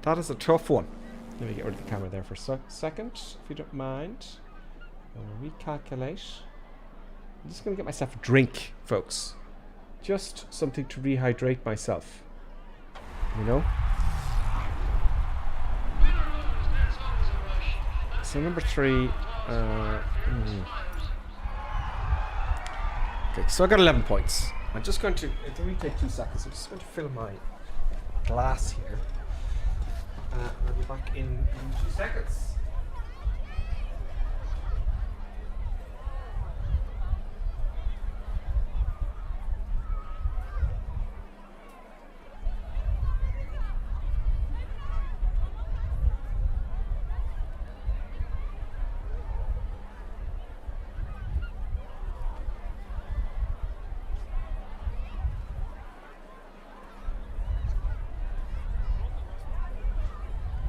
S1: That is a tough one. Let me get rid of the camera there for a second, if you don't mind. I'll recalculate. I'm just going to get myself a drink, folks. Just something to rehydrate myself. You know? So number 3. Okay, so I got 11 points. I'm just going to... It'll only take 2 seconds. I'm just going to fill my glass here. I'll be back in 2 seconds.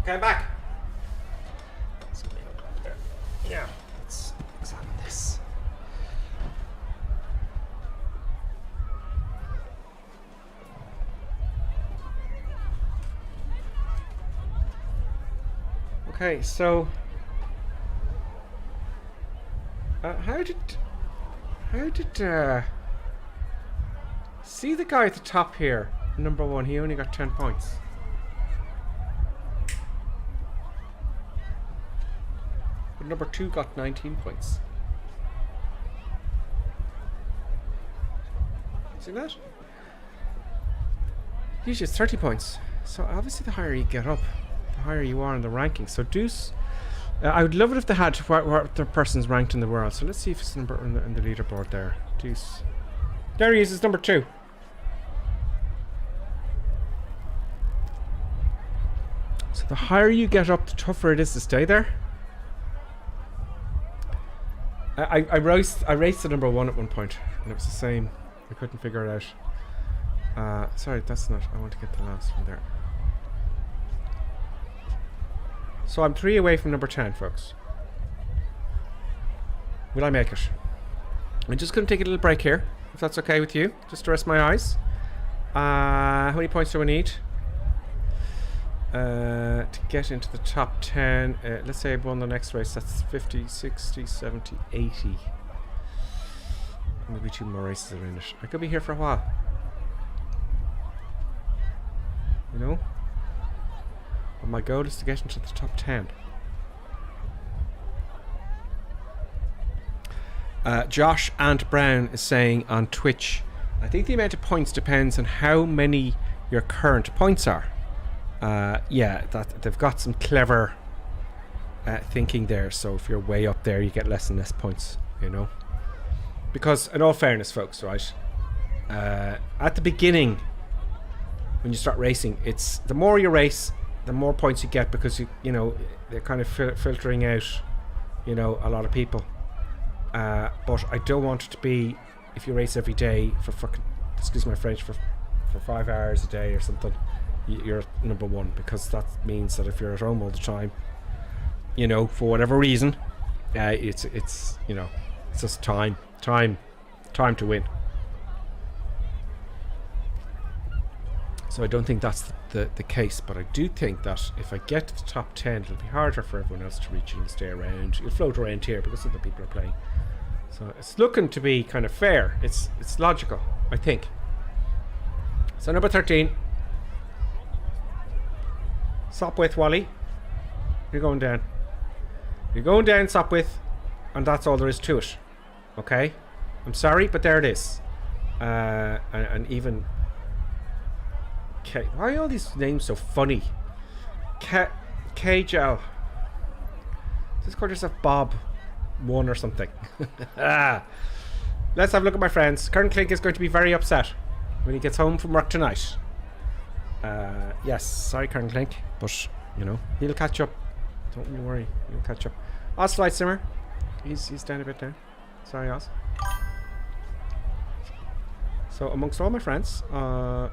S1: Okay, I'm back. Yeah, let's examine this. Okay, so how did see the guy at the top here, number 1? He only got 10 points. But number 2 got 19 points. See that? Usually it's 30 points. So obviously the higher you get up, the higher you are in the ranking. So Deuce, I would love it if they had what the person's ranked in the world. So let's see if it's number in the leaderboard there. Deuce. There he is, number 2. So the higher you get up, the tougher it is to stay there. I raced the number 1 at one point, and it was the same. I couldn't figure it out. Sorry, that's not. I want to get the last one there. So I'm 3 away from number 10, folks. Will I make it? I'm just going to take a little break here, if that's okay with you, just to rest my eyes. How many points do I need? To get into the top 10, let's say I've won the next race, that's 50, 60, 70, 80. Maybe 2 more races are in it. I could be here for a while. You know? But my goal is to get into the top 10. Josh Ant Brown is saying on Twitch, I think the amount of points depends on how many your current points are. Yeah, that they've got some clever thinking there. So if you're way up there, you get less and less points, you know. Because in all fairness, folks, right? At the beginning, when you start racing, it's the more you race, the more points you get, because you know they're kind of filtering out, you know, a lot of people. But I don't want it to be if you race every day for fucking, excuse my French, for 5 hours a day or something. You're number 1, because that means that if you're at home all the time, you know, for whatever reason, it's you know, it's just time to win. So I don't think that's the case, but I do think that if I get to the top 10, it'll be harder for everyone else to reach and stay around. You'll float around here because other people are playing. So it's looking to be kind of fair. It's logical, I think. So number 13. Sopwith, Wally. You're going down. You're going down, Sopwith, and that's all there is to it. Okay? I'm sorry, but there it is. And even... why are all these names so funny? K-Gel. Just call yourself Bob 1 or something. Let's have a look at my friends. Kern Klink is going to be very upset when he gets home from work tonight. Yes, sorry Kern Klink, but you know, he'll catch up. Don't you worry, he'll catch up. Oz Flight Simmer, he's down a bit now. Sorry, Oz. So amongst all my friends on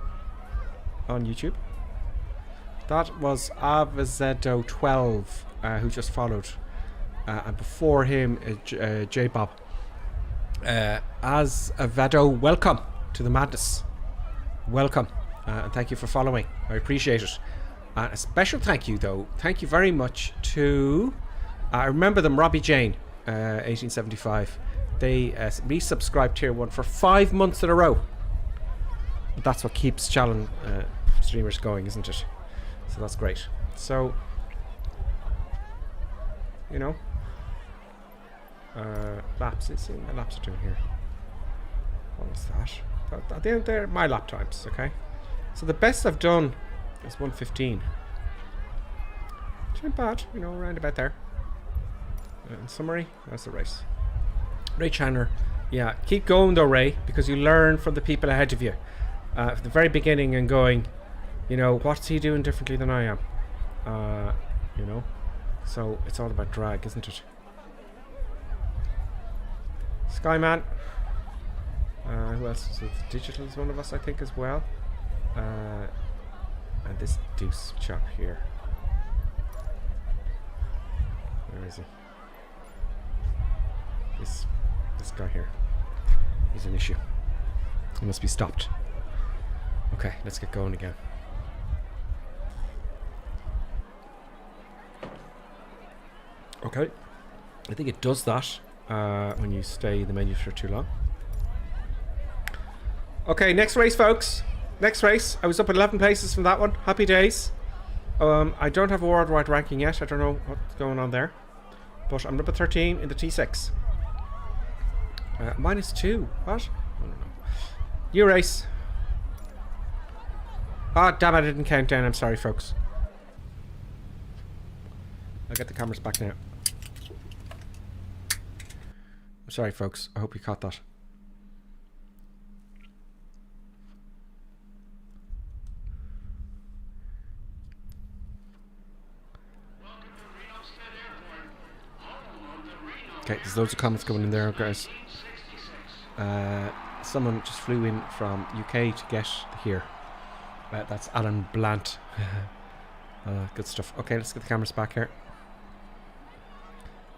S1: YouTube, that was Avazedo12 who just followed, and before him J-Bob. As Avedo, welcome to the madness. Welcome, and thank you for following. I appreciate it. A special thank you, though. Thank you very much to I remember them, Robbie Jane, 1875. They resubscribed Tier 1 for 5 months in a row. That's what keeps challenge streamers going, isn't it? So that's great. So, you know, laps. Let's see what my laps are doing here. What was that? They're my lap times, okay? So the best I've done is 1:15. Which ain't bad, you know, around about there. In summary, that's the race. Ray Chandler, yeah, keep going though, Ray, because you learn from the people ahead of you. From the very beginning and going, you know, what's he doing differently than I am? You know, so it's all about drag, isn't it? Skyman. Who else? So Digital is one of us, I think, as well. And this Deuce chap here. Where is he? This guy here. He's an issue. He must be stopped. Okay, let's get going again. Okay. I think it does that when you stay in the menu for too long. Okay, next race, folks. Next race. I was up at 11 places from that one. Happy days. I don't have a worldwide ranking yet. I don't know what's going on there. But I'm number 13 in the T6. -2. What? I don't know. New race. Ah, damn it, I didn't count down. I'm sorry, folks. I'll get the cameras back now. I'm sorry, folks. I hope you caught that. Okay, there's loads of comments going in there, guys. Someone just flew in from UK to get here. That's Alan Blant. Good stuff. Okay, let's get the cameras back here.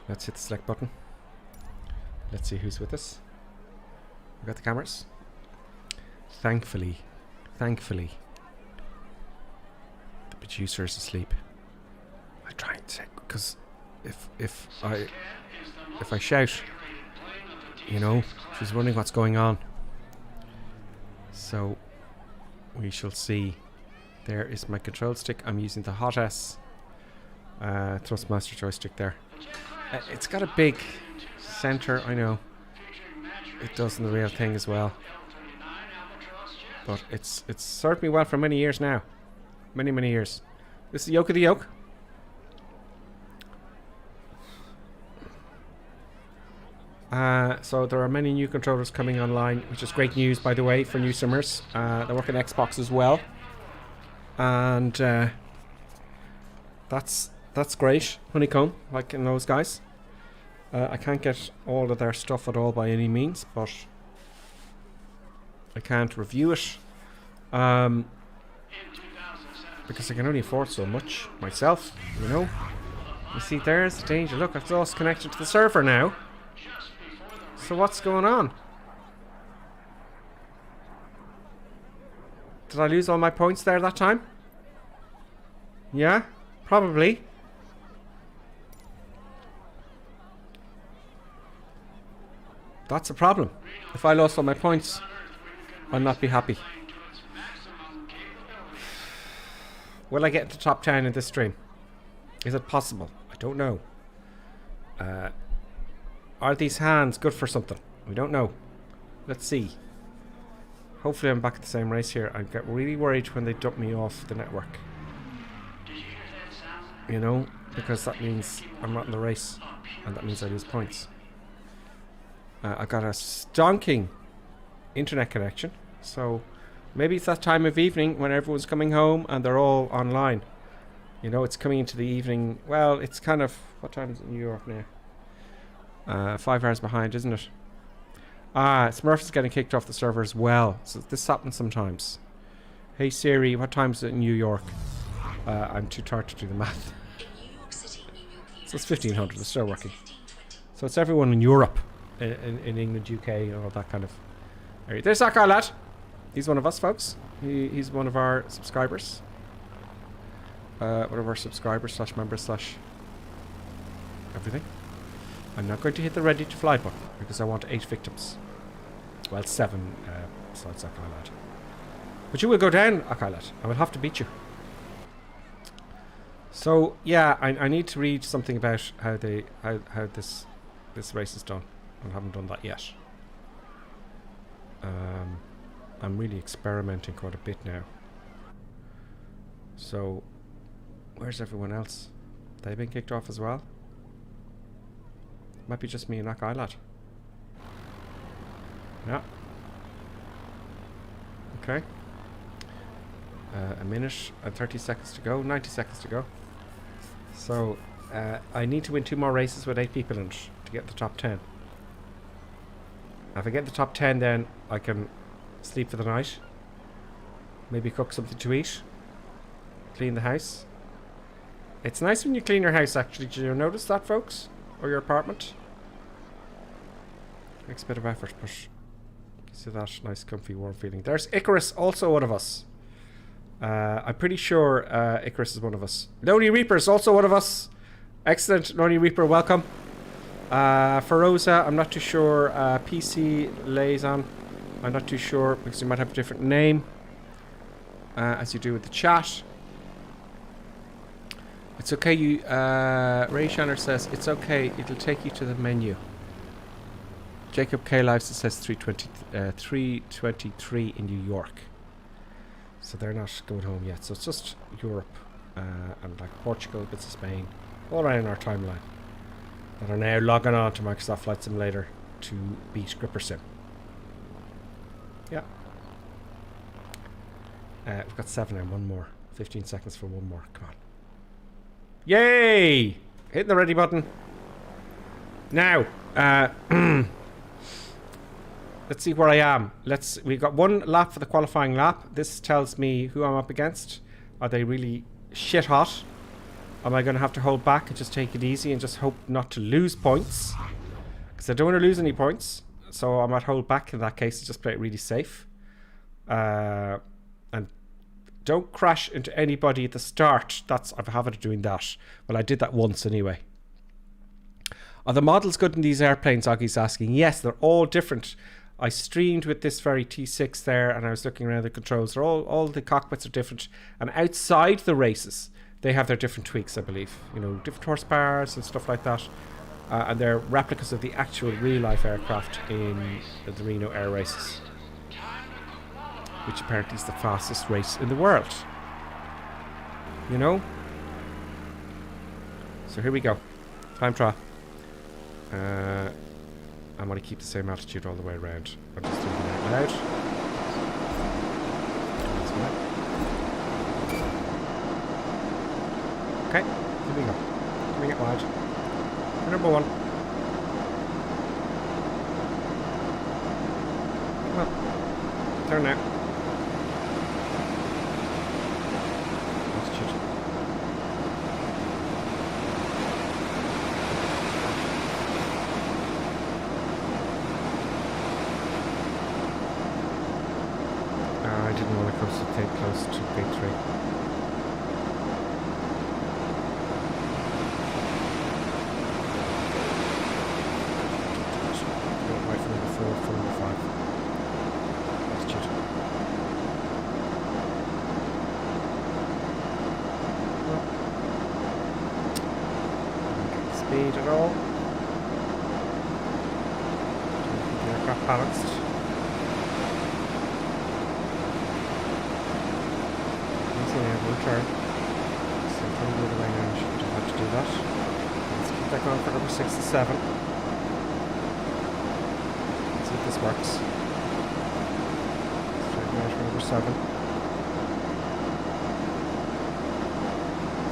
S1: Let's hit the select button. Let's see who's with us. We've got the cameras. Thankfully, the producer is asleep. I try and check, because if I shout, you know, she's wondering what's going on. So we shall see. There is my control stick. I'm using the Hot S Thrustmaster joystick there. It's got a big center, I know. It does in the real thing as well. But it's served me well for many years now. Many years. This is the yoke of the yoke. So there are many new controllers coming online, which is great news, by the way, for new simmers. They work on Xbox as well. And that's great. Honeycomb, like in those guys. I can't get all of their stuff at all by any means, but I can't review it because I can only afford so much myself, you know. You see, there's the danger. Look, I've lost connection to the server now. So what's going on? Did I lose all my points there that time? Yeah, probably. That's a problem. If I lost all my points, I'll not be happy. Will I get into top 10 in this stream? Is it possible? I don't know. Are these hands good for something? We don't know. Let's see. Hopefully I'm back at the same race here. I get really worried when they dump me off the network. You know, because that means I'm not in the race, and that means I lose points. I got a stonking internet connection, so maybe it's that time of evening when everyone's coming home and they're all online. You know, it's coming into the evening. Well, it's kind of... What time is it in New York now? 5 hours behind, isn't it? Smurf is getting kicked off the server as well. So this happens sometimes. Hey Siri, what time is it in New York? I'm too tired to do the math. So it's 1500, it's still working. So it's everyone in Europe, in England, UK, and all that kind of area. There's that guy, lad. He's one of us, folks. He's one of our subscribers. One of our subscribers slash members slash everything. I'm not going to hit the ready to fly button because I want 8 victims. Well, 7 besides that guy, lad. But you will go down, okay, lad. I will have to beat you. So yeah, I need to read something about how this race is done. I haven't done that yet. I'm really experimenting quite a bit now. So where's everyone else? They've been kicked off as well. Might be just me and that guy, lad. Yeah. Okay. A minute and 30 seconds to go. 90 seconds to go. So I need to win 2 more races with 8 people in it to get the top 10. If I get the top 10, then I can sleep for the night. Maybe cook something to eat. Clean the house. It's nice when you clean your house, actually. Did you notice that, folks? Or your apartment? Takes a bit of effort, but you see that nice, comfy, warm feeling. There's Icarus, also one of us. I'm pretty sure Icarus is one of us. Lonely Reaper is also one of us. Excellent, Lonely Reaper, welcome. Feroza, I'm not too sure. PC Liaison, I'm not too sure because you might have a different name. As you do with the chat. It's okay, you... Ray Shanner says, it's okay, it'll take you to the menu. Jacob K. Lives says 323 in New York. So they're not going home yet. So it's just Europe and like Portugal, bits of Spain, all around our timeline that are now logging on to Microsoft Flight Simulator to beat Gripper Sim. Yeah. We've got 7 and 1 more. 15 seconds for 1 more. Come on. Yay! Hitting the ready button. Now, let's see where I am. We've got 1 lap for the qualifying lap. This tells me who I'm up against. Are they really shit hot? Am I going to have to hold back and just take it easy and just hope not to lose points? Because I don't want to lose any points. So I might hold back in that case and just play it really safe. And don't crash into anybody at the start. I have a habit of doing that. Well, I did that once anyway. Are the models good in these airplanes? Augie's asking. Yes, they're all different. I streamed with this very T6 there and I was looking around the controls. They're all the cockpits are different. And outside the races, they have their different tweaks, I believe. You know, different horsepowers and stuff like that. And they're replicas of the actual real-life aircraft in the Reno Air Races. Which apparently is the fastest race in the world. You know? So here we go. Time trial. I'm going to keep the same altitude all the way around. I'm just doing it out loud. Okay, here we go. Coming it wide. Number 1. Come on. Turn now. Altitude. I didn't want to take close to gate 3. Speed at all. The aircraft balanced. Easy now, 1 turn. So from the other way now, should have to do that. Let's keep that going for number 6 and 7. this works. Straighten out for number 7.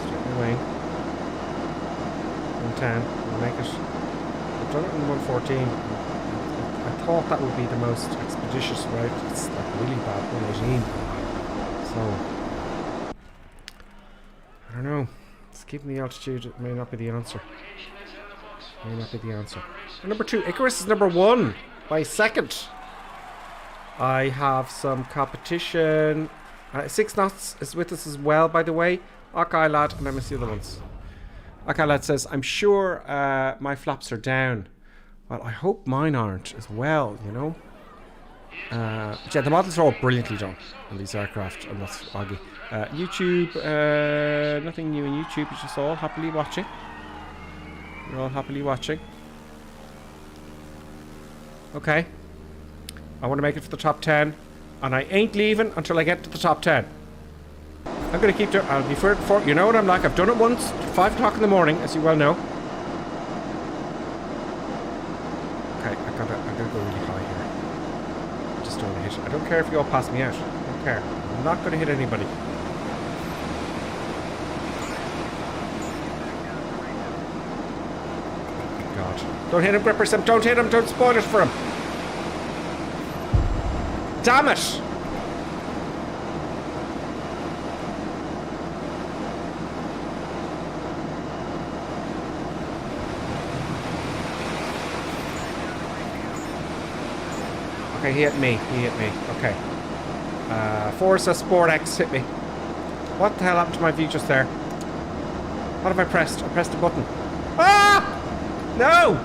S1: Straighten the wing. 110. We'll make it. I've done it in 114. I thought that would be the most expeditious route. It's like really bad 118. So I don't know. It's keeping the altitude. It may not be the answer. May not be the answer. And number 2, Icarus is number 1 by 2nd. I have some competition. 6 knots is with us as well, by the way. Okay, lad, and let me see the other ones. Okay, lad says, I'm sure my flaps are down. Well, I hope mine aren't as well, you know. Yeah, the models are all brilliantly done on these aircraft, and that's foggy. YouTube, nothing new in YouTube. It's just all happily watching. You're all happily watching. Okay. I want to make it for the top 10, and I ain't leaving until I get to the top 10. I'm going to keep doing. I'll be for you know what I'm like. I've done it once, 5 o'clock in the morning, as you well know. Okay, I'm gonna go really high here. I just don't want to hit. I don't care if you all pass me out. I don't care. I'm not going to hit anybody. God. Don't hit him, Grippers. Don't hit him. Don't spoil it for him. Damn it! Okay, he hit me. Okay. Forza Sport X hit me. What the hell happened to my view just there? What have I pressed? I pressed a button. Ah! No!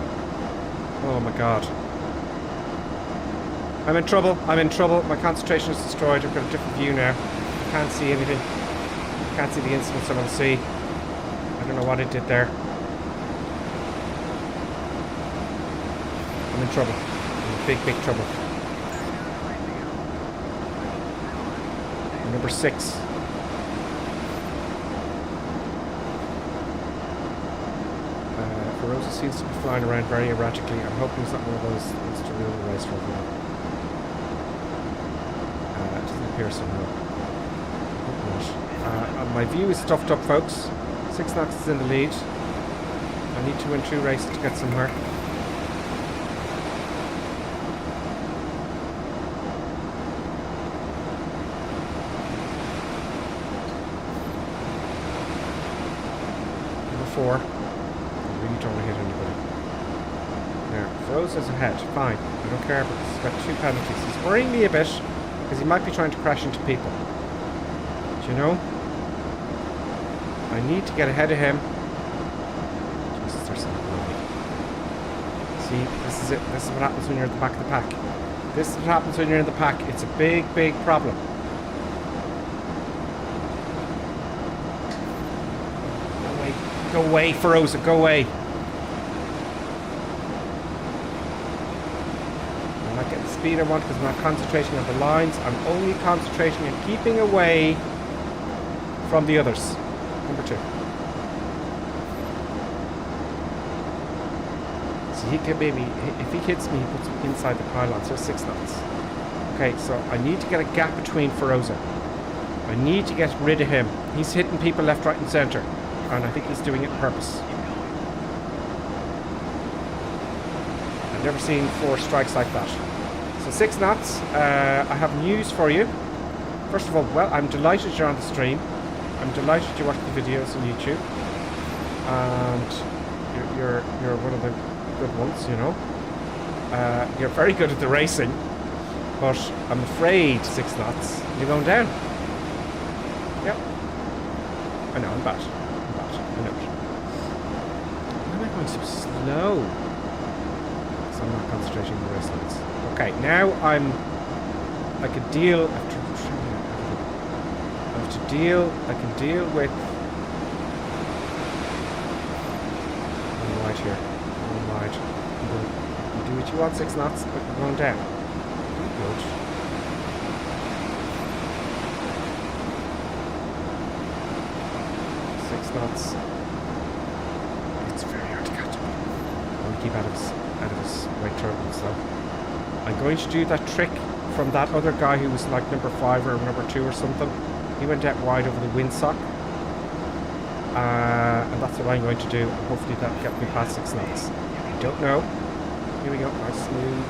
S1: Oh my god. I'm in trouble. My concentration is destroyed. I've got a different view now. I can't see anything. I can't see the instruments I want to see. I don't know what it did there. I'm in trouble. I'm in big trouble. Number 6. Rosa seems to be flying around very erratically. I'm hoping it's not one of those that wants to ruin the race for everyone. It doesn't appear so, no. My view is stuffed up, folks. 6 knots is in the lead. I need to win 2 races to get somewhere. Number 4. Don't want to hit anybody. Now, Rosa's ahead. Fine. I don't care because he's got 2 penalties. He's worrying me a bit because he might be trying to crash into people. Do you know? I need to get ahead of him. Jesus, there's something below me. See, this is it. This is what happens when you're at the back of the pack. This is what happens when you're in the pack. It's a big problem. Go away, Feroza, go away. I'm not getting the speed I want because I'm not concentrating on the lines. I'm only concentrating on keeping away from the others. Number 2. So he can maybe, if he hits me, he puts me inside the pylon. So 6 knots. Okay, so I need to get a gap between Feroza. I need to get rid of him. He's hitting people left, right and centre. And I think he's doing it on purpose. I've never seen 4 strikes like that. So 6 knots. I have news for you. First of all, well, I'm delighted you're on the stream. I'm delighted you watch the videos on YouTube. And you're one of the good ones, you know. You're very good at the racing. But I'm afraid 6 knots, you're going down. Yep. I know, I'm bad. Why am I going so slow? So I'm not concentrating on the race lines. Okay, now I can deal. I can deal with. I'm wide here. I'm wide. You do what you want, 6 knots, but you're going down. Good. Knots. It's very hard to catch him. I want to keep out of his right turbulence though. I'm going to do that trick from that other guy who was like number 5 or number 2 or something. He went out wide over the windsock. And that's what I'm going to do. Hopefully that'll get me past 6 knots. I don't know. Here we go. Nice smooth.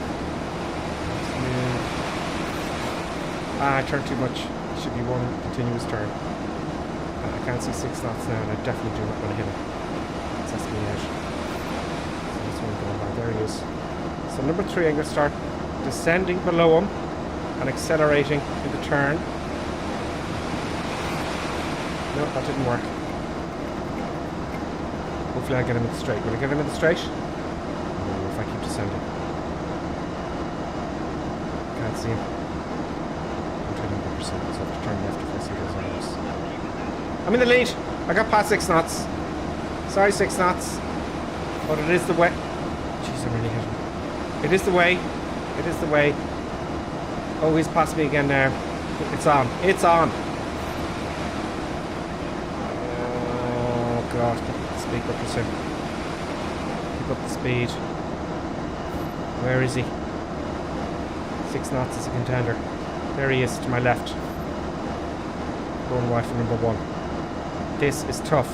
S1: I turned too much. It should be one continuous turn. I can't see 6 knots now, and I definitely do not want to hit him. That's me out. So this one going by. There he is. So number 3, I'm going to start descending below him and accelerating in the turn. No, that didn't work. Hopefully I get him in the straight. Will I get him in the straight? Oh, if I keep descending. Can't see him. I'm turning 100%, so I have to turn left if I see those arrows. I'm in the lead. I got past 6 knots. Sorry, 6 knots. But it is the way. Jeez, I'm really hitting. It is the way. It is the way. Oh, he's past me again now. It's on. It's on. Oh, God. Keep up the speed. Keep up the speed. Where is he? 6 knots is a contender. There he is to my left. Going wide for number 1. This is tough.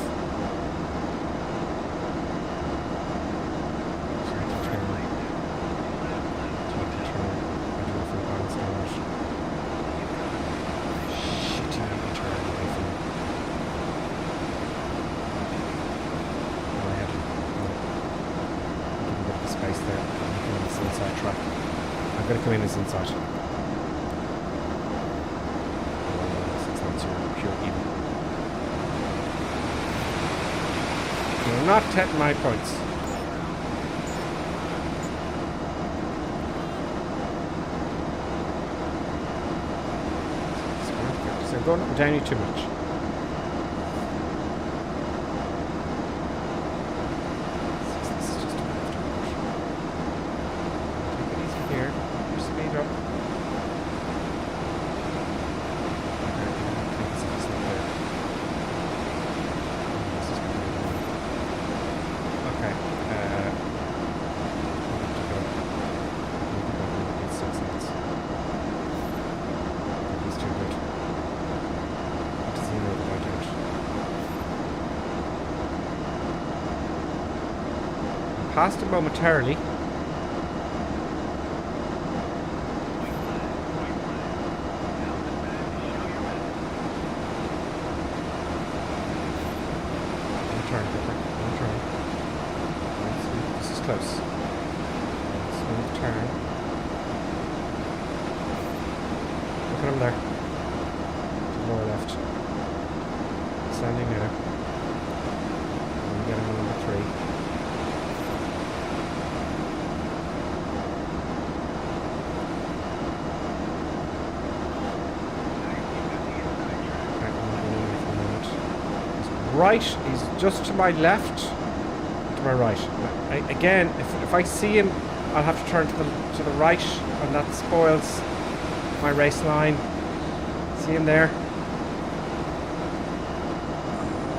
S1: Come in this inside. Oh, 6 knots here, pure evil. You're not hitting my points. So I'm going up and down you too much. Passed him momentarily. This is close. Smooth turn. Look at him there. To the lower left. Standing now. And we get him on number 3. Right, he's just to my left, to my right. Again, if I see him, I'll have to turn to the right, and that spoils my race line. See him there?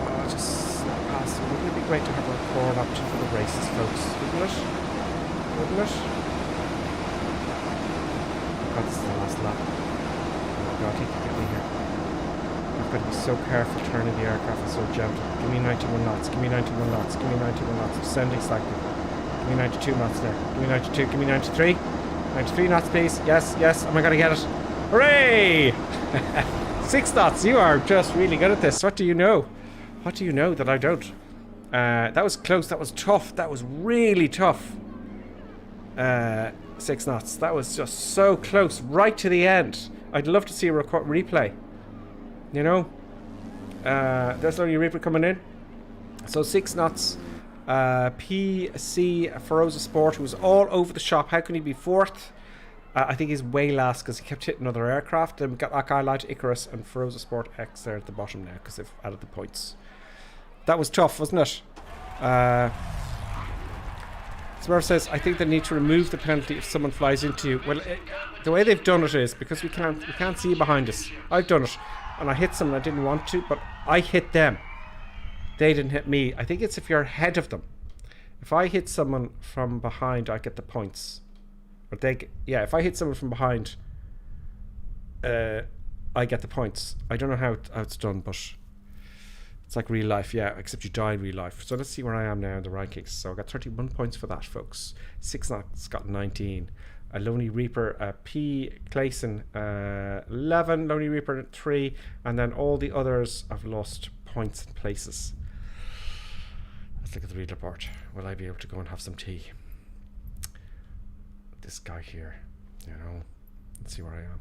S1: Oh, just slip past him. Wouldn't it be great to have a record option for the races, folks? Wouldn't it? Wouldn't it? Oh God, this is the last lap. Oh God, he could get me here. I've got to be so careful turning the aircraft and so gentle. Give me 91 knots, give me 91 knots, give me 91 knots. Descending slightly. Give me 92 knots there. Give me 92, give me 93. 93 knots, please. Yes, yes. Am I going to get it? Hooray! 6 knots. You are just really good at this. What do you know? What do you know that I don't? That was close. That was tough. That was really tough. 6 knots. That was just so close. Right to the end. I'd love to see a replay. You know, there's only a reaper coming in. So 6 knots. PC Feroza Sport, who was all over the shop. How can he be 4th? I think he's way last because he kept hitting other aircraft. Then we got that guy Light Icarus and Feroza Sport X there at the bottom now because they've added the points. That was tough, wasn't it? Smurf says, I think they need to remove the penalty if someone flies into you. Well, the way they've done it is because we can't see behind us. I've done it. And I hit someone I didn't want to, but I hit them. They didn't hit me. I think it's if you're ahead of them. If I hit someone from behind, I get the points. But yeah, if I hit someone from behind, I get the points. I don't know how it's done, but it's like real life, yeah, except you die in real life. So let's see where I am now in the rankings. So I got 31 points for that, folks. Six Knots got 19. A Lonely Reaper, P. Clayson, 11. Lonely Reaper, 3. And then all the others have lost points and places. Let's look at the read report. Will I be able to go and have some tea? This guy here, you know. Let's see where I am.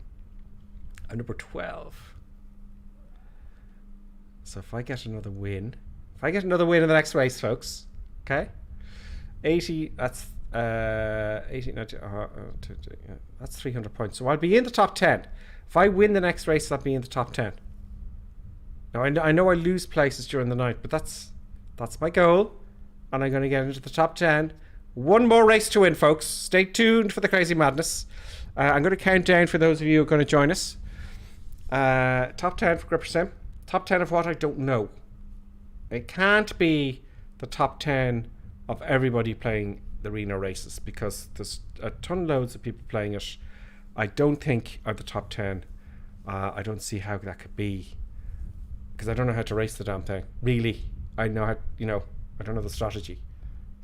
S1: I'm number 12. So if I get another win, in the next race, folks, okay? 80, that's 80, 90, that's 300 points. So I'll be in the top 10. If I win the next race, I'll be in the top 10. Now I know I lose places during the night, but that's my goal, and I'm going to get into the top 10. One more race to win, folks. Stay tuned for the crazy madness. I'm going to count down for those of you who are going to join us. Top 10 for Gripper Sim. Top 10 of what? I don't know. It can't be the top 10 of everybody playing the Reno races, because there's a ton loads of people playing it. I don't think are the top 10. I don't see how that could be, because I don't know how to race the damn thing. Really, I know how, I don't know the strategy.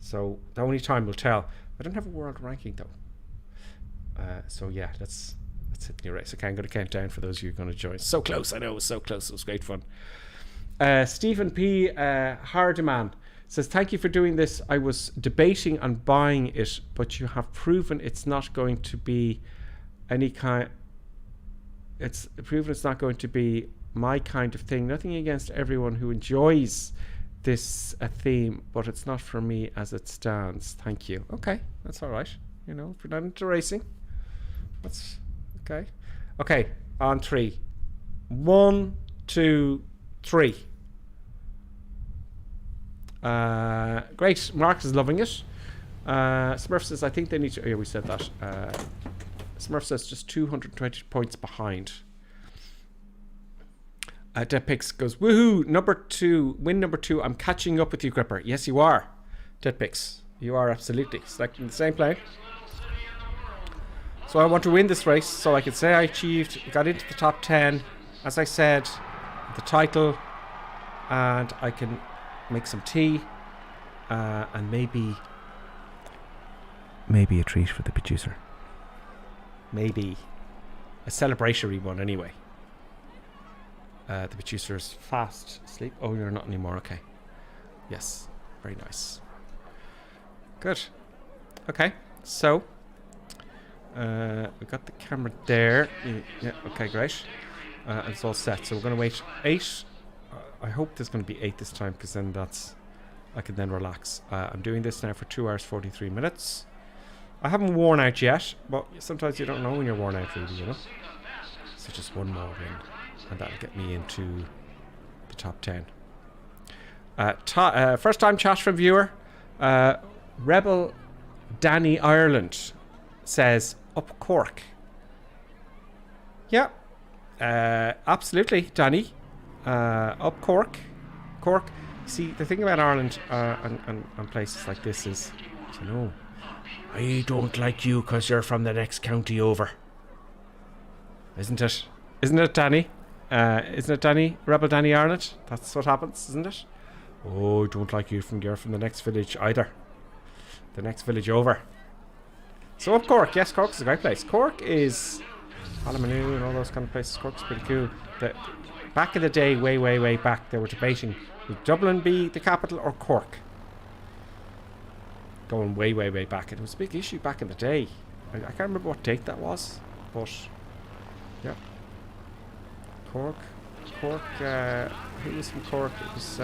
S1: So the only time will tell. I don't have a world ranking though. So yeah, let's hit the new race. Okay, I'm going to count down for those of you who are going to join. So close, I know, it was so close. It was great fun. Stephen P. Hardiman says, thank you for doing this. I was debating on buying it, but you have proven it's not going to be any kind. It's proven it's not going to be my kind of thing. Nothing against everyone who enjoys this theme, but it's not for me as it stands. Thank you. Okay, that's all right. If you're not into racing, that's okay. Okay, on 3. 1, 2, 3. Great. Mark is loving it. Smurf says, I think they need to. Yeah, we said that. Smurf says just 220 points behind. Deadpix goes, woohoo! Number 2, win number 2. I'm catching up with you, Gripper. Yes, you are. Deadpix, you are absolutely selecting the same plane. So I want to win this race, so I can say I got into the top 10, as I said, the title, and I can make some tea, and maybe a treat for the producer. Maybe a celebratory one anyway. The producer's fast asleep. Oh, you're not anymore. Okay. Yes. Very nice. Good. Okay. So we got the camera there. Yeah. Okay. Great. It's all set. So we're going to wait 8. I hope there's going to be 8 this time, because then I can then relax. I'm doing this now for 2 hours 43 minutes. I haven't worn out yet, but sometimes you don't know when you're worn out, really, So just one more win, and that'll get me into the top 10. First time chat from viewer. Rebel Danny Ireland says, up Cork. Yeah, absolutely, Danny. Up Cork. See, the thing about Ireland and places like this is, I don't like you because you're from the next county over. Isn't it? Isn't it, Danny? Isn't it, Danny? Rebel Danny Ireland? That's what happens, isn't it? Oh, I don't like you you're from the next village either. The next village over. So up Cork. Yes, Cork is a great place. Cork is Ballymanu and all those kind of places. Cork's pretty cool. Back in the day, way back, they were debating, would Dublin be the capital or Cork? Going way back. And it was a big issue back in the day. I can't remember what date that was, but yeah. Cork. Who was from Cork? It was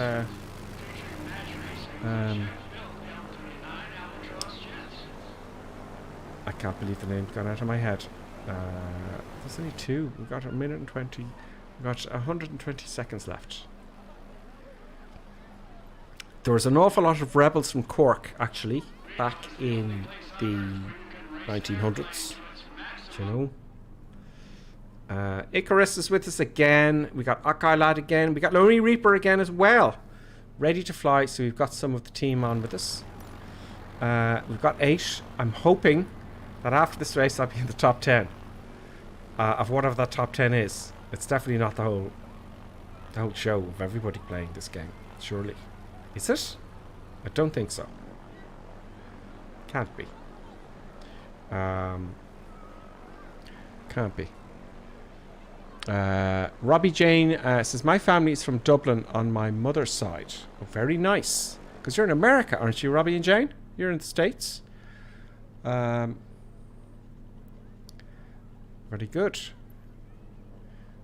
S1: I can't believe the name's gone out of my head. There's only 2. We've got 1 minute and 20. We've got 120 seconds left. There was an awful lot of rebels from Cork, actually, back in the 1900s. Icarus is with us again. We got Akai Lad again. We got Lonely Reaper again as well. Ready to fly, so we've got some of the team on with us. We've got 8. I'm hoping that after this race I'll be in the top 10 of whatever that top 10 is. It's definitely not the whole show of everybody playing this game, surely. Is it? I don't think so. Can't be. Can't be. Robbie Jane says, my family is from Dublin on my mother's side. Oh, very nice. Because you're in America, aren't you, Robbie and Jane? You're in the States. Very good.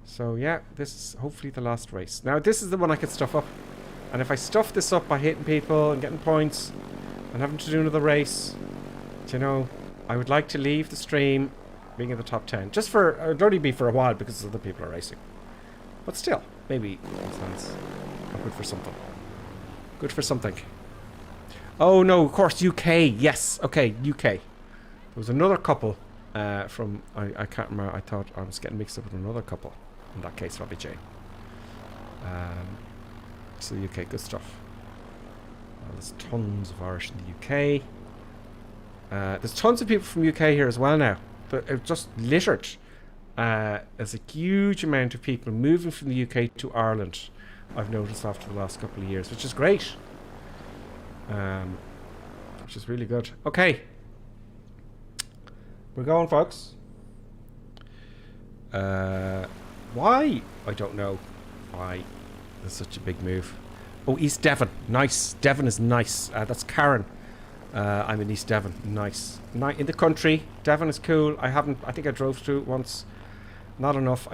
S1: So yeah, this is hopefully the last race. Now this is the one I can stuff up. And if I stuff this up by hitting people and getting points and having to do another race, you know, I would like to leave the stream being in the top 10. Just for, it would only be for a while because other people are racing. But still, maybe it sounds good for something. Good for something. Oh no, of course, UK. Yes, okay, UK. There was another couple from, I can't remember, I thought I was getting mixed up with another couple. In that case, Robbie J. So the UK, good stuff. There's tons of Irish in the UK. There's tons of people from UK here as well now. But just littered. There's a huge amount of people moving from the UK to Ireland, I've noticed after the last couple of years, which is great. Which is really good. Okay. We're going, folks. Why? I don't know why there's such a big move. Oh, East Devon. Nice. Devon is nice. That's Karen. I'm in East Devon. Nice. In the country. Devon is cool. I think I drove through it once. Not enough.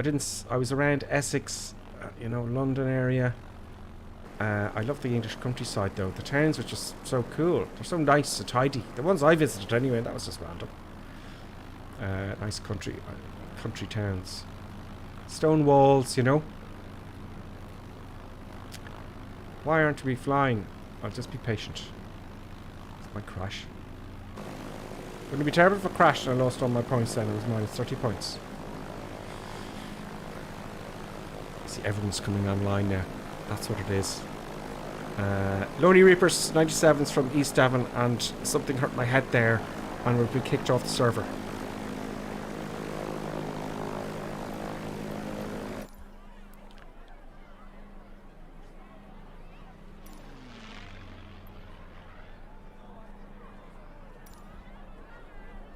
S1: I was around Essex, you know, London area. I love the English countryside though. The towns are just so cool. They're so nice and tidy. The ones I visited anyway, that was just random. Nice country towns. Stone walls, you know. Why aren't we flying? I'll just be patient. It might crash. Wouldn't it be terrible if I crashed and I lost all my points then? It was minus 30 points. See, everyone's coming online now. That's what it is. Lonely Reapers 97's from East Devon, and something hurt my head there and we'll be kicked off the server.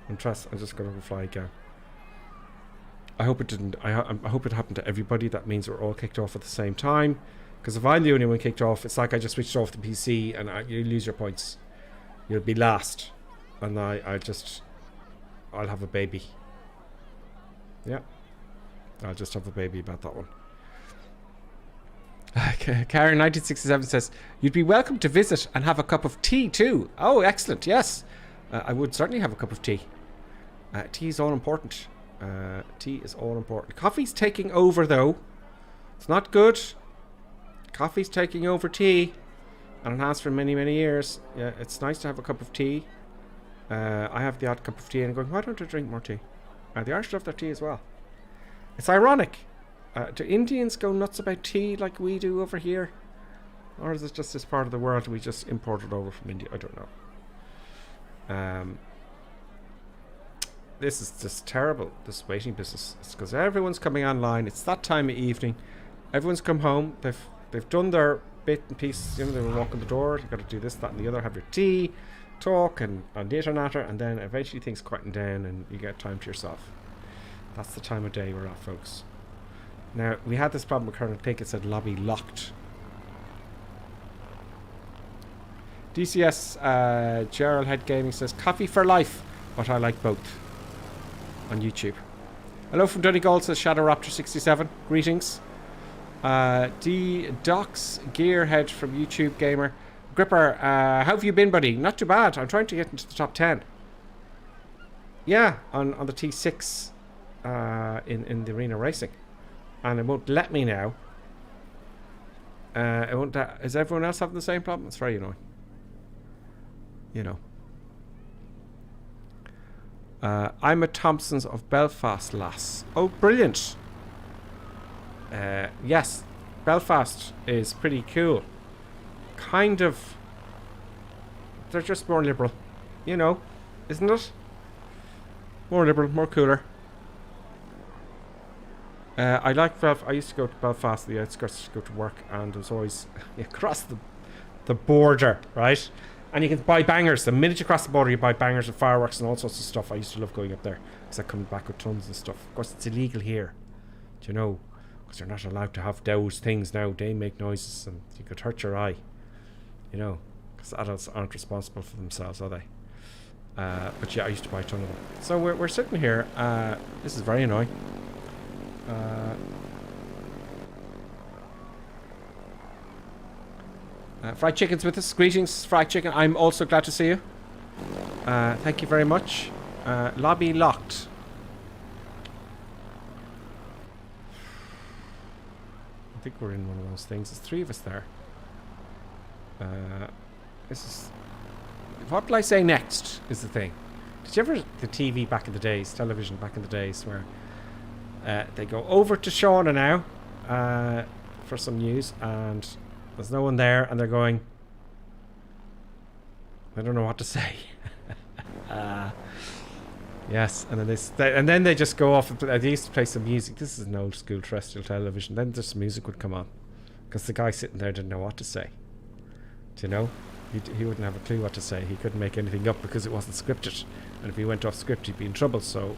S1: I'm just going to fly again. I hope it didn't. I hope it happened to everybody. That means we're all kicked off at the same time. Because if I'm the only one kicked off, it's like I just switched off the PC and you lose your points. You'll be last, and I'll have a baby. Yeah, I'll just have a baby about that one. Karen 1967 says, you'd be welcome to visit and have a cup of tea too. Oh, excellent. Yes, I would certainly have a cup of tea. Tea is all important. Tea is all important. Coffee's taking over though. It's not good. Coffee's taking over tea, and it has for many, many years. Yeah, it's nice to have a cup of tea. I have the odd cup of tea and going, why don't I drink more tea? The Irish love their tea as well. It's ironic. Do Indians go nuts about tea like we do over here? Or is it just this part of the world we just import it over from India? I don't know. This is just terrible, this waiting business. It's because everyone's coming online. It's that time of evening. Everyone's come home. They've done their bit and piece. You know, they will walk in the door. You've got to do this, that, and the other. Have your tea, talk, and natter, and then eventually things quieten down and you get time to yourself. That's the time of day we're at, folks. Now, we had this problem with Colonel Pick. It said lobby locked. DCS Gerald Head Gaming says, coffee for life, but I like both. On YouTube. Hello from Donegal, says Shadowraptor67. Greetings. D Docs Gearhead from YouTube Gamer. Gripper, how have you been, buddy? Not too bad. I'm trying to get into the top 10. Yeah, on the T6 in the Reno Racing. And it won't let me now. It won't. Is everyone else having the same problem? It's very annoying. You know. I'm a Thompson's of Belfast, lass. Oh, brilliant. Yes, Belfast is pretty cool. Kind of. They're just more liberal. You know, isn't it? More liberal, more cooler. I like I used to go to Belfast, the outskirts, to go to work, and it was always across the border, right? And you can buy bangers. The minute you cross the border, you buy bangers and fireworks and all sorts of stuff. I used to love going up there because I come back with tons of stuff. Of course, it's illegal here, do you know? Because they're not allowed to have those things now. They make noises and you could hurt your eye, you know, because adults aren't responsible for themselves, are they? But yeah, I used to buy a ton of them. So we're sitting here. This is very annoying. Fried Chicken's with us. Greetings, Fried Chicken. I'm also glad to see you. Thank you very much. Lobby locked. I think we're in one of those things. There's 3 of us there. This is... What will I say next is the thing. Did you ever... The TV back in the days, television back in the days, where they go over to Shauna now for some news, and there's no one there, and they're going, I don't know what to say. Yes, and then they just go off. They used to play some music. This is an old school terrestrial television. Then just music would come on, because the guy sitting there didn't know what to say. Do you know? He wouldn't have a clue what to say. He couldn't make anything up because it wasn't scripted, and if he went off script, he'd be in trouble. So,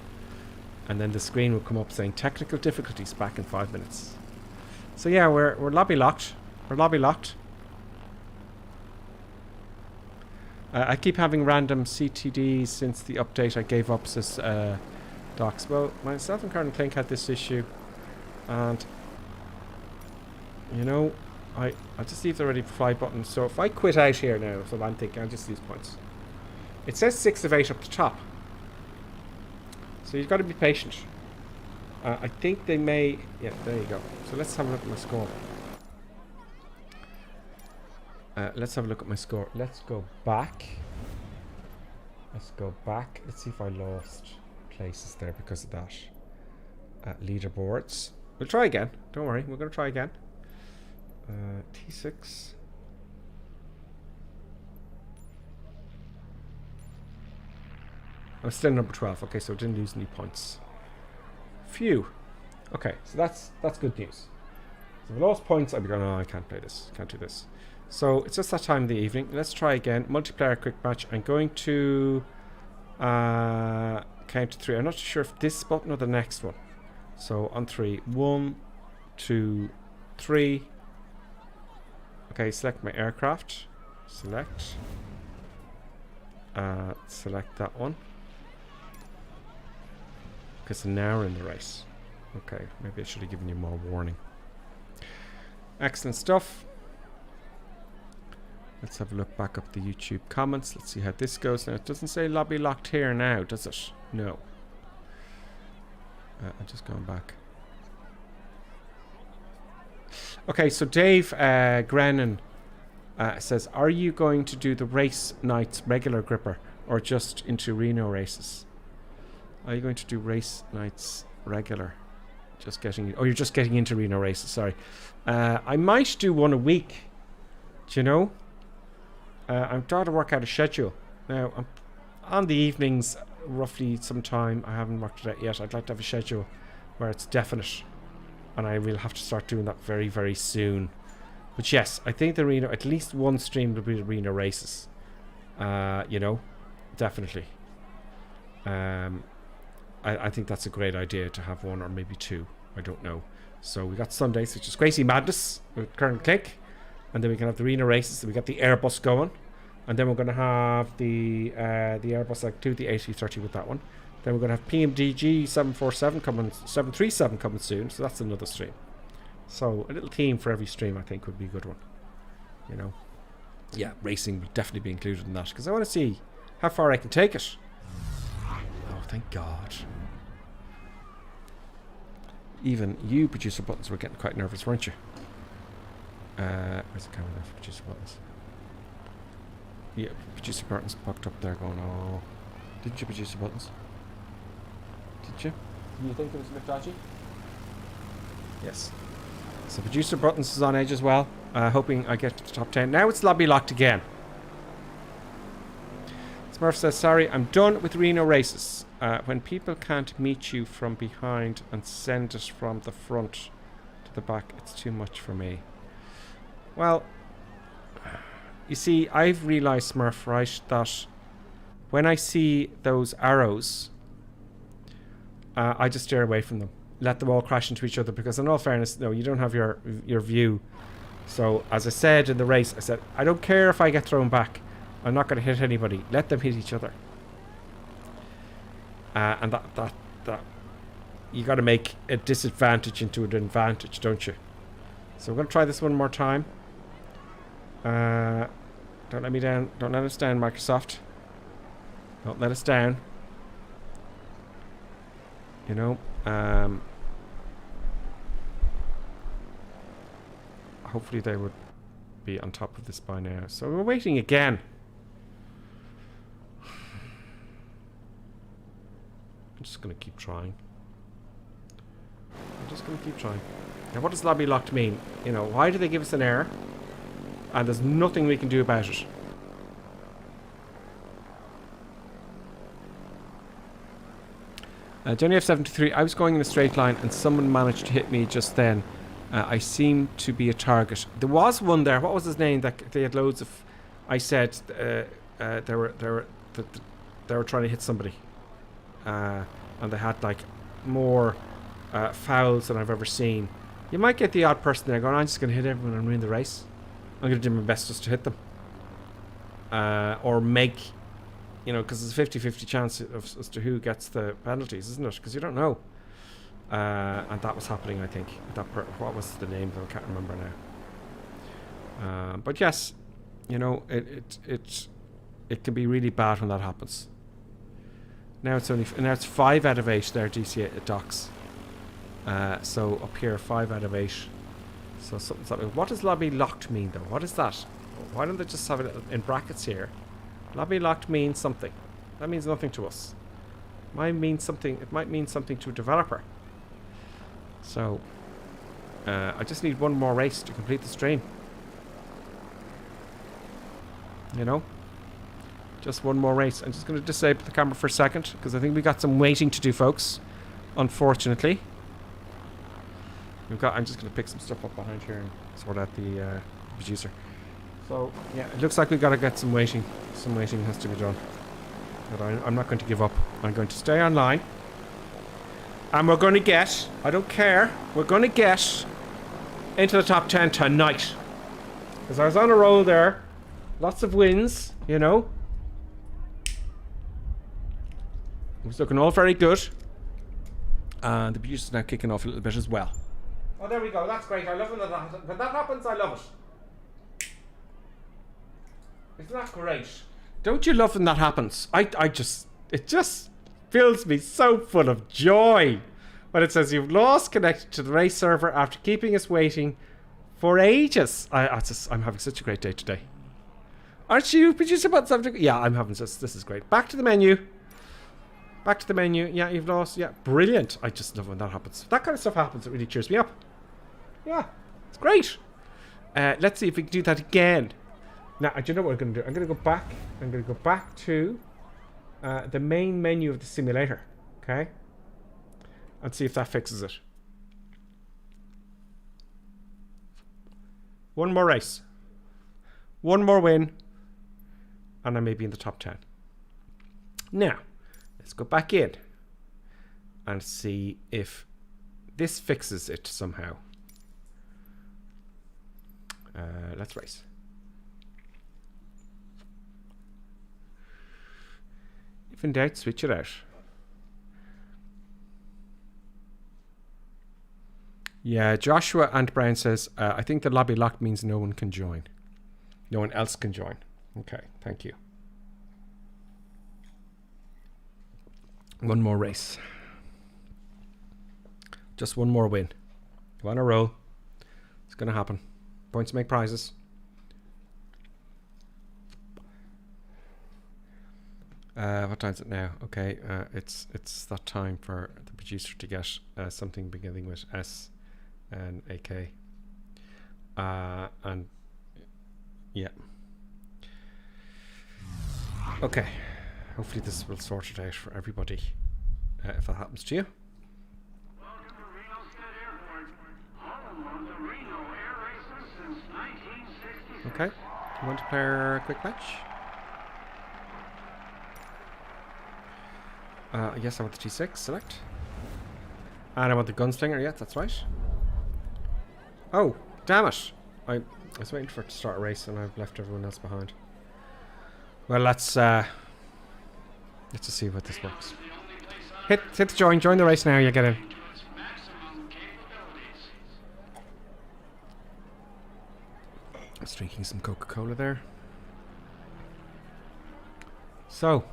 S1: and then the screen would come up saying technical difficulties, back in 5 minutes. So yeah, we're lobby locked. We're lobby locked. I keep having random CTDs since the update. I gave up, says Docs. Well, myself and Karen Klink had this issue, and you know, I'll just leave the ready for fly button. So if I quit out here now, so I'm thinking I'll just lose points. It says 6 of 8 up the top, so you've got to be patient. I think they may... Yeah, there you go. So let's have a look at my score. Let's have a look at my score. Let's go back. Let's go back. Let's see if I lost places there because of that. Leaderboards. We'll try again. Don't worry. We're going to try again. T6. I'm still number 12. Okay, so I didn't lose any points. Phew. Okay, so that's good news. So if I lost points, I'd be going, oh, I can't play this. Can't do this. So it's just that time of the evening. Let's try again. Multiplayer quick match. I'm going to count to 3. I'm not sure if this button or the next one. So on 3. 1, 2, 3. Okay, select my aircraft. Select. Select that one. Because now we're in the race. Okay, maybe I should have given you more warning. Excellent stuff. Let's have a look back up the YouTube comments. Let's see how this goes now. It doesn't say lobby locked here now, does it? No. I'm just going back. Okay, so Dave Grennan says, are you going to do the race nights regular gripper or just into Reno races? Are you going to do race nights regular? Just getting... Oh, you're just getting into Reno races, sorry. I might do one a week. Do you know? I'm trying to work out a schedule. Now, I'm on the evenings, roughly sometime. I haven't worked it out yet. I'd like to have a schedule where it's definite. And I will have to start doing that very, very soon. But yes, I think the Reno... At least one stream will be the Reno races. You know? Definitely. I think that's a great idea to have one or maybe 2. I don't know. So we got Sundays, which is Crazy Madness with Karen Click. And then we can have the Reno races. So we got the Airbus going. And then we're going to have the Airbus, like do the A330 with that one. Then we're going to have PMDG 747 coming, 737 coming soon. So that's another stream. So a little theme for every stream, I think, would be a good one. You know? Yeah, racing will definitely be included in that. Because I want to see how far I can take it. Oh, thank God. Even you, producer buttons, were getting quite nervous, weren't you? Where's the camera there for producer buttons? Yeah, producer buttons popped up there going, oh. Didn't you, producer buttons? Did you? Did you think it was a bit dodgy? Yes. So producer buttons is on edge as well. Hoping I get to the top 10. Now it's lobby locked again. Smurf says, sorry, I'm done with Reno races. When people can't meet you from behind and send it from the front to the back, it's too much for me. Well, you see, I've realised, Smurf, right, that when I see those arrows, I just steer away from them. Let them all crash into each other, because in all fairness, no, you don't have your view. So, as I said in the race, I said, I don't care if I get thrown back. I'm not going to hit anybody. Let them hit each other. And that you got to make a disadvantage into an advantage, don't you? So, I'm going to try this one more time. Don't let me down. Don't let us down, Microsoft. Don't let us down. You know, hopefully they would be on top of this by now. So we're waiting again. I'm just going to keep trying. Now, what does lobby locked mean? You know, why do they give us an error? And there's nothing we can do about it. Johnny F73, I was going in a straight line and someone managed to hit me just then. I seem to be a target. There was one there. What was his name? That they had loads of. I said they were trying to hit somebody, and they had like more fouls than I've ever seen. You might get the odd person there going, I'm just going to hit everyone and win the race. I'm going to do my best just to hit them, or make. You know, because there's a 50-50 chance as to who gets the penalties, isn't it? Because you don't know. And that was happening, I think. What was the name, though? I can't remember now. But yes, you know, it can be really bad when that happens. Now it's 5 out of 8 there, DC docs. So up here, 5 out of 8. So something. What does lobby locked mean, though? What is that? Why don't they just have it in brackets here? Lobby locked means something. That means nothing to us. It might mean something to a developer. So, I just need one more race to complete the stream. You know? Just one more race. I'm just going to disable the camera for a second, because I think we got some waiting to do, folks. Unfortunately. I'm just going to pick some stuff up behind here and sort out the producer. So, yeah, it looks like we've got to get some waiting. Some waiting has to be done. But I'm not going to give up. I'm going to stay online. And we're going to get, I don't care, we're going to get into the top 10 tonight. Because I was on a roll there. Lots of wins, you know. It was looking all very good. And the producer's now kicking off a little bit as well. Oh, there we go. That's great. I love when that happens. I love it. Isn't that great? Don't you love when that happens? It just fills me so full of joy when it says you've lost connection to the race server after keeping us waiting for ages. I'm having such a great day today. Aren't you, producer about subject? Yeah, I'm having this is great. Back to the menu. Yeah, you've lost. Yeah, brilliant. I just love when that happens. That kind of stuff happens. It really cheers me up. Yeah, it's great. Let's see if we can do that again. Now, do you know what I'm going to do? I'm going to go back to the main menu of the simulator. Okay? And see if that fixes it. One more race. One more win. And I may be in the top 10. Now, let's go back in and see if this fixes it somehow. Let's race. If in doubt, switch it out. Yeah, Joshua and Brown says, I think the lobby locked means no one can join. No one else can join. Okay, thank you. One more race. Just one more win. Go on a roll. It's going to happen. Points make prizes. What time is it now? Okay, it's that time for the producer to get something beginning with S and AK. And yeah. Okay. hopefully this will sort it out for everybody if that happens to you.
S2: Welcome to Reno State Airport, home of the Reno Air Racing since 1966.
S1: Okay, you want to play a quick match? Yes, I want the T6, select. And I want the Gunslinger, yeah, that's right. Oh, damn it! I was waiting for it to start a race and I've left everyone else behind. Well, let's just see what this works. Hit the join the race now, you get in. I was drinking some Coca-Cola there. So,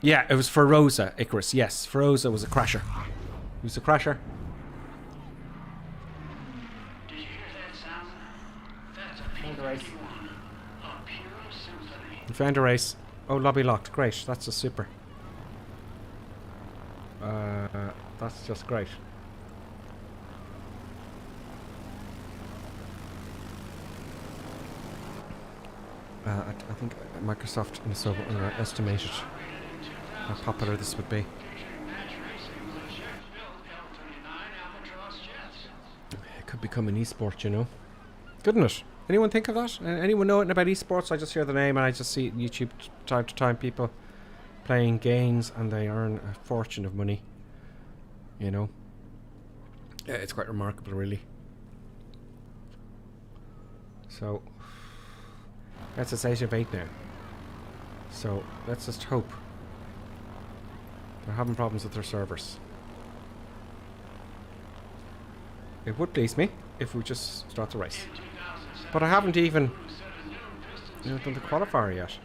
S1: yeah, it was Feroza Icarus. Yes, Feroza was a crasher. He was a crasher.
S2: Did you hear that sound? That's a P-51, a pure symphony.
S1: He found a race. Oh, lobby locked. Great. That's just super. That's just great. I think Microsoft underestimated how popular this would be. It could become an esport, you know. Couldn't it? Anyone think of that? Anyone know anything about esports? I just hear the name and I just see YouTube time to time people playing games and they earn a fortune of money. You know. Yeah, it's quite remarkable, really. So, that's a stage of 8 now. So, let's just hope. They're having problems with their servers. It would please me if we just start the race. But I haven't even done the qualifier yet.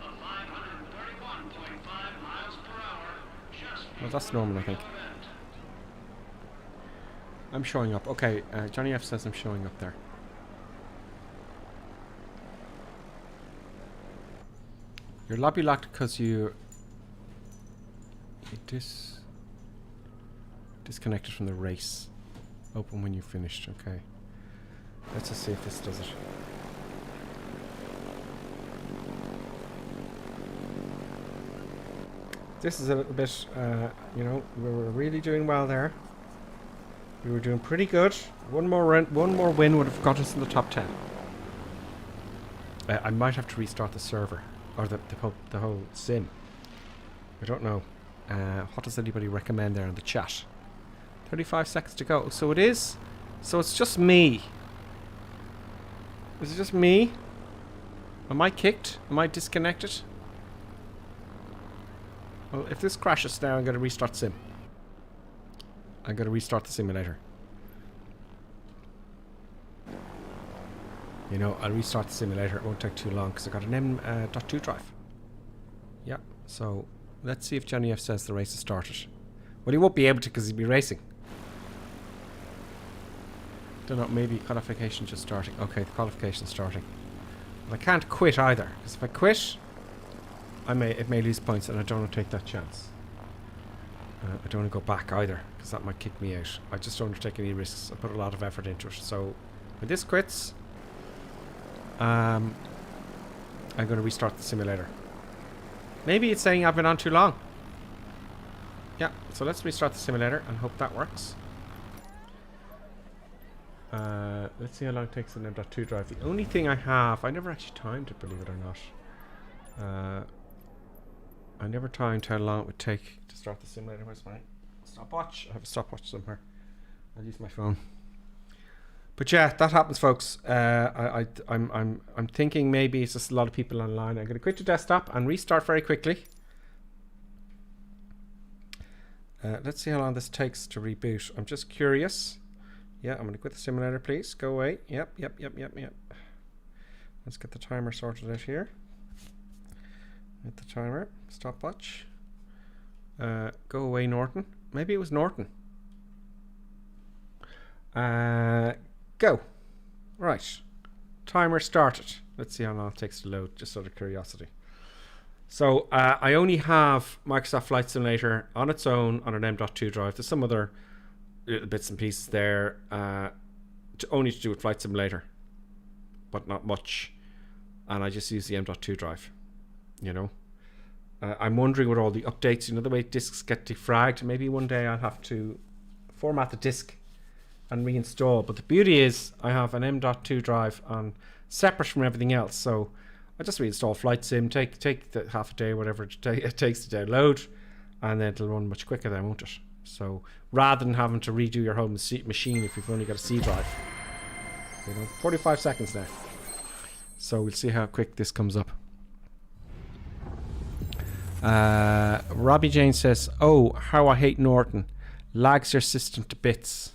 S1: Well, that's normal, I think. I'm showing up. Okay, Johnny F says I'm showing up there. You're lobby locked because you disconnected from the race. Open when you finished. Okay. Let's just see if this does it. This is a little bit, you know, we were really doing well there. We were doing pretty good. One more win would have got us in the top 10. I might have to restart the server or the whole sim. I don't know. What does anybody recommend there in the chat? 35 seconds to go. So it is. So it's just me. Is it just me? Am I kicked? Am I disconnected? Well, if this crashes now, I'm going to restart sim. I'm going to restart the simulator. You know, I'll restart the simulator. It won't take too long because I got an M.2 drive. Yeah, so let's see if Johnny F says the race has started. Well, he won't be able to because he'll be racing. Don't know, maybe qualification just starting. Okay, the qualification's starting. But I can't quit either, because if I quit, it may lose points, and I don't want to take that chance. I don't want to go back either, because that might kick me out. I just don't want to take any risks. I put a lot of effort into it. So, when this quits, I'm going to restart the simulator. Maybe it's saying I've been on too long. Yeah, so let's restart the simulator and hope that works. Let's see how long it takes an M.2 drive. The only thing I have, I never actually timed it, believe it or not. I never timed how long it would take to start the simulator. Where's my stopwatch? I have a stopwatch somewhere. I'll use my phone. But yeah, that happens, folks. I'm thinking maybe it's just a lot of people online. I'm going to quit the desktop and restart very quickly. Let's see how long this takes to reboot. I'm just curious. Yeah, I'm going to quit the simulator, please. Go away. Yep. Let's get the timer sorted out here. Hit the timer. Stopwatch. Go away, Norton. Maybe it was Norton. Go. Right. Timer started. Let's see how long it takes to load, just out of curiosity. So, I only have Microsoft Flight Simulator on its own on an M.2 drive. There's some other little bits and pieces there only to do with Flight Simulator, but not much. And I just use the M.2 drive. You know, I'm wondering with all the updates, you know, the way discs get defragged, maybe one day I'll have to format the disc and reinstall. But the beauty is I have an M.2 drive on separate from everything else, so I just reinstall Flight Sim, take the half a day, whatever it takes to download, and then it'll run much quicker then, won't it? So rather than having to redo your whole machine if you've only got a C drive, you know, 45 seconds now. So we'll see how quick this comes up. Robbie Jane says, "Oh, how I hate Norton. Lags your system to bits."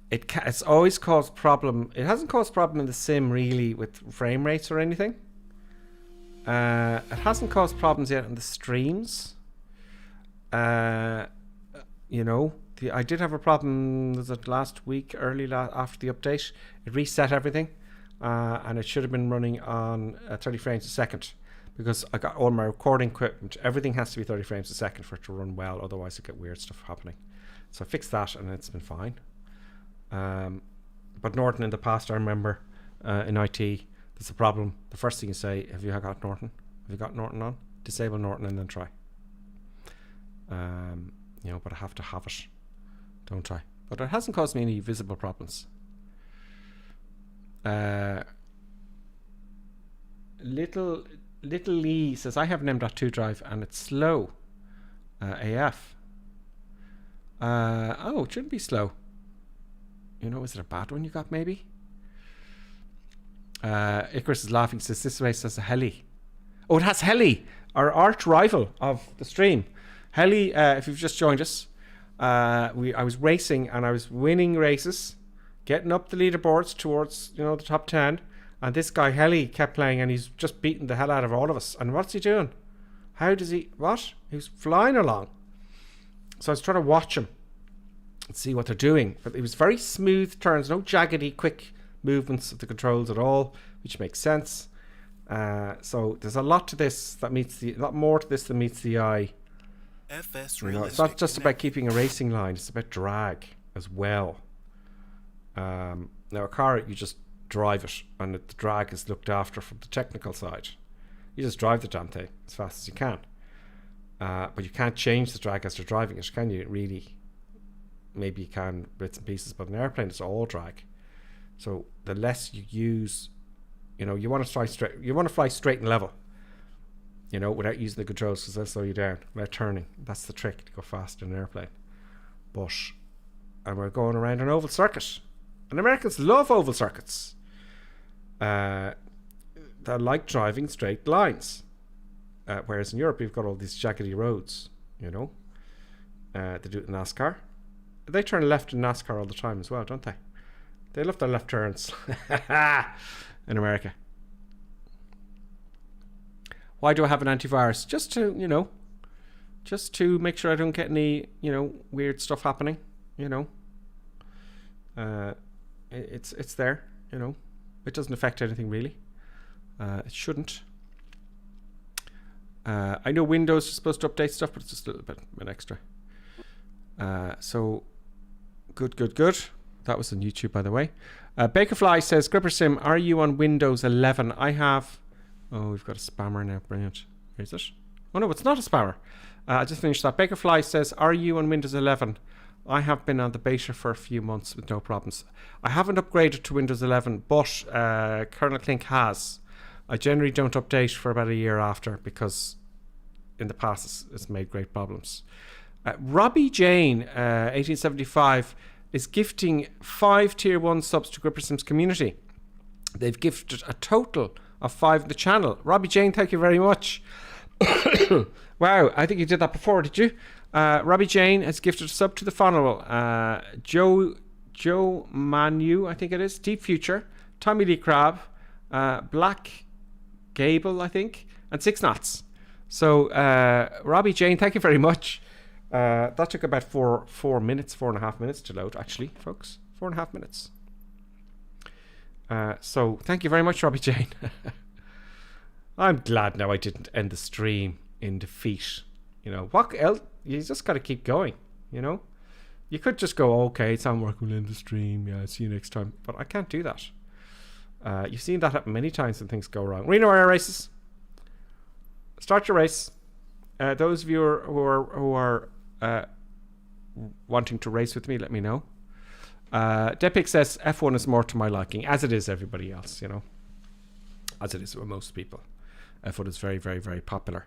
S1: It's always caused problem. It hasn't caused problem in the sim really with frame rates or anything. It hasn't caused problems yet in the streams. You know, I did have a problem. Was it last week, after the update? It reset everything, and it should have been running on 30 frames a second, because I got all my recording equipment. Everything has to be 30 frames a second for it to run well. Otherwise, I get weird stuff happening. So I fixed that, and it's been fine. But Norton in the past, I remember in IT, there's a problem. The first thing you say, have you got Norton? Have you got Norton on? Disable Norton and then try. You know, but I have to have it. Don't try. But it hasn't caused me any visible problems. Little Lee says, I have an M.2 drive and it's slow. AF. Oh, it shouldn't be slow. You know, is it a bad one you got maybe? Icarus is laughing, says this race has a heli. Oh, it has heli, our arch rival of the stream. Heli, if you've just joined us, I was racing and I was winning races, getting up the leaderboards towards, you know, the top 10, and this guy Heli kept playing and he's just beating the hell out of all of us. And what's he doing? How does he, what? He was flying along. So I was trying to watch him and see what they're doing, but it was very smooth turns, no jaggedy quick movements of the controls at all, which makes sense. So there's a lot to this that meets a lot more to this than meets the eye. You know, it's not just about keeping a racing line, it's about drag as well. Now a car, you just drive it and the drag is looked after from the technical side. You just drive the damn thing as fast as you can, but you can't change the drag as you're driving it, can you? Really, maybe you can bits and pieces, but an airplane is all drag. So the less you use, you know, you want to fly straight. You want to fly straight and level, you know, without using the controls, because they'll slow you down. Without turning, that's the trick to go fast in an airplane. And we're going around an oval circuit, and Americans love oval circuits. They like driving straight lines, whereas in Europe you've got all these jaggedy roads. You know, they do it in NASCAR. They turn left in NASCAR all the time as well, don't they? They love their left turns in America. Why do I have an antivirus? Just to, you know, just to make sure I don't get any, you know, weird stuff happening. You know, it's there. You know, it doesn't affect anything really. It shouldn't. I know Windows is supposed to update stuff, but it's just a little bit an extra. So good. That was on YouTube, by the way. Bakerfly says, Gripper Sim, are you on Windows 11? I have... Oh, we've got a spammer now. Brilliant. Is it? Oh, no, it's not a spammer. I just finished that. Bakerfly says, are you on Windows 11? I have been on the beta for a few months with no problems. I haven't upgraded to Windows 11, but Kernel Clink has. I generally don't update for about a year after, because in the past it's made great problems. Robbie Jane, 1875, is gifting 5 Tier 1 subs to Gripper Sim's community. They've gifted a total of 5 in the channel. Robbie Jane, thank you very much. Wow, I think you did that before, did you? Robbie Jane has gifted a sub to the funnel. Joe Manu, I think it is. Deep Future, Tommy Lee Crab, Black Gable, I think, and 6 Knots. So, Robbie Jane, thank you very much. That took about 4.5 minutes to load, actually, folks. 4.5 minutes. So thank you very much, Robbie Jane. I'm glad now I didn't end the stream in defeat. You know, what else? You just got to keep going, you know? You could just go, okay, it's on work, we'll end the stream. Yeah, see you next time. But I can't do that. You've seen that happen many times when things go wrong. Reno Air Races. start your race. Those of you who are wanting to race with me, let me know. Depix says F1 is more to my liking, as it is everybody else, you know. As it is with most people. F1 is very, very, very popular.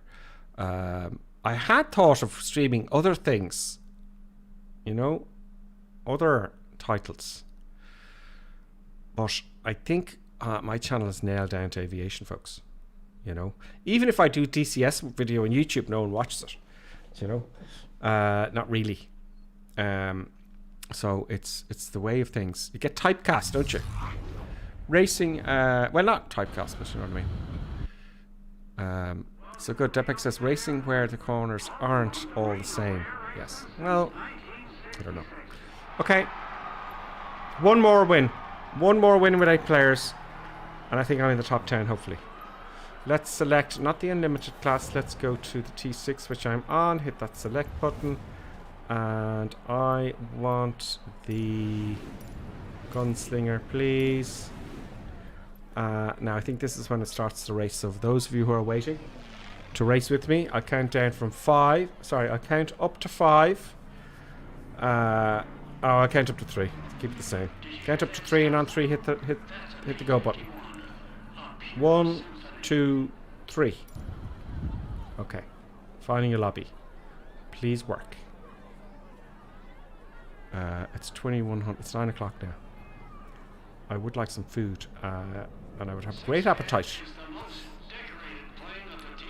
S1: I had thought of streaming other things, you know, other titles. But I think my channel is nailed down to aviation, folks. You know, even if I do DCS video on YouTube, no one watches it. You know, not really. So it's the way of things. You get typecast, don't you? Racing, well, not typecast, but you know what I mean. So good. Depex says racing where the corners aren't all the same. Yes. Well, I don't know. Okay. One more win with 8 players, and I think I'm in the top 10. Hopefully. Let's select not the unlimited class. Let's go to the T6, which I'm on. Hit that select button. And I want the gunslinger, please. Now, I think this is when it starts the race. So, for those of you who are waiting to race with me, I'll count down from 5. Sorry, I'll count up to 5. I'll count up to 3. Keep it the same. Count up to 3, and on 3, hit the go button. 1, 2, 3. Okay. Finding a lobby. Please work. It's 2100. It's 9 o'clock now. I would like some food, and I would have great appetite.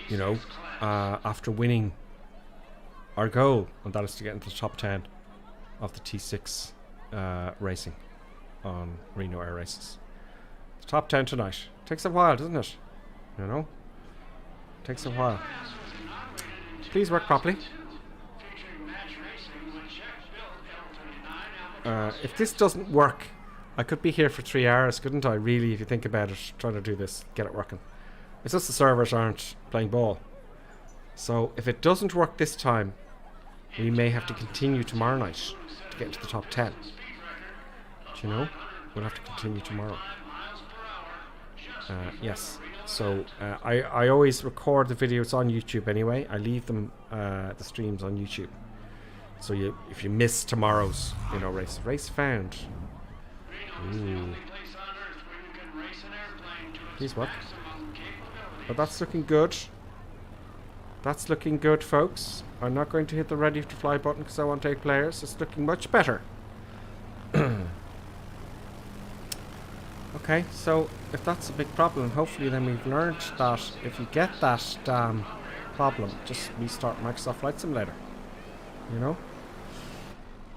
S1: You know, after winning our goal, and that is to get into the top 10 of the T6 racing on Reno Air Races. The top 10 tonight. Takes a while, doesn't it? You know? Takes a while. Please work properly. If this doesn't work, I could be here for 3 hours, couldn't I? Really, if you think about it, trying to do this, get it working. It's just the servers aren't playing ball. So if it doesn't work this time, we may have to continue tomorrow night to get into the top 10. Do you know? We'll have to continue tomorrow. Yes. So I always record the videos on YouTube anyway. I leave them the streams on YouTube. So if you miss tomorrow's race found. Ooh. Please work. But that's looking good. That's looking good, folks. I'm not going to hit the ready to fly button because I want 8 players. It's looking much better. Okay, so if that's a big problem, hopefully then we've learned that if you get that problem, just restart Microsoft Flight Simulator. You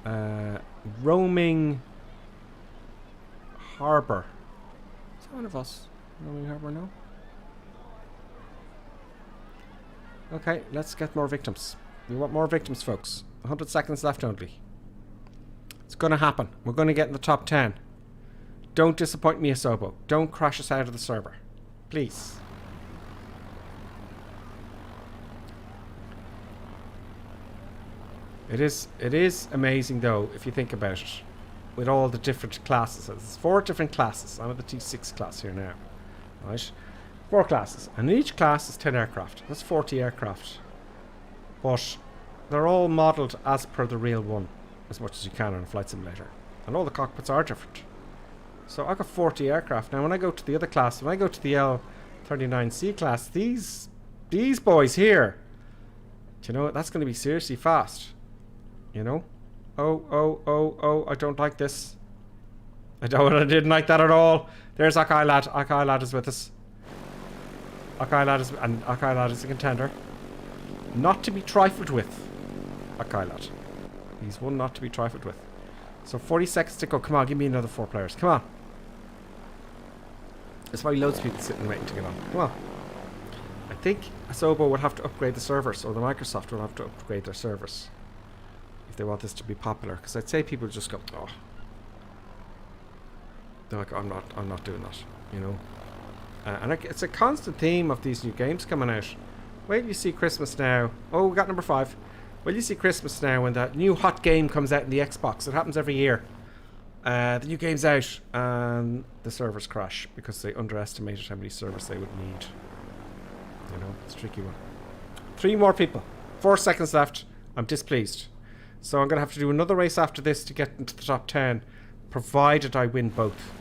S1: know? Roaming Harbour. Is that one of us? Roaming Harbour, no? Okay, let's get more victims. We want more victims, folks. 100 seconds left only. It's going to happen. We're going to get in the top 10. Don't disappoint me, Asobo. Don't crash us out of the server. Please. It is amazing, though, if you think about it. With all the different classes. There's 4 different classes. I'm at the T6 class here now. Right? 4 classes. And each class is 10 aircraft. That's 40 aircraft. But they're all modelled as per the real one. As much as you can on a flight simulator. And all the cockpits are different. So I got 40 aircraft. Now when I go to the other class, when I go to the L39C class, these boys here, do you know, that's going to be seriously fast. You know? Oh, I don't like this. I didn't like that at all. There's Akai Lad. Akai Lad is with us. Akai Lad is a contender. Not to be trifled with. Akai Lad. He's one not to be trifled with. So 40 seconds to go. Come on, give me another 4 players. Come on. There's probably loads of people sitting waiting to get on. Come on. I think Asobo will have to upgrade the servers, or the Microsoft will have to upgrade their servers if they want this to be popular. Because I'd say people just go, oh. They're like, I'm not doing that, you know. And it's a constant theme of these new games coming out. Wait till you see Christmas now. Oh, we got number 5. Well, you see Christmas now when that new hot game comes out in the Xbox. It happens every year. The new game's out and the servers crash because they underestimated how many servers they would need. You know, it's a tricky one. 3 more people. 4 seconds left. I'm displeased. So I'm going to have to do another race after this to get into the top 10, provided I win both.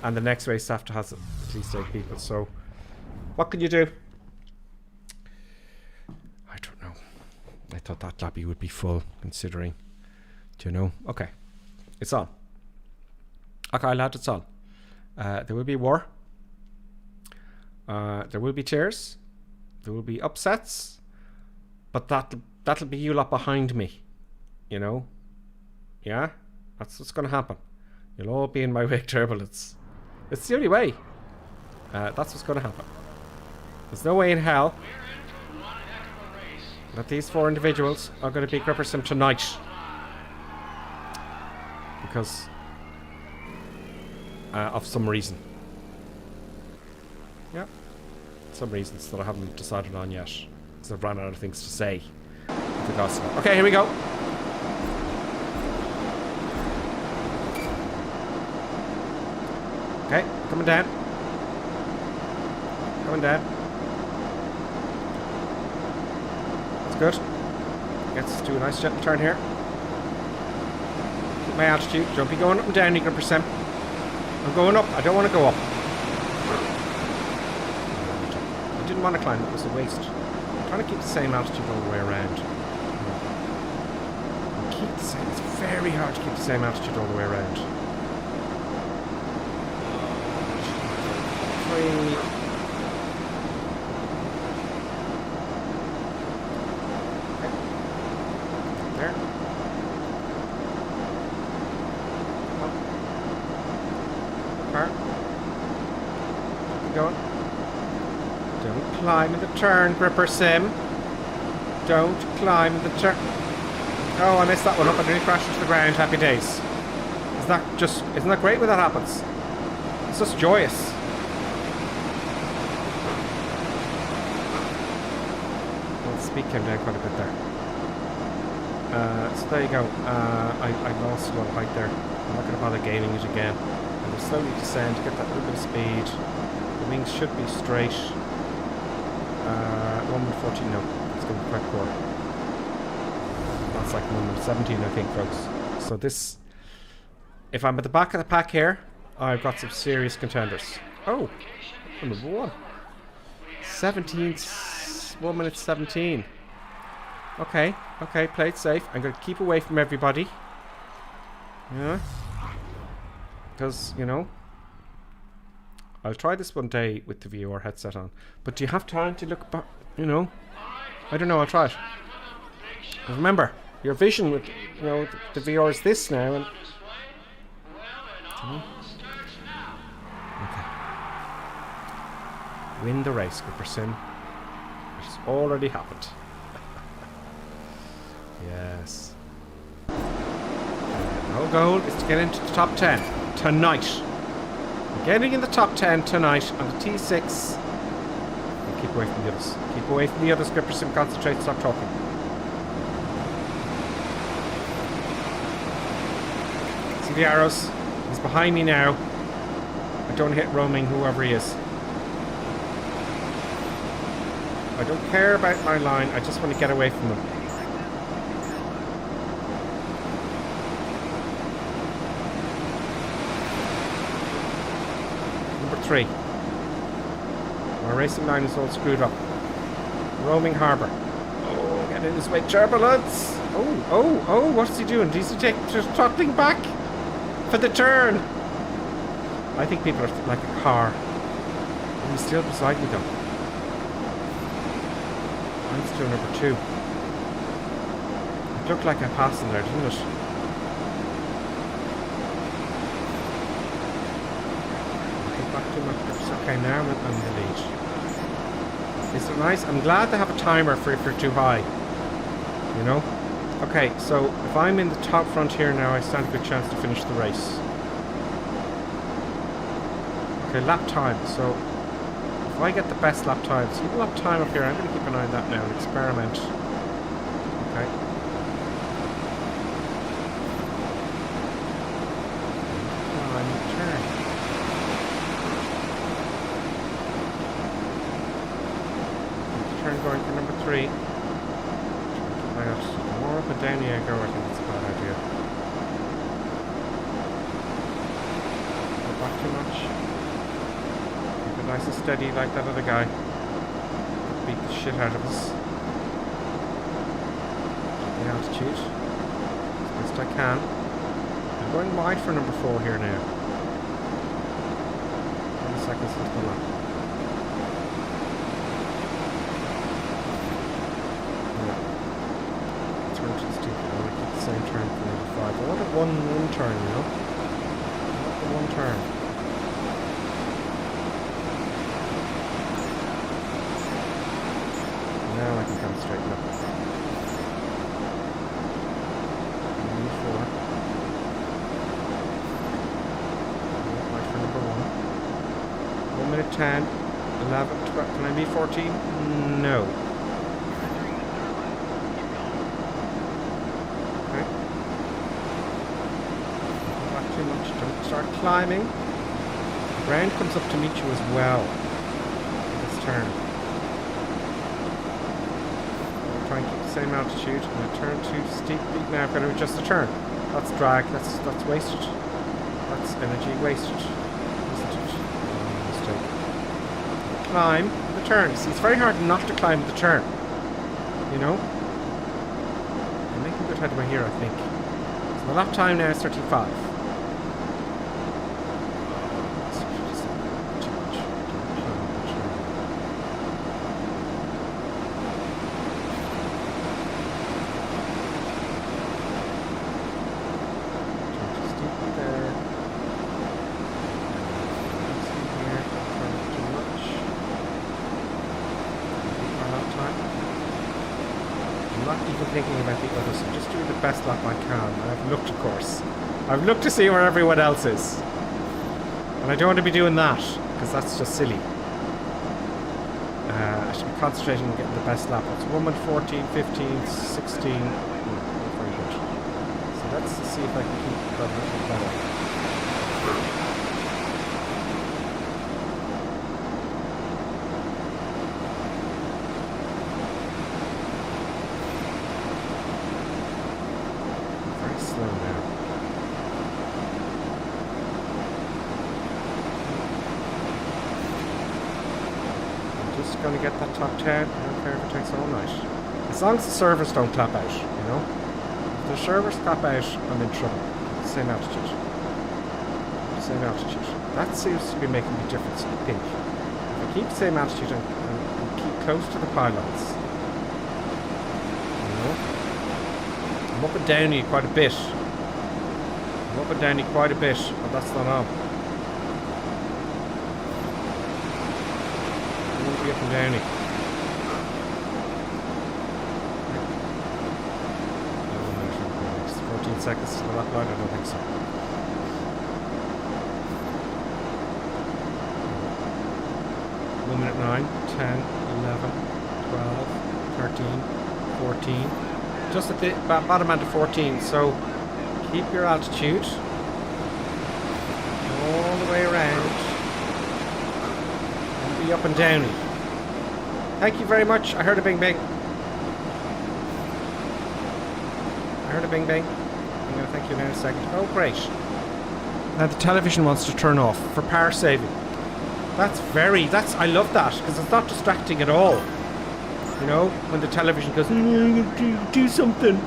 S1: And the next race after has at least 8 people. So what can you do? I don't know. I thought that lobby would be full, considering. Do you know? Okay. It's on. Okay, lad, it's on. There will be war. There will be tears. There will be upsets. But that'll be you lot behind me. You know? Yeah? That's what's going to happen. You'll all be in my wake turbulence. It's the only way. That's what's going to happen. There's no way in hell that these 4 individuals are going to beat Gripper Sim tonight. Because of some reason. Yeah. Some reasons that I haven't decided on yet. Because I've run out of things to say. Okay, here we go. Okay, coming down. Coming down. That's good. Let's do a nice gentle turn here. Keep my altitude. Don't be going up and down, you can percent. I'm going up. I don't want to go up. I didn't want to climb. It was a waste. I'm trying to keep the same altitude all the way around. Keep the same. It's very hard to keep the same altitude all the way around. 3. Okay. There. Car. Keep going. Don't climb in the turn, Gripper Sim. Don't climb in the turn. Oh, I messed that one up. I nearly crashed into the ground. Happy days. Isn't that great when that happens? It's just joyous. Well, the speed came down quite a bit there. So there you go. I lost a lot of height there. I'm not going to bother gaining it again. And we'll slowly descend to get that little bit of speed. The wings should be straight. 1:14. No, it's going to be quite poor. That's like 1:17, I think, folks. So this, if I'm at the back of the pack here, I've got some serious contenders. Oh, number 1. 1 minute 17. Okay, play it safe. I'm going to keep away from everybody. Yeah. Because, you know, I'll try this one day with the VR headset on. But do you have time to look back, you know? I don't know, I'll try it. But remember, your vision with, you know, the VR is this now. And okay. Win the race, Gripper Sim. It's already happened. Yes. Our goal is to get into the top 10 tonight. Getting in the top 10 tonight on the T6. And keep away from the others. Keep away from the others, Gripper Sim. Concentrate, stop talking. See the arrows? He's behind me now. I don't hit roaming, whoever he is. I don't care about my line, I just want to get away from them. Number 3. My racing line is all screwed up. Roaming harbour. Oh, get in his way, turbulence! Oh, what's he doing? He's just throttling back for the turn. I think people are like a car. And he's still beside me though. I'm still number 2. It looked like I passed him there, didn't it? Back to my grips. Okay, now I'm in the lead. Is it nice? I'm glad they have a timer for if you're too high. You know? Okay, so if I'm in the top front here now, I stand a good chance to finish the race. Okay, lap time. So if I get the best lap time, see the lap time up here, I'm going to keep an eye on that now and experiment. Okay. Turn. turn going for number 3. The more up and down you go, I think it's a bad idea. Go back too much. Keep it nice and steady like that other guy. Beat the shit out of us. Keep the altitude as best I can. I'm going wide for number 4 here now. 20 seconds into the lap. Turn too steep. I want to keep the same turn for number 5. I want a one turn, you know? I want the one turn. Now I can kind of straighten up. Number 4. Right for number 1. 1 minute 10, 11, 12. Can I be 14? No. Okay. Not back too much. Don't start climbing. The ground comes up to meet you as well. This turn. Try and keep the same altitude. I'm going to turn too steeply. Now I've got to adjust the turn. That's drag. That's wasted. That's energy wasted. Isn't it? Mistake. Climb the turn. See, it's very hard not to climb the turn. You know? I'm making good headway here, I think. So the lap time now is 35. Thinking about the others, I'm just doing the best lap I can. I've looked, of course. I've looked to see where everyone else is. And I don't want to be doing that, because that's just silly. I should be concentrating on getting the best lap. It's 1 minute 14, 15, 16. Not very good. So let's see if I can keep that a little better. Going to get that top 10. I don't care if it takes all night. As long as the servers don't clap out, you know? If the servers clap out, I'm in trouble. Same altitude. Same altitude. That seems to be making a difference, I think. If I keep the same altitude and keep close to the pylons, you know? I'm up and down you quite a bit. I'm up and down you quite a bit, but that's not on. Up and downy. 14 seconds to the lap line, I don't think so. One minute 9, 10, 11, 12, 13, 14. Just at the bottom end of 14, so keep your altitude all the way around and be up and downy. Thank you very much. I heard a bing bing. I heard a bing bing. I'm going to thank you now in a second. Oh, great. Now the television wants to turn off for power saving. I love that, because it's not distracting at all. You know, when the television goes, do something.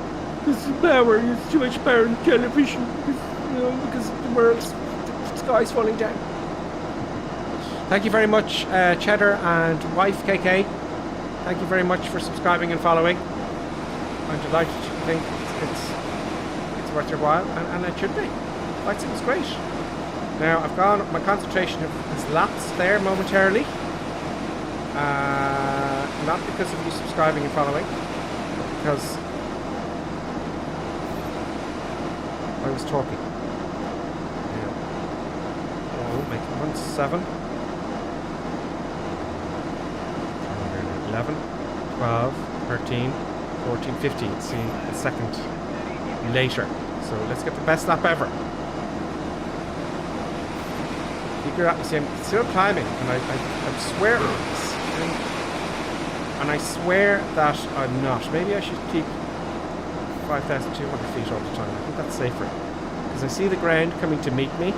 S1: This is power. There's too much power in the television. Because the sky's falling down. Thank you very much, Cheddar and wife KK. Thank you very much for subscribing and following. I'm delighted you think it's worth your while, and it should be. Flight sim is great. Now I've gone. My concentration has lapsed there momentarily. Not because of you subscribing and following, but because I was talking. Yeah. Oh, make it 1-7. 11, 12, 13, 14, 15. See a second later. So let's get the best lap ever. Keep your, see, I'm still climbing, and I swear and I swear that I'm not. Maybe I should keep 5,200 feet all the time. I think that's safer. Because I see the ground coming to meet me,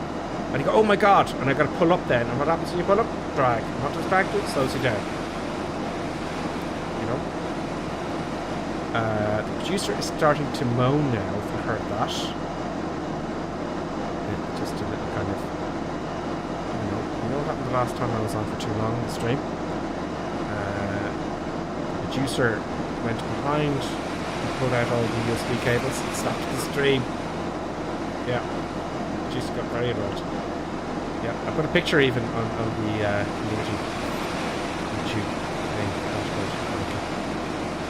S1: and you go, oh my god, and I got to pull up then. And what happens when you pull up? Drag. Not distracted, slows you down. You know? The producer is starting to moan now, if you heard that. Just a little kind of, you know what happened the last time I was on for too long in the stream? The producer went behind and pulled out all the USB cables and stopped the stream. Yeah, the producer got very annoyed. Yeah, I put a picture even on the community YouTube thing.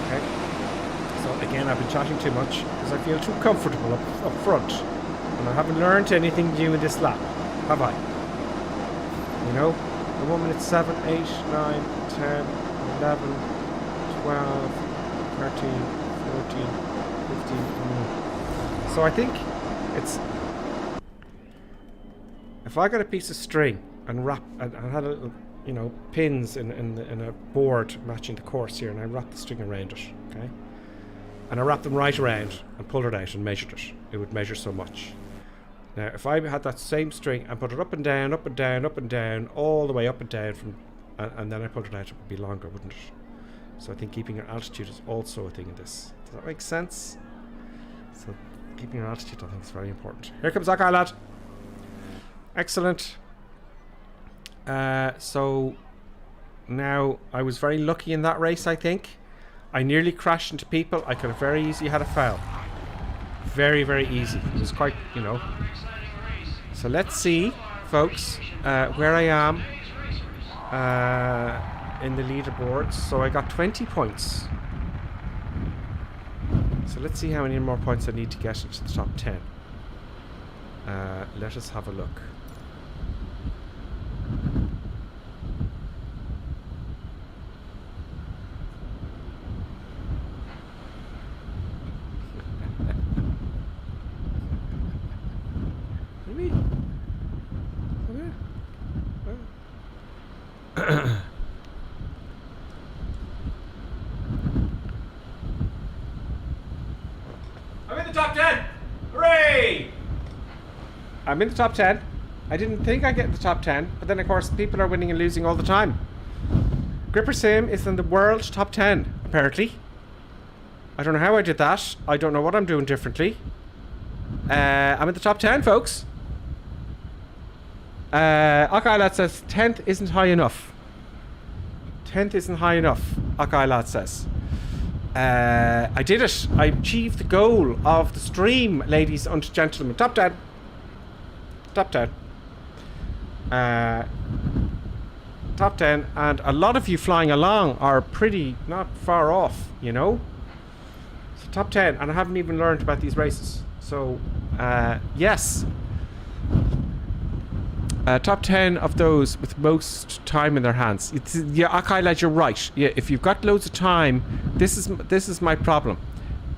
S1: Okay. So again, I've been chatting too much because I feel too comfortable up front, and I haven't learned anything new in this lap, have I? You know, the 1 minute 7, 8, 9, 10, 11, 12, 13, 14, 15. So I think it's, if I got a piece of string and wrap, and I had a little, pins in a board matching the course here, and I wrapped the string around it, okay? And I wrapped them right around and pulled it out and measured it. It would measure so much. Now, if I had that same string and put it up and down, up and down, up and down, all the way up and down from, and then I pulled it out, it would be longer, wouldn't it? So I think keeping your altitude is also a thing in this. Does that make sense? So keeping your altitude, I think, is very important. Here comes that guy, lad. Excellent. So now I was very lucky in that race, I think. I nearly crashed into people. I could have very easily had a foul. Very, very easy. It was quite, So let's see, folks, where I am in the leaderboards. So I got 20 points. So let's see how many more points I need to get into the top 10. Let us have a look. I'm in the top 10! Hooray! I'm in the top 10. I didn't think I'd get in the top 10, but then of course people are winning and losing all the time. Gripper Sim is in the world top 10, apparently. I don't know how I did that. I don't know what I'm doing differently. I'm in the top 10, folks. Okay, lad says 10th isn't high enough. 10th isn't high enough, okay, lad says. I did it. I achieved the goal of the stream, ladies and gentlemen. Top 10. Top 10. Top 10. And a lot of you flying along are pretty not far off, So top 10. And I haven't even learned about these races. So, yes. Top 10 of those with most time in their hands. Yeah, okay, lad, you're right. Yeah, if you've got loads of time, this is my problem.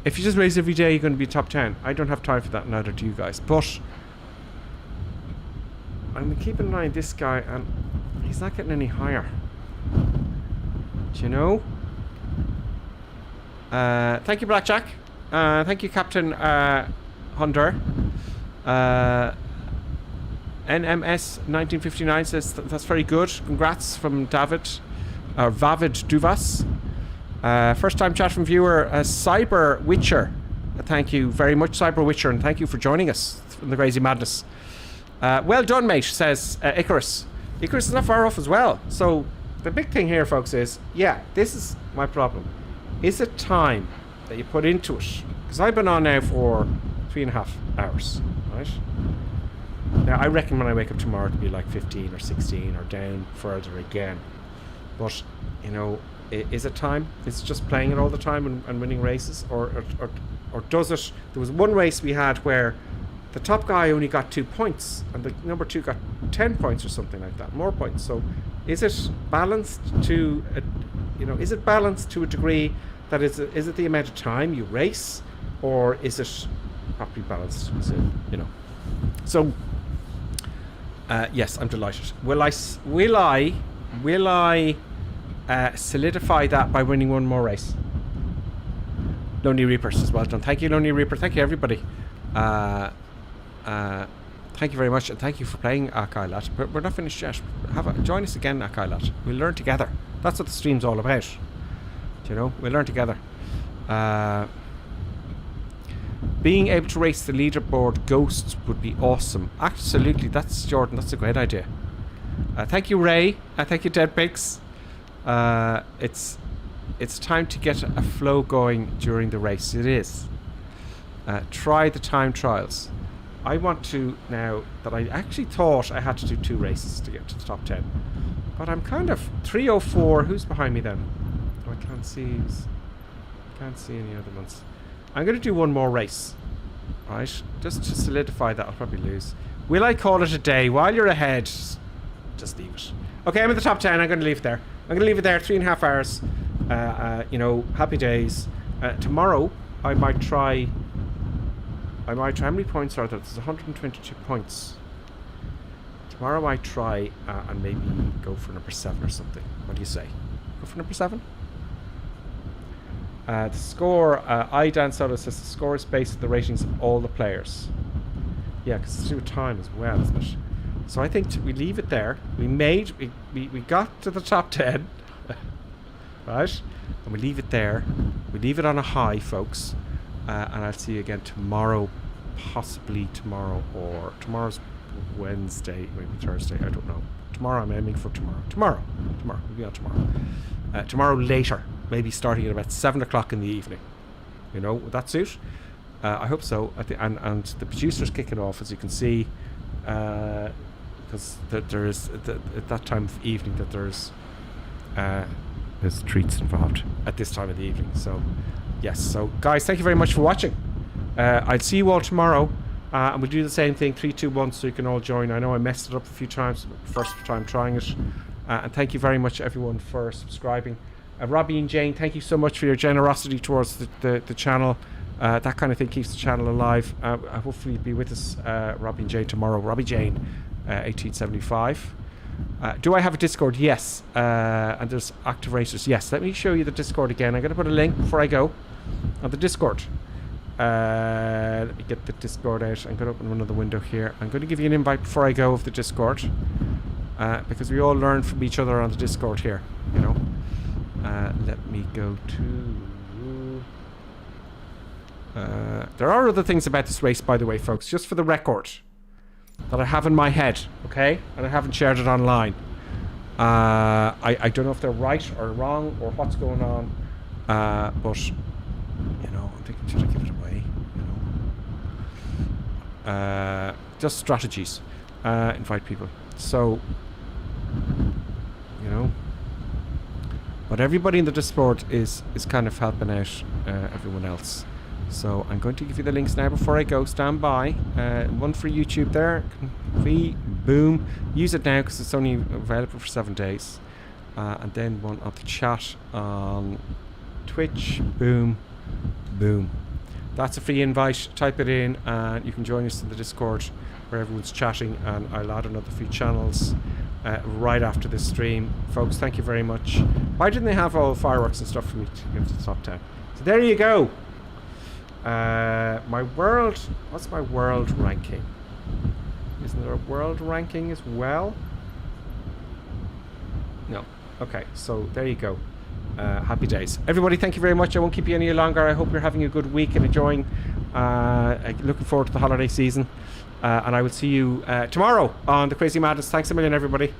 S1: If you just race every day, you're going to be top 10. I don't have time for that, neither do you guys. But I'm keeping an eye on this guy, and he's not getting any higher. Do you know? Thank you, Blackjack. Thank you, Captain Hunter. NMS 1959 says that's very good. Congrats from Vavid Duvas. First time chat from viewer Cyber Witcher. Thank you very much, Cyber Witcher, and thank you for joining us from the Crazy Madness. Well done, mate, says Icarus. Icarus is not far off as well. So the big thing here, folks, is this is my problem. Is it time that you put into it? Because I've been on now for 3.5 hours, right? Now, I reckon when I wake up tomorrow it'll be like 15 or 16 or down further again. But, is it time? Is it just playing it all the time and winning races? Or does it? There was one race we had where the top guy only got 2 points and the number 2 got 10 points or something like that, more points. So is it balanced to, is it balanced to a degree that is it the amount of time you race, or is it properly balanced? So, yes, I'm delighted. Will I solidify that by winning one more race. Lonely Reaper says, well done. Thank you, Lonely Reaper. Thank you, everybody. Thank you very much, and thank you for playing Kailat. But we're not finished yet. Join us again, Kailat. We'll learn together. That's what the stream's all about. You know, we'll learn together. Being able to race the leaderboard ghosts would be awesome. Absolutely, that's Jordan. That's a great idea. Thank you, Ray. Thank you, Dead Pigs. It's time to get a flow going during the race. It is. Try the time trials. I want to, now that I actually thought I had to do 2 races to get to the top 10. But I'm kind of 304. Who's behind me then? Oh, I can't see. Can't see any other ones. I'm going to do one more race. Right? Just to solidify that. I'll probably lose. Will I call it a day? While you're ahead, just leave it. Okay, I'm in the top 10. I'm going to leave it there. I'm going to leave it there. 3.5 hours. You know, happy days. Tomorrow, I might try. How many points are there? There's 122 points. Tomorrow I might try and maybe go for number 7 or something. What do you say? Go for number 7? The score, Idan Soto says the score is based on the ratings of all the players. Yeah, because it's through time as well, isn't it? So I think we leave it there. We got to the top 10. Right? And we leave it there. We leave it on a high, folks. And I'll see you again tomorrow, possibly tomorrow, or tomorrow's Wednesday, maybe Thursday, I don't know. Tomorrow, I'm aiming for tomorrow. Tomorrow, we'll be on tomorrow. Tomorrow later, maybe starting at about 7 o'clock in the evening. You know, would that suit? I hope so. And the producer's kicking off, as you can see, because there is, at that time of evening, that there's treats involved at this time of the evening. So yes, so guys, thank you very much for watching. I'll see you all tomorrow, and we'll do the same thing, 3, 2, 1, so you can all join. I know I messed it up a few times, first time trying it, and thank you very much everyone for subscribing. Robbie and Jane, thank you so much for your generosity towards the channel. That kind of thing keeps the channel alive. Hopefully you'll be with us, Robbie and Jane, tomorrow. Robbie Jane, 1875. Do I have a Discord? Yes. And there's active racers. Yes. Let me show you the Discord again. I'm going to put a link before I go on the Discord. Let me get the Discord out. I'm going to open another window here. I'm going to give you an invite before I go of the Discord, because we all learn from each other on the Discord here. You know. Let me go to. There are other things about this race, by the way, folks. Just for the record, that I have in my head, okay? And I haven't shared it online. I don't know if they're right or wrong or what's going on, but, you know, I'm thinking, should I give it away? You know? Just strategies. Invite people. So, you know, but everybody in the Discord is kind of helping out everyone else. So I'm going to give you the links now before I go. Stand by. One for YouTube there. Free. Boom. Use it now because it's only available for 7 days. And then one on the chat on Twitch. Boom. Boom. That's a free invite. Type it in and you can join us in the Discord where everyone's chatting, and I'll add another few channels right after this stream. Folks, thank you very much. Why didn't they have all the fireworks and stuff for me to get to the top 10? So there you go. What's my world ranking? Isn't there a world ranking as well? No. Okay, so there you go. Happy days. Everybody, thank you very much. I won't keep you any longer. I hope you're having a good week and enjoying, looking forward to the holiday season. And I will see you tomorrow on The Crazy Madness. Thanks a million, everybody.